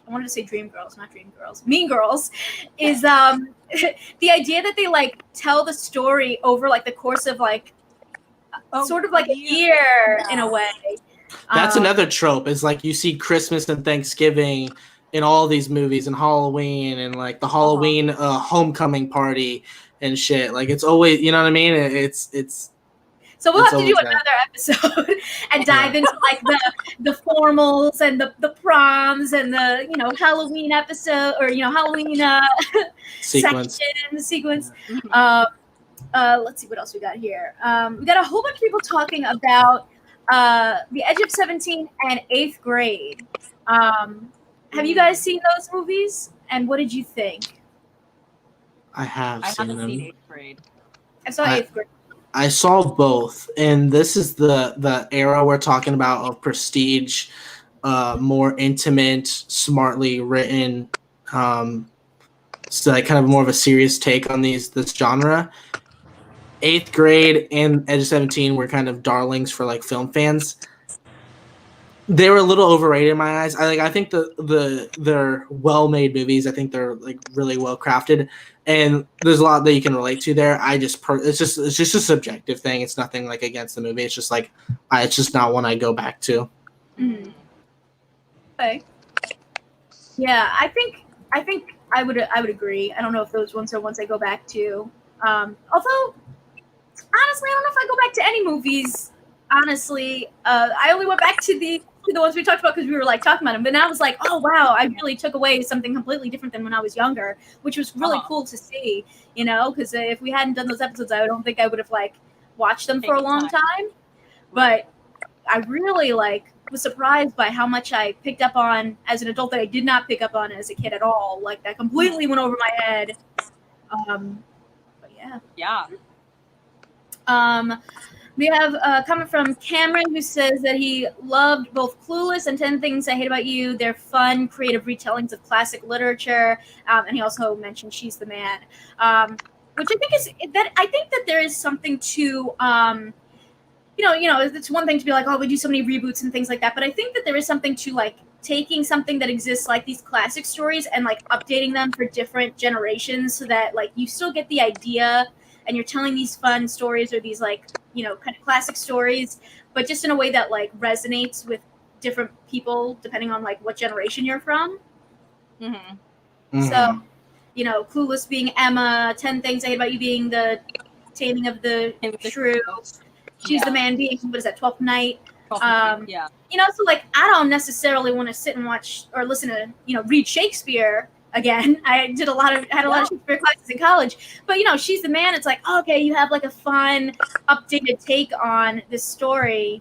I wanted to say Dreamgirls, not Dreamgirls, Mean Girls, is the idea that they like tell the story over like the course of like sort of like a year in a way. That's another trope. Is like you see Christmas and Thanksgiving in all these movies, and Halloween, and like the Halloween homecoming party and shit. Like it's always, you know what I mean? It's. So we'll have to do another episode and dive into like the formals and the proms and the Halloween episode or Halloween sequence. Sequence. Let's see what else we got here. We got a whole bunch of people talking about The Edge of 17 and 8th Grade. Have you guys seen those movies? And what did you think? I haven't seen 8th Grade. I saw 8th Grade. I saw both, and this is the era we're talking about of prestige, more intimate, smartly written, so like kind of more of a serious take on this genre. 8th Grade and Edge of 17 were kind of darlings for like film fans. They were a little overrated in my eyes. I think they're well-made movies. I think they're like really well crafted, and there's a lot that you can relate to there. It's just a subjective thing. It's nothing like against the movie. It's just like it's just not one I go back to. Mm-hmm. Okay. Yeah, I think I would agree. I don't know if those ones are ones I go back to. Although honestly, I don't know if I go back to any movies. Honestly, I only went back to the ones we talked about because we were like talking about them. But now I was like, oh wow, I really took away something completely different than when I was younger, which was really cool to see. Because if we hadn't done those episodes, I don't think I would have like watched them for a long time. But I really was surprised by how much I picked up on as an adult that I did not pick up on as a kid at all. Like that completely went over my head. But yeah. Yeah. We have a comment from Cameron who says that he loved both Clueless and 10 Things I Hate About You. They're fun, creative retellings of classic literature. And he also mentioned She's the Man, which I think that there is something to, it's one thing to be like, oh, we do so many reboots and things like that. But I think that there is something to like taking something that exists like these classic stories and like updating them for different generations so that like you still get the idea and you're telling these fun stories or these like, kind of classic stories, but just in a way that like resonates with different people depending on like what generation you're from. Mm-hmm. So, Clueless being Emma, 10 Things I Hate About You being the Taming of the Shrew, She's the Man being, what is that, 12th Night? Yeah. So like I don't necessarily want to sit and watch or listen to, read Shakespeare again. I had a lot of Shakespeare classes in college, but She's the Man. It's like, okay, you have like a fun, updated take on this story.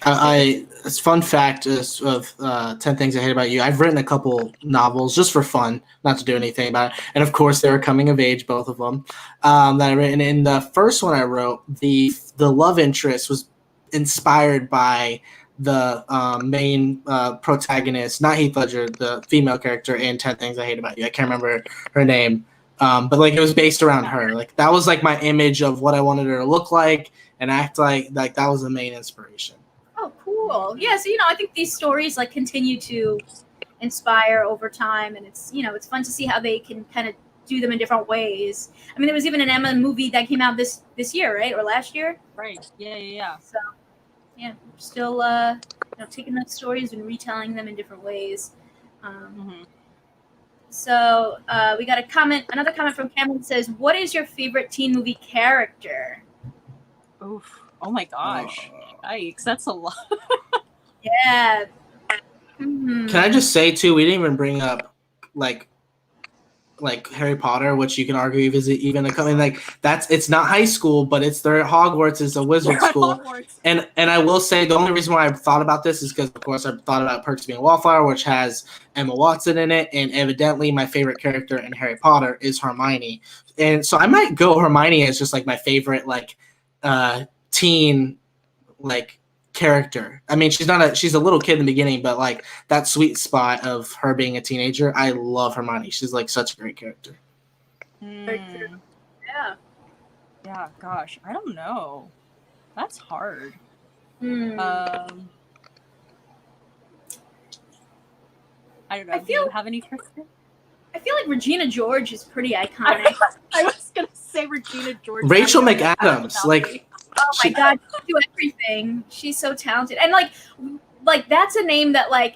It's fun fact of 10 Things I Hate About You. I've written a couple novels just for fun, not to do anything about it. And of course, they were coming of age, both of them that I written. In the first one I wrote, the love interest was inspired by the main protagonist, not Heath Ledger, the female character in 10 Things I Hate About You. I can't remember her name. But like it was based around her. Like that was like my image of what I wanted her to look like and act like that was the main inspiration. Oh, cool. Yeah, so I think these stories like continue to inspire over time, and it's it's fun to see how they can kind of do them in different ways. I mean, there was even an Emma movie that came out this year, right, or last year? Right. Yeah. So yeah, still taking those stories and retelling them in different ways. So we got another comment from Cameron says, "What is your favorite teen movie character?" Oof! Oh my gosh! Yikes! That's a lot. Yeah. Can I just say too? We didn't even bring up like Harry Potter, which you can argue is even a coming it's not high school, but they're at Hogwarts. It's a wizard school, and I will say the only reason why I thought about this is because of course I thought about Perks of Being a Wallflower, which has Emma Watson in it, and evidently my favorite character in Harry Potter is Hermione, and so I might go Hermione as just like my favorite teen character. I mean, she's a little kid in the beginning, but like that sweet spot of her being a teenager, I love Hermione. She's like such a great character. Yeah. Gosh, I don't know. That's hard. I don't know. Do you have any, Kristen? I feel like Regina George is pretty iconic. I was gonna say Regina George. Rachel McAdams, oh my god, she do everything. She's so talented, and like that's a name that I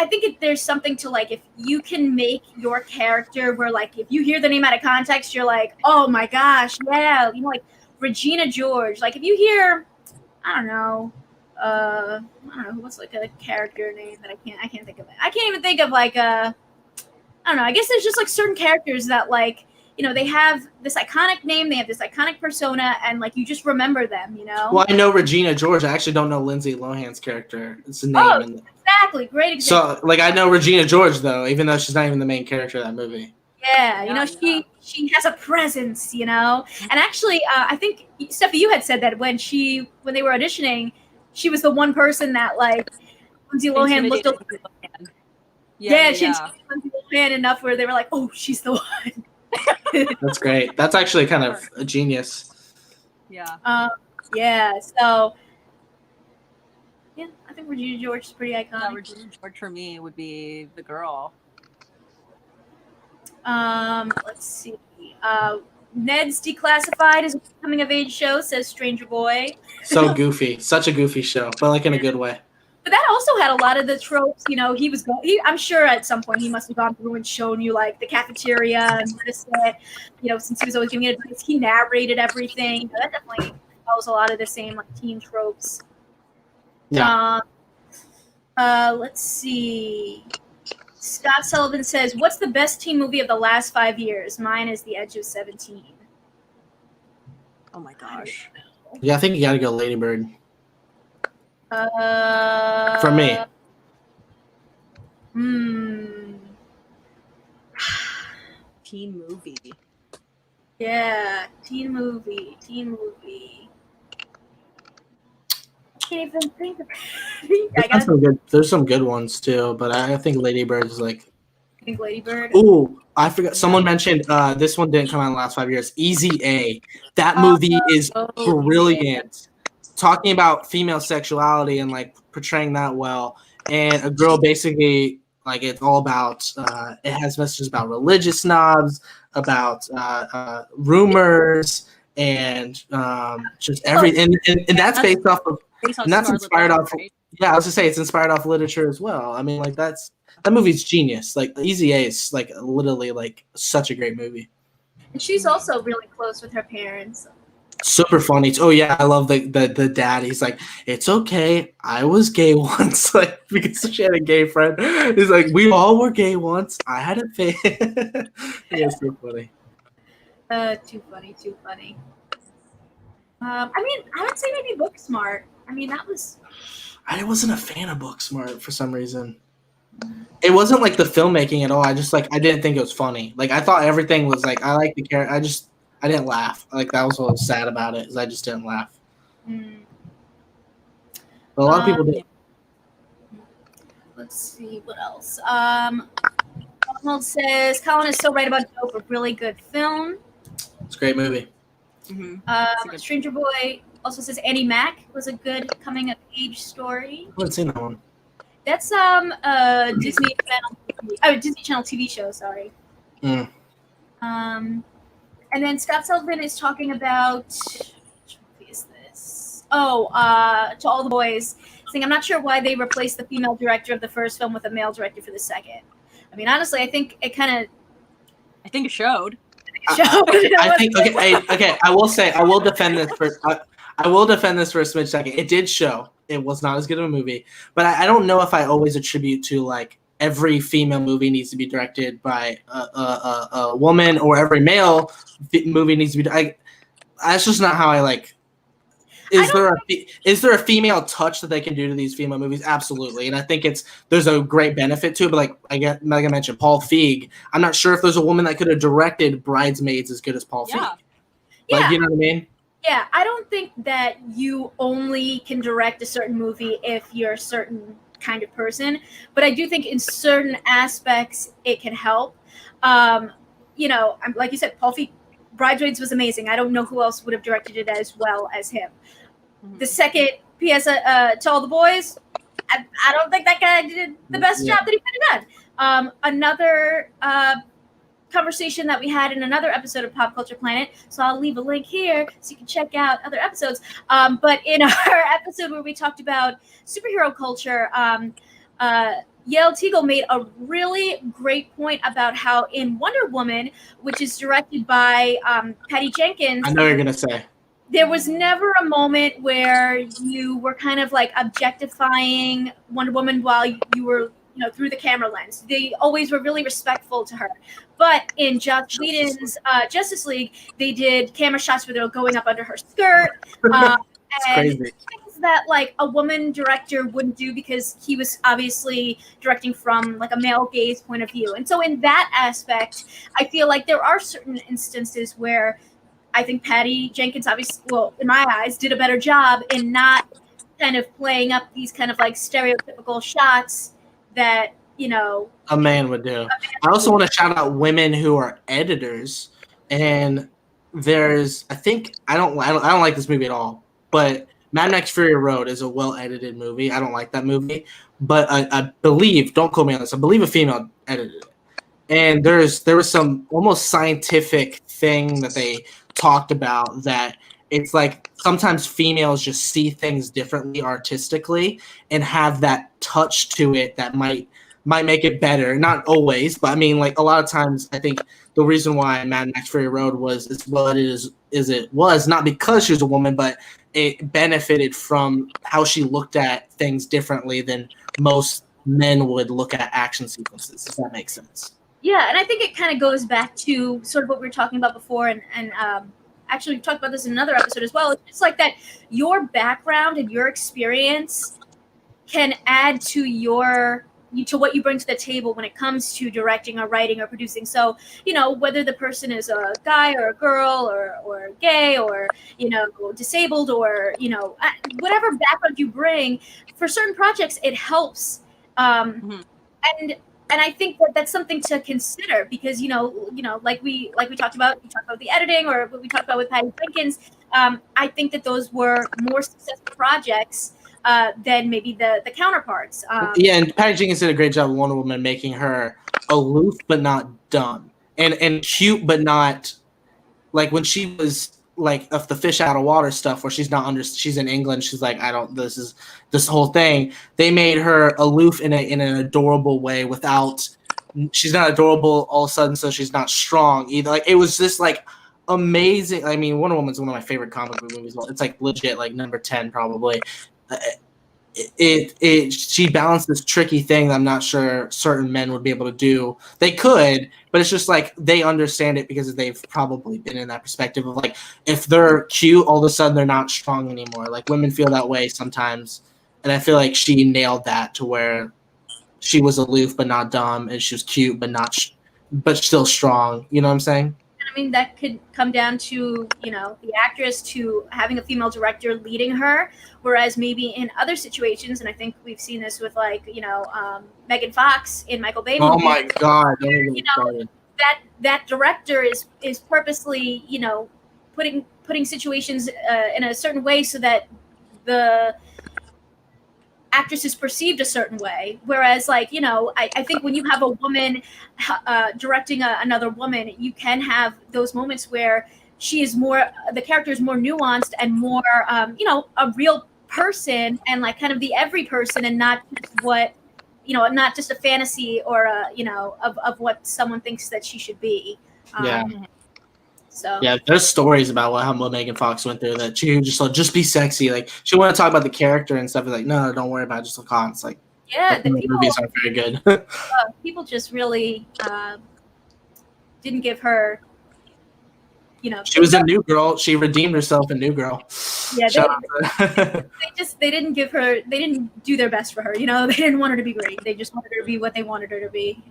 think there's something to if you can make your character where if you hear the name out of context, you're like, oh my gosh, yeah, Regina George. Like if you hear, I don't know, what's a character name that I can't think of it. I can't even think of I don't know. I guess there's just certain characters that they have this iconic name, they have this iconic persona, and you just remember them, Well, I know Regina George. I actually don't know Lindsay Lohan's character. It's a name. Oh, exactly. Great example. So, I know Regina George though, even though she's not even the main character of that movie. Yeah, she has a presence, and actually, I think Steffi, you had said that when they were auditioning, she was the one person that Lindsay Lohan looked up. Yeah, she intimidated Lindsay Lohan enough where they were like, oh, she's the one. That's great. That's actually kind of a genius. Yeah. Yeah. So, yeah, I think Regina George is pretty iconic. Yeah, Regina George for me would be the girl. Let's see. Ned's Declassified is a coming of age show, says Stranger Boy. So goofy, such a goofy show, but in a good way. But that also had a lot of the tropes. I'm sure at some point he must have gone through and shown you the cafeteria and where to sit. Since he was always giving advice, he narrated everything. That definitely follows a lot of the same teen tropes. Yeah. Let's see. Scott Sullivan says, "What's the best teen movie of the last 5 years?" Mine is The Edge of 17. Oh my gosh. Yeah, I think you got to go Lady Bird. For me. Teen movie. Yeah, teen movie. Can't even think of it. There's some good ones too, but I think Lady Bird is You think Lady Bird? Ooh, I forgot. Someone mentioned this one didn't come out in the last 5 years. Easy A. That movie is brilliant. Talking about female sexuality and portraying that well, and a girl basically it's all about it has messages about religious snobs, about rumors, and just everything, and that's based off of, and that's inspired off. Yeah, I was gonna say it's inspired off literature as well. I mean, that movie's genius. Easy A is literally such a great movie. And she's also really close with her parents. Super funny. Oh yeah, I love the dad. He's like, it's okay. I was gay once, because she had a gay friend. He's like, we all were gay once. I had a phase. It's so funny. Too funny. I mean, I would say maybe Booksmart. I mean, that was. I wasn't a fan of Booksmart for some reason. It wasn't the filmmaking at all. I just I didn't think it was funny. I thought everything was I like the character. I didn't laugh. That was what was sad about it, is I just didn't laugh. But a lot of people did. Let's see what else. Donald says Colin is so right about Dope, a really good film. It's a great movie. Stranger Boy also says Annie Mac was a good coming of age story. I haven't seen that one. That's Disney Channel Disney Channel TV show. Sorry. Mm. And then Scott Sullivan is talking about, which movie is this? Oh, To All the Boys. Saying I'm not sure why they replaced the female director of the first film with a male director for the second. I mean, honestly, I think it kind of. I think it showed. I think okay. I will say I will defend this for I will defend this for a smidge second. It did show. It was not as good of a movie, but I don't know if I always attribute to like every female movie needs to be directed by a woman or every male movie needs to be. That's just not how I like. Is there a female touch that they can do to these female movies? Absolutely, and I think there's a great benefit to it. But like I mentioned, Paul Feig. I'm not sure if there's a woman that could have directed Bridesmaids as good as Paul Feig. Like, you know what I mean? Yeah, I don't think that you only can direct a certain movie if you're a certain kind of person, but I do think in certain aspects it can help. You know, like you said, Paul Feig, Bridesmaids was amazing. I don't know who else would have directed it as well as him. The second PS To All the Boys, I don't think that guy did the best job that he could have done. Another conversation that we had in another episode of Pop Culture Planet, so I'll leave a link here so you can check out other episodes. But in our episode where we talked about superhero culture, Yael Teagle made a really great point about how in Wonder Woman, which is directed by Patty Jenkins, I know what you're gonna say. There was never a moment where you were kind of like objectifying Wonder Woman while you were, you know, through the camera lens. They always were really respectful to her. But in Joss Whedon's Justice League, they did camera shots where they were going up under her skirt. And crazy. Things that like a woman director wouldn't do because he was obviously directing from like a male gaze point of view. And so in that aspect, I feel like there are certain instances where I think Patty Jenkins, obviously, well, in my eyes, did a better job in not kind of playing up these kind of like stereotypical shots that, you know, a man would do. I also want to shout out women who are editors, and there's, I don't like this movie at all, but Mad Max Fury Road is a well edited movie. I don't like that movie, but I believe, don't quote me on this, I believe a female edited it, and there was some almost scientific thing that they talked about that it's like sometimes females just see things differently artistically and have that touch to it that might make it better. Not always, but I mean, like a lot of times I think the reason why Mad Max Fury Road was as well as it was not because she was a woman, but it benefited from how she looked at things differently than most men would look at action sequences, if that makes sense. Yeah, and I think it kind of goes back to sort of what we were talking about before, and actually we talked about this in another episode as well. It's like that your background and your experience can add to what you bring to the table when it comes to directing or writing or producing. So, you know, whether the person is a guy or a girl or gay or, you know, disabled or, you know, whatever background you bring, for certain projects, it helps. And I think that that's something to consider because, you know, like we talked about, the editing or what we talked about with Patty Jenkins. I think that those were more successful projects than maybe the counterparts. Yeah, and Patty Jenkins did a great job of Wonder Woman, making her aloof but not dumb, and cute but not like when she was like of the fish out of water stuff where she's in England, she's like, this whole thing. They made her aloof in an adorable way without she's not adorable all of a sudden, so she's not strong either. Like it was just like amazing. I mean, Wonder Woman's one of my favorite comic book movies. It's like legit like number 10 probably. She balanced this tricky thing that I'm not sure certain men would be able to do. They could, but it's just like they understand it because they've probably been in that perspective of like if they're cute, all of a sudden they're not strong anymore. Like women feel that way sometimes, and I feel like she nailed that to where she was aloof but not dumb, and she was cute but still strong. You know what I'm saying? I mean, that could come down to, you know, the actress to having a female director leading her, whereas maybe in other situations, and I think we've seen this with like, you know, Megan Fox in Michael Bay movies. Oh my God! You know, that director is purposely, you know, putting situations in a certain way so that actress is perceived a certain way. Whereas, like, you know, I think when you have a woman directing another woman, you can have those moments where the character is more nuanced and more, you know, a real person and like kind of the every person and not what, you know, not just a fantasy or you know, of what someone thinks that she should be. Yeah. So yeah, there's stories about what Megan Fox went through, that she just be sexy. Like, she want to talk about the character and stuff. Like, no, don't worry about it. Just look hot. It's like, yeah, the movies aren't very good. People just really didn't give her, you know. She was a New Girl. She redeemed herself in New Girl. Yeah, they didn't give her. They didn't do their best for her. You know, they didn't want her to be great. They just wanted her to be what they wanted her to be.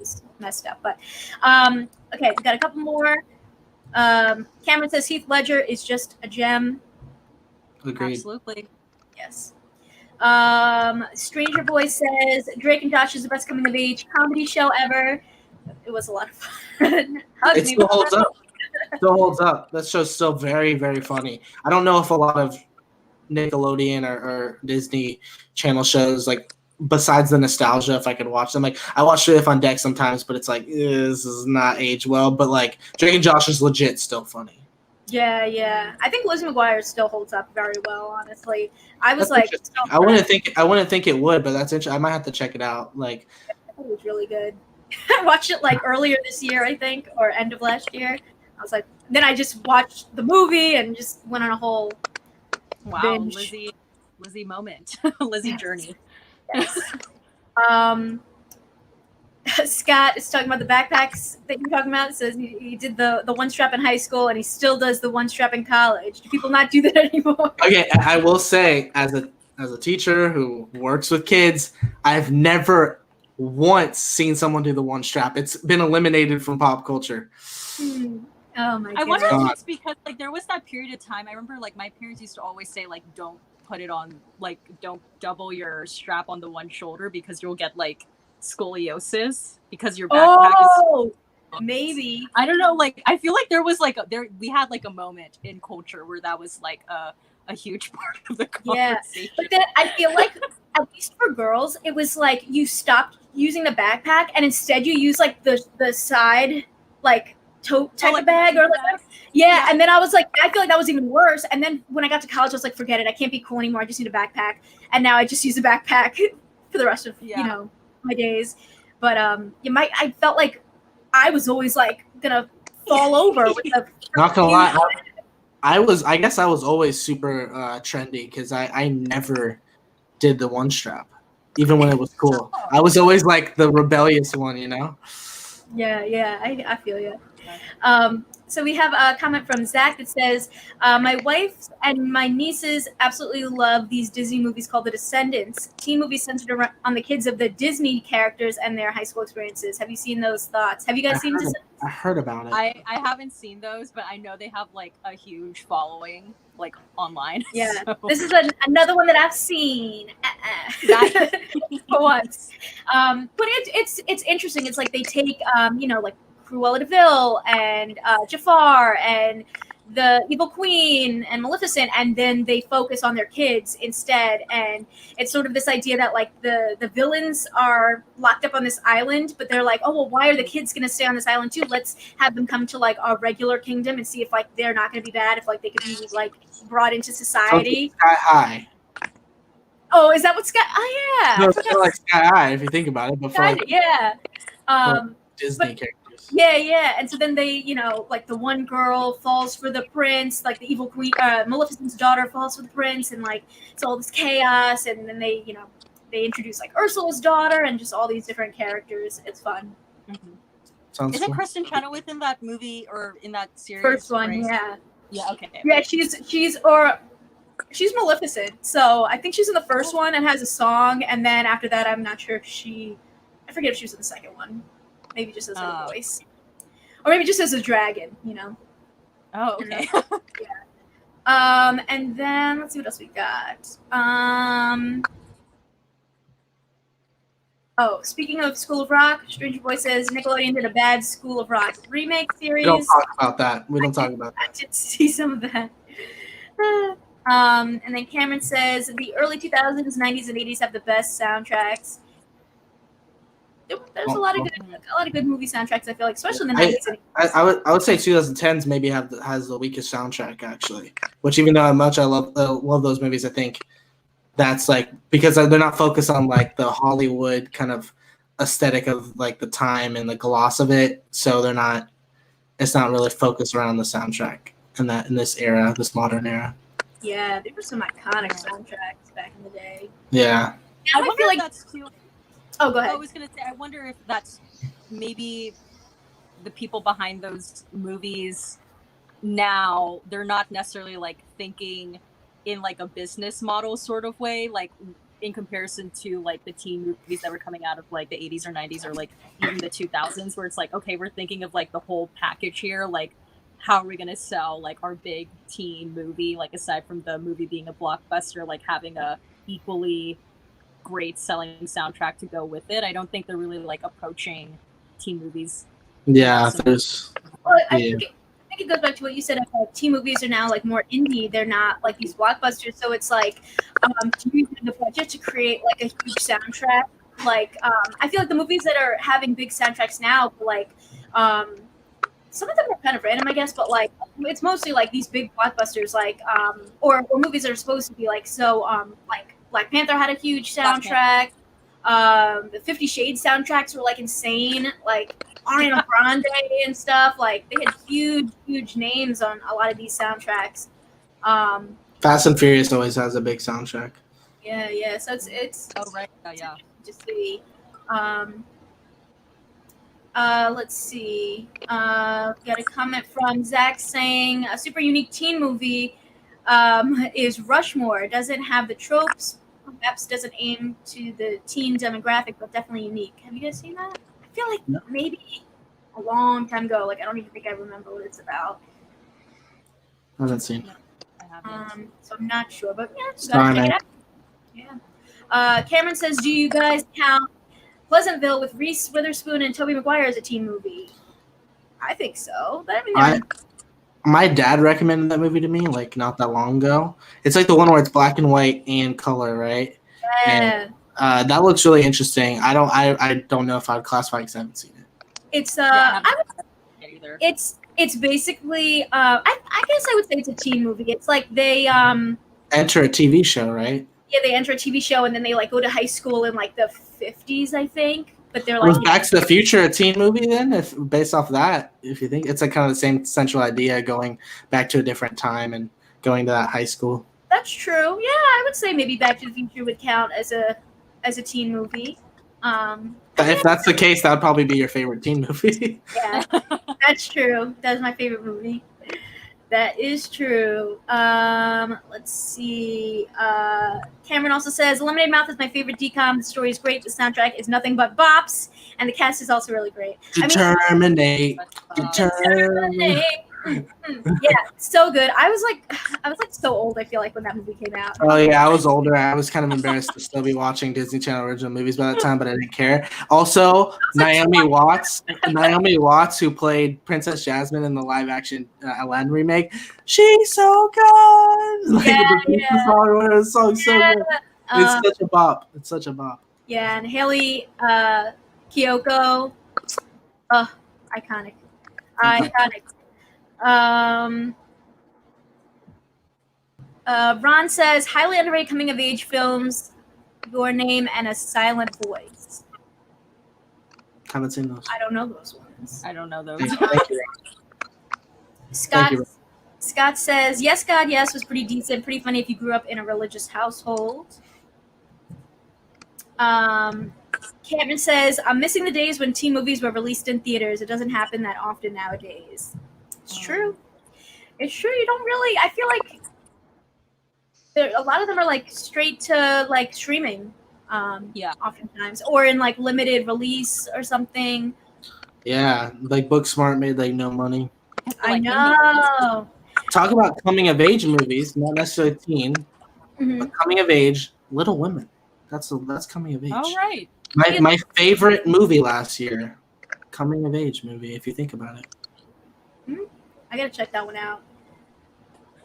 It's messed up, but okay, we got a couple more. Cameron says Heath Ledger is just a gem. Agreed. Absolutely. Yes. Stranger Boy says Drake and Josh is the best coming of age comedy show ever. It was a lot of fun. It still holds up. Still holds up. That show's still very, very funny. I don't know if a lot of Nickelodeon or Disney Channel shows, like, besides the nostalgia, if I could watch them. Like, I watch If on Deck sometimes, but it's like, this is not aged well. But like, Drake and Josh is legit still funny. Yeah. I think Lizzie McGuire still holds up very well, honestly. I was That's like, I wouldn't think it would, but that's interesting. I might have to check it out. Like, it was really good. I watched it like earlier this year, I think, or end of last year. I was like, then I just watched the movie and just went on a whole binge. Lizzie moment, Lizzie journey. Yes. Scott is talking about the backpacks that you're talking about. It says he did the one strap in high school and he still does the one strap in college. Do people not do that anymore? Okay, I will say, as a teacher who works with kids, I've never once seen someone do the one strap. It's been eliminated from pop culture. Oh my god. I wonder if it's because like there was that period of time. I remember like my parents used to always say like don't put it on, like don't double your strap on the one shoulder because you'll get like scoliosis because your backpack is maybe. I don't know, like I feel like there was like we had like a moment in culture where that was like a huge part of the conversation. But then I feel like at least for girls it was like you stopped using the backpack and instead you use like the side like tote type of bag or like yeah, and then I was like, I feel like that was even worse. And then when I got to college, I was like, forget it, I can't be cool anymore. I just need a backpack. And now I just use a backpack for the rest of you know my days. But I felt like I was always like gonna fall over with the. Not gonna lie, I guess I was always super trendy because I never did the one strap, even when it was cool. I was always like the rebellious one, you know. Yeah, I feel you. So we have a comment from Zach that says, my wife and my nieces absolutely love these Disney movies called The Descendants, teen movies centered around on the kids of the Disney characters and their high school experiences. Have you seen those thoughts? Have you guys seen Descendants? I heard about it. I haven't seen those, but I know they have like a huge following like online. Yeah, so. This is another one that I've seen for once. But it's interesting. It's like they take you know, like Cruella de Vil and Jafar and the Evil Queen and Maleficent, and then they focus on their kids instead. And it's sort of this idea that like the villains are locked up on this island, but they're like, oh well, why are the kids gonna stay on this island too? Let's have them come to like our regular kingdom and see if like they're not gonna be bad, if like they could be like brought into society. Sky High. Oh, is that what Sky? Oh yeah. No, it's kind of like Sky High if you think about it, but for like, yeah. Disney characters. Yeah. And so then they, you know, like the one girl falls for the prince, like the evil queen, Maleficent's daughter falls for the prince, and like it's all this chaos. And then they, you know, they introduce like Ursula's daughter and just all these different characters. It's fun. Sounds Isn't fun. Kristen Chenoweth in that movie or in that series? First one, yeah. Yeah, okay. Yeah, she's Maleficent. So I think she's in the first one and has a song, and then after that, I'm not sure if I forget if she was in the second one. Maybe just as a voice. Or maybe just as a dragon, you know. Oh, okay. Yeah. And then let's see what else we got. Oh, speaking of School of Rock, Stranger Boy says Nickelodeon did a bad School of Rock remake series. We don't talk about that. I did see some of that. And then Cameron says the early 2000s, 90s, and 80s have the best soundtracks. There's a lot of good movie soundtracks. I feel like, especially in the 90s. And 80s. I would say 2010s maybe has the weakest soundtrack actually. Which even though how much I love those movies, I think that's like because they're not focused on like the Hollywood kind of aesthetic of like the time and the gloss of it. So they're not. It's not really focused around the soundtrack in this era, this modern era. Yeah, there were some iconic soundtracks back in the day. Yeah. I feel like that's too. Oh, go ahead. I was gonna say, I wonder if that's maybe the people behind those movies now. They're not necessarily like thinking in like a business model sort of way, like in comparison to like the teen movies that were coming out of like the 80s or 90s or like even the 2000s, where it's like, okay, we're thinking of like the whole package here, like how are we going to sell like our big teen movie, like aside from the movie being a blockbuster, like having a equally great selling soundtrack to go with it. I don't think they're really like approaching teen movies. Yeah, I think it goes back to what you said. Like, teen movies are now like more indie. They're not like these blockbusters. So it's like using the budget to create like a huge soundtrack. Like I feel like the movies that are having big soundtracks now, like some of them are kind of random, I guess, but like it's mostly like these big blockbusters, like or movies that are supposed to be like so like Black Panther had a huge soundtrack. The 50 Shades soundtracks were like insane, like Ariana Grande and stuff. Like they had huge names on a lot of these soundtracks. Fast and Furious always has a big soundtrack. Yeah. So it's oh right, yeah. Just see. Let's see. Got a comment from Zach saying a super unique teen movie is Rushmore. Doesn't have the tropes. Perhaps doesn't aim to the teen demographic, but definitely unique. Have you guys seen that? I feel like maybe a long time ago. Like I don't even think I remember what it's about. I haven't seen it. I haven't. So I'm not sure, but yeah, gotta check it out. Yeah. Cameron says, do you guys count Pleasantville with Reese Witherspoon and Tobey Maguire as a teen movie? I think so. But I mean, my dad recommended that movie to me like not that long ago. It's like the one where it's black and white and color, right? Yeah. And, that looks really interesting. I don't know if I'd classify because I haven't seen it. It's it's basically I guess I would say it's a teen movie. It's like they enter a TV show, right? Yeah, they enter a TV show and then they like go to high school in like the 50s, I think. But they're like, was Back to the Future a teen movie then? If based off that, if you think it's like kind of the same central idea, going back to a different time and going to that high school. That's true. Yeah, I would say maybe Back to the Future would count as a teen movie. If that's the case, that would probably be your favorite teen movie. Yeah, that's true. That's my favorite movie. That is true. Let's see. Cameron also says, Lemonade Mouth is my favorite DCOM. The story is great. The soundtrack is nothing but bops. And the cast is also really great. Determinate. Yeah, so good. I was like so old, I feel like, when that movie came out. Oh yeah, I was older. I was kind of embarrassed to still be watching Disney Channel original movies by that time, but I didn't care. Also, Naomi Watts, who played Princess Jasmine in the live action Aladdin remake, she's so good. Like the song, it was so good. It's such a bop. Yeah, and Haley Kiyoko, iconic. Ron says, highly underrated coming of age films, Your Name and A Silent Voice. Haven't seen those. I don't know those ones. I don't know those. Thank you. Scott says, Yes, God, Yes was pretty decent, pretty funny if you grew up in a religious household. Cameron says, I'm missing the days when teen movies were released in theaters. It doesn't happen that often nowadays. It's true. It's true. You don't really, I feel like a lot of them are like straight to like streaming. Oftentimes, or in like limited release or something. Yeah, like Booksmart made like no money. I know. Talk about coming of age movies, not necessarily teen, but coming of age. Little Women. That's coming of age. All right. My favorite movie last year, coming of age movie. If you think about it. I gotta check that one out.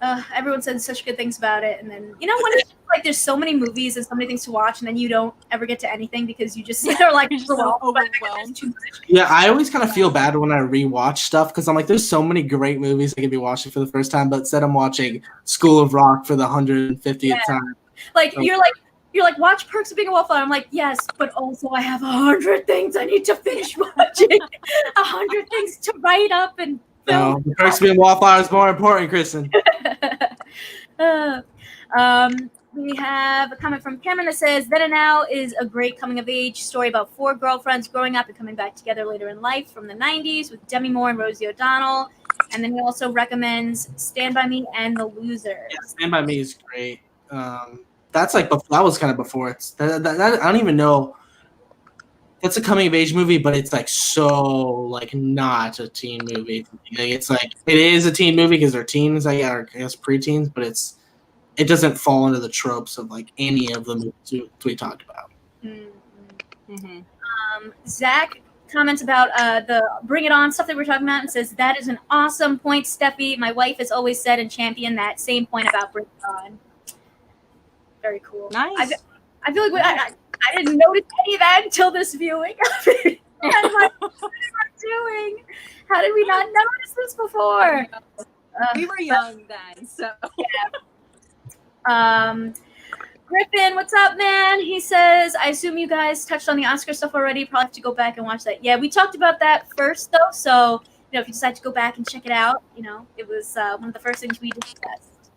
Everyone said such good things about it, and then when it's like there's so many movies and so many things to watch, and then you don't ever get to anything because you just are like overwhelmed. Yeah, I always kind of feel bad when I rewatch stuff because I'm like, there's so many great movies I could be watching for the first time, but instead I'm watching School of Rock for the 150th time. Like you're like watch Perks of Being a Wallflower. I'm like, yes, but also I have 100 things I need to finish watching, 100 things to write up and. No, Perks of Being a Wallflower is more important, Kristen. We have a comment from Cameron that says, Then and Now is a great coming-of-age story about 4 girlfriends growing up and coming back together later in life from the 90s with Demi Moore and Rosie O'Donnell. And then he also recommends Stand By Me and The Losers. Yeah, Stand By Me is great. That's like that was kind of before it's that I don't even know. That's a coming of age movie, but it's like so like not a teen movie. It's like it is a teen movie because they're teens, I guess preteens, but it doesn't fall into the tropes of like any of the movies we talked about. Mm-hmm. Zach comments about the Bring It On stuff that we're talking about and says that is an awesome point, Steffi. My wife has always said and championed that same point about Bring It On. Very cool. Nice. I feel like I didn't notice any of that until this viewing. What am I doing? How did we not notice this before? We were young then, so. Yeah. Griffin, what's up, man? He says, I assume you guys touched on the Oscar stuff already. Probably have to go back and watch that. Yeah, we talked about that first, though. So, if you decide to go back and check it out, it was one of the first things we discussed.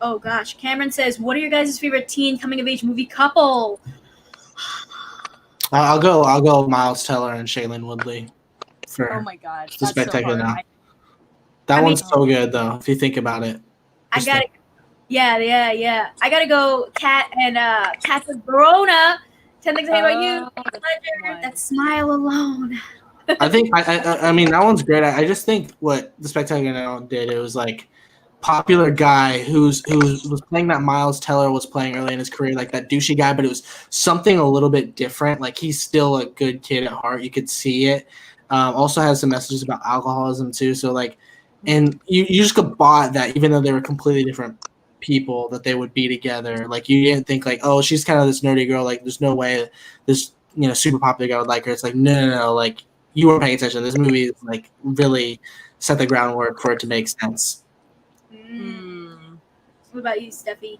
Oh gosh, Cameron says, "What are your guys' favorite teen coming of age movie couple?" I'll go Miles Teller and Shailene Woodley. Oh my god, the Spectacular Now. That one's so good though. If you think about it, I gotta go. Kat and Patrick Verona. 10 Things I Hate About You. Pleasure. That smile alone. I think I mean that one's great. I just think what the Spectacular Now did, it was like popular guy who was playing that Miles Teller was playing early in his career, like that douchey guy, but it was something a little bit different. Like he's still a good kid at heart. You could see it. Also has some messages about alcoholism too. So like, and you just got bought that even though they were completely different people that they would be together. Like you didn't think like, oh, she's kind of this nerdy girl. Like there's no way this super popular guy would like her. It's like no. Like you were paying attention. This movie is like really set the groundwork for it to make sense. What about you, Steffi?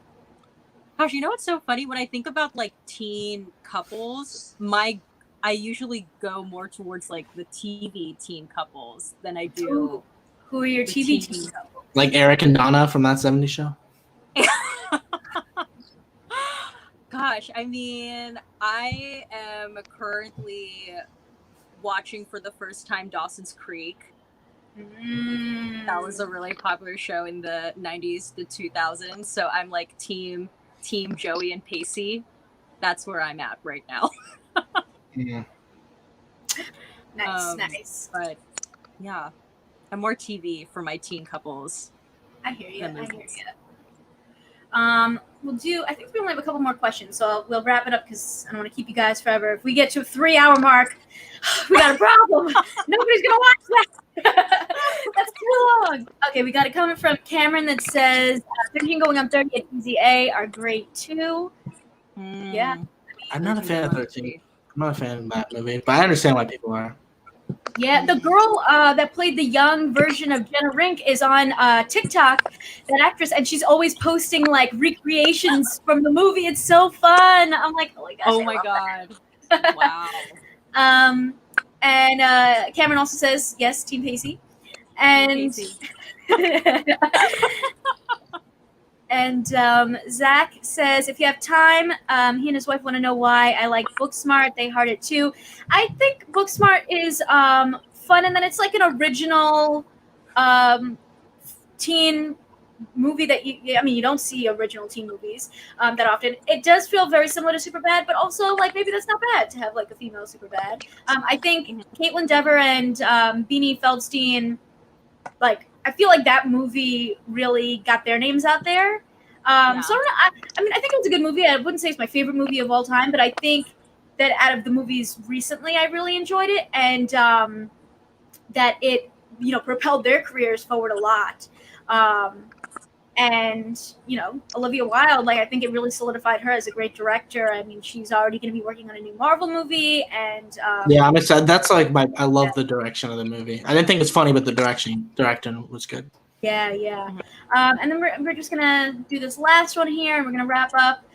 Gosh, what's so funny? When I think about like teen couples, I usually go more towards like the TV teen couples than I do. Who are your TV teen couples? Like Eric and Donna from That 70s Show? Gosh, I mean, I am currently watching for the first time Dawson's Creek. That was a really popular show in the 90s to 2000s. So I'm like team Joey and Pacey. That's where I'm at right now. Yeah. Nice. But yeah, I'm more TV for my teen couples. I hear you. I think we only have a couple more questions, so we'll wrap it up because I don't want to keep you guys forever. If we get to a 3-hour mark, we got a problem. Nobody's gonna watch that. That's too long. Okay, we got a comment from Cameron that says 13 Going on 30 at Easy A are great too. Yeah. I'm not a fan of 13. I'm not a fan of that movie, but I understand why people are. Yeah, the girl that played the young version of Jenna Rink is on TikTok, that actress, and she's always posting like recreations from the movie. It's so fun. I'm like, oh my gosh. Oh my god. Wow. And Cameron also says, yes, Team Pacey. And and Zach says, if you have time, he and his wife want to know why I like Booksmart. They heart it too. I think Booksmart is fun, and then it's like an original teen movie that you don't see original teen movies that often. It does feel very similar to Superbad, but also like maybe that's not bad to have like a female Superbad. I think Caitlin Dever and Beanie Feldstein, like I feel like that movie really got their names out there. So I think it's a good movie. I wouldn't say it's my favorite movie of all time, but I think that out of the movies recently, I really enjoyed it, and that it propelled their careers forward a lot. And Olivia Wilde, like I think it really solidified her as a great director. I mean, she's already going to be working on a new Marvel movie, and yeah, I'm excited. That's like I love the direction of the movie. I didn't think it's funny, but the directing was good. Yeah. And then we're just gonna do this last one here, and we're gonna wrap up.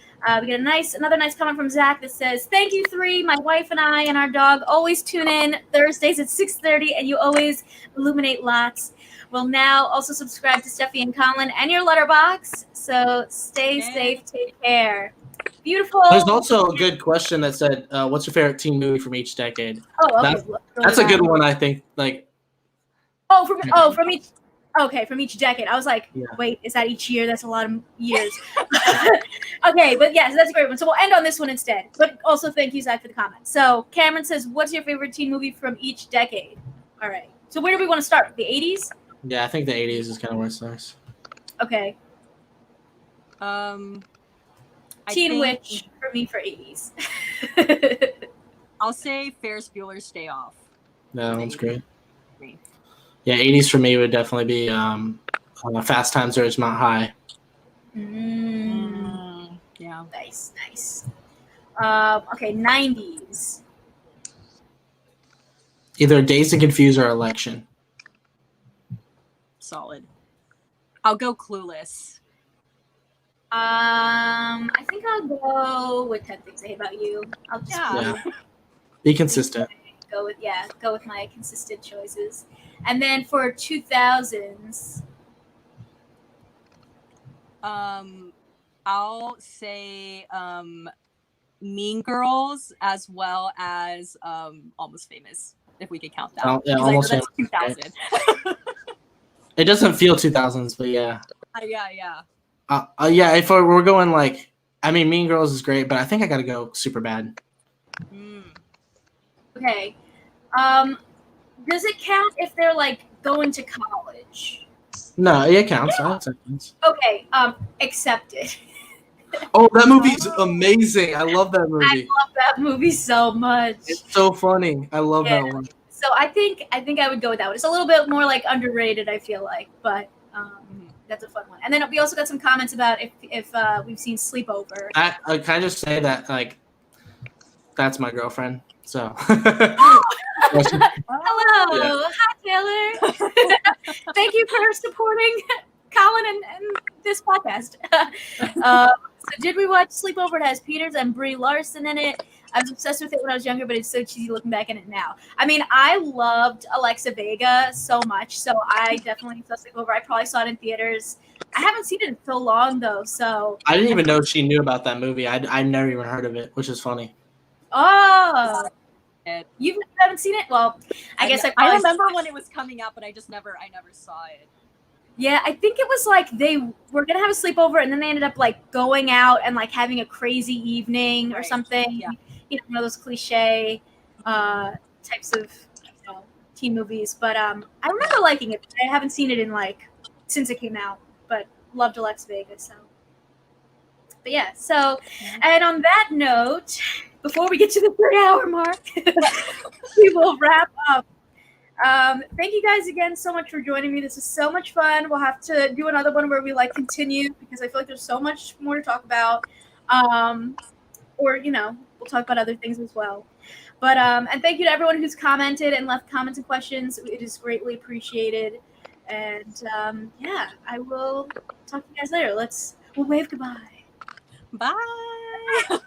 We get another nice comment from Zach that says, "Thank you, 3. My wife and I and our dog always tune in Thursdays at 6:30, and you always illuminate lots. We'll now also subscribe to Steffi and Colin and your letterbox. So stay safe, take care." Beautiful. There's also a good question that said, "What's your favorite teen movie from each decade?" Oh, okay. That's a good one, I think. Like, from each. Okay, from each decade. I was like, wait, is that each year? That's a lot of years. Okay, but yes, that's a great one. So we'll end on this one instead. But also thank you, Zach, for the comment. So Cameron says, "What's your favorite teen movie from each decade?" All right. So where do we want to start? The 80s? Yeah, I think the 80s is kind of where it starts. Okay. Teen Witch for me for 80s. I'll say Ferris Bueller's Day Off. No, that's great. Yeah, 80s for me would definitely be Fast Times at Ridgemont High. Yeah. Nice. Okay, 90s. Either Dazed and Confused or Election. Solid. I'll go Clueless. I think I'll go with 10 Things I Hate About You. I'll just be consistent. Go with my consistent choices. And then for 2000s, I'll say Mean Girls as well as Almost Famous, if we could count that. Almost Famous. 2000. It doesn't feel 2000s, but yeah. Yeah. If we're going Mean Girls is great, but I think I gotta go Superbad. Okay. Does it count if they're going to college? No, it counts. Okay. Accepted. Oh, that movie's amazing. I love that movie. I love that movie so much. It's so funny. I love that one. So I think I would go with that one. It's a little bit more underrated, I feel like, but that's a fun one. And then we also got some comments about if we've seen Sleepover. I can I just say that that's my girlfriend. So. Hello. Yeah. Hi, Taylor. Thank you for supporting Colin and this podcast. So did we watch Sleepover? It has Peters and Brie Larson in it. I was obsessed with it when I was younger, but it's so cheesy looking back in it now. I mean, I loved Alexa Vega so much, so I definitely saw Sleepover. I probably saw it in theaters. I haven't seen it in so long, though, so... I didn't even know she knew about that movie. I never even heard of it, which is funny. Oh! You haven't seen it? Well, I guess I remember when it was coming out, but I never saw it. Yeah, I think it was they were gonna have a sleepover, and then they ended up going out and having a crazy evening or something. Yeah. One of those cliche types of teen movies. But I remember liking it. I haven't seen it in since it came out, but loved Alexa Vega. So, but yeah. So, and on that note, before we get to the 3-hour mark, we will wrap up. Thank you guys again so much for joining me. This is so much fun. We'll have to do another one where we continue because I feel like there's so much more to talk about. Or we'll talk about other things as well. But and thank you to everyone who's commented and left comments and questions. It is greatly appreciated. And I will talk to you guys later. We'll wave goodbye. Bye.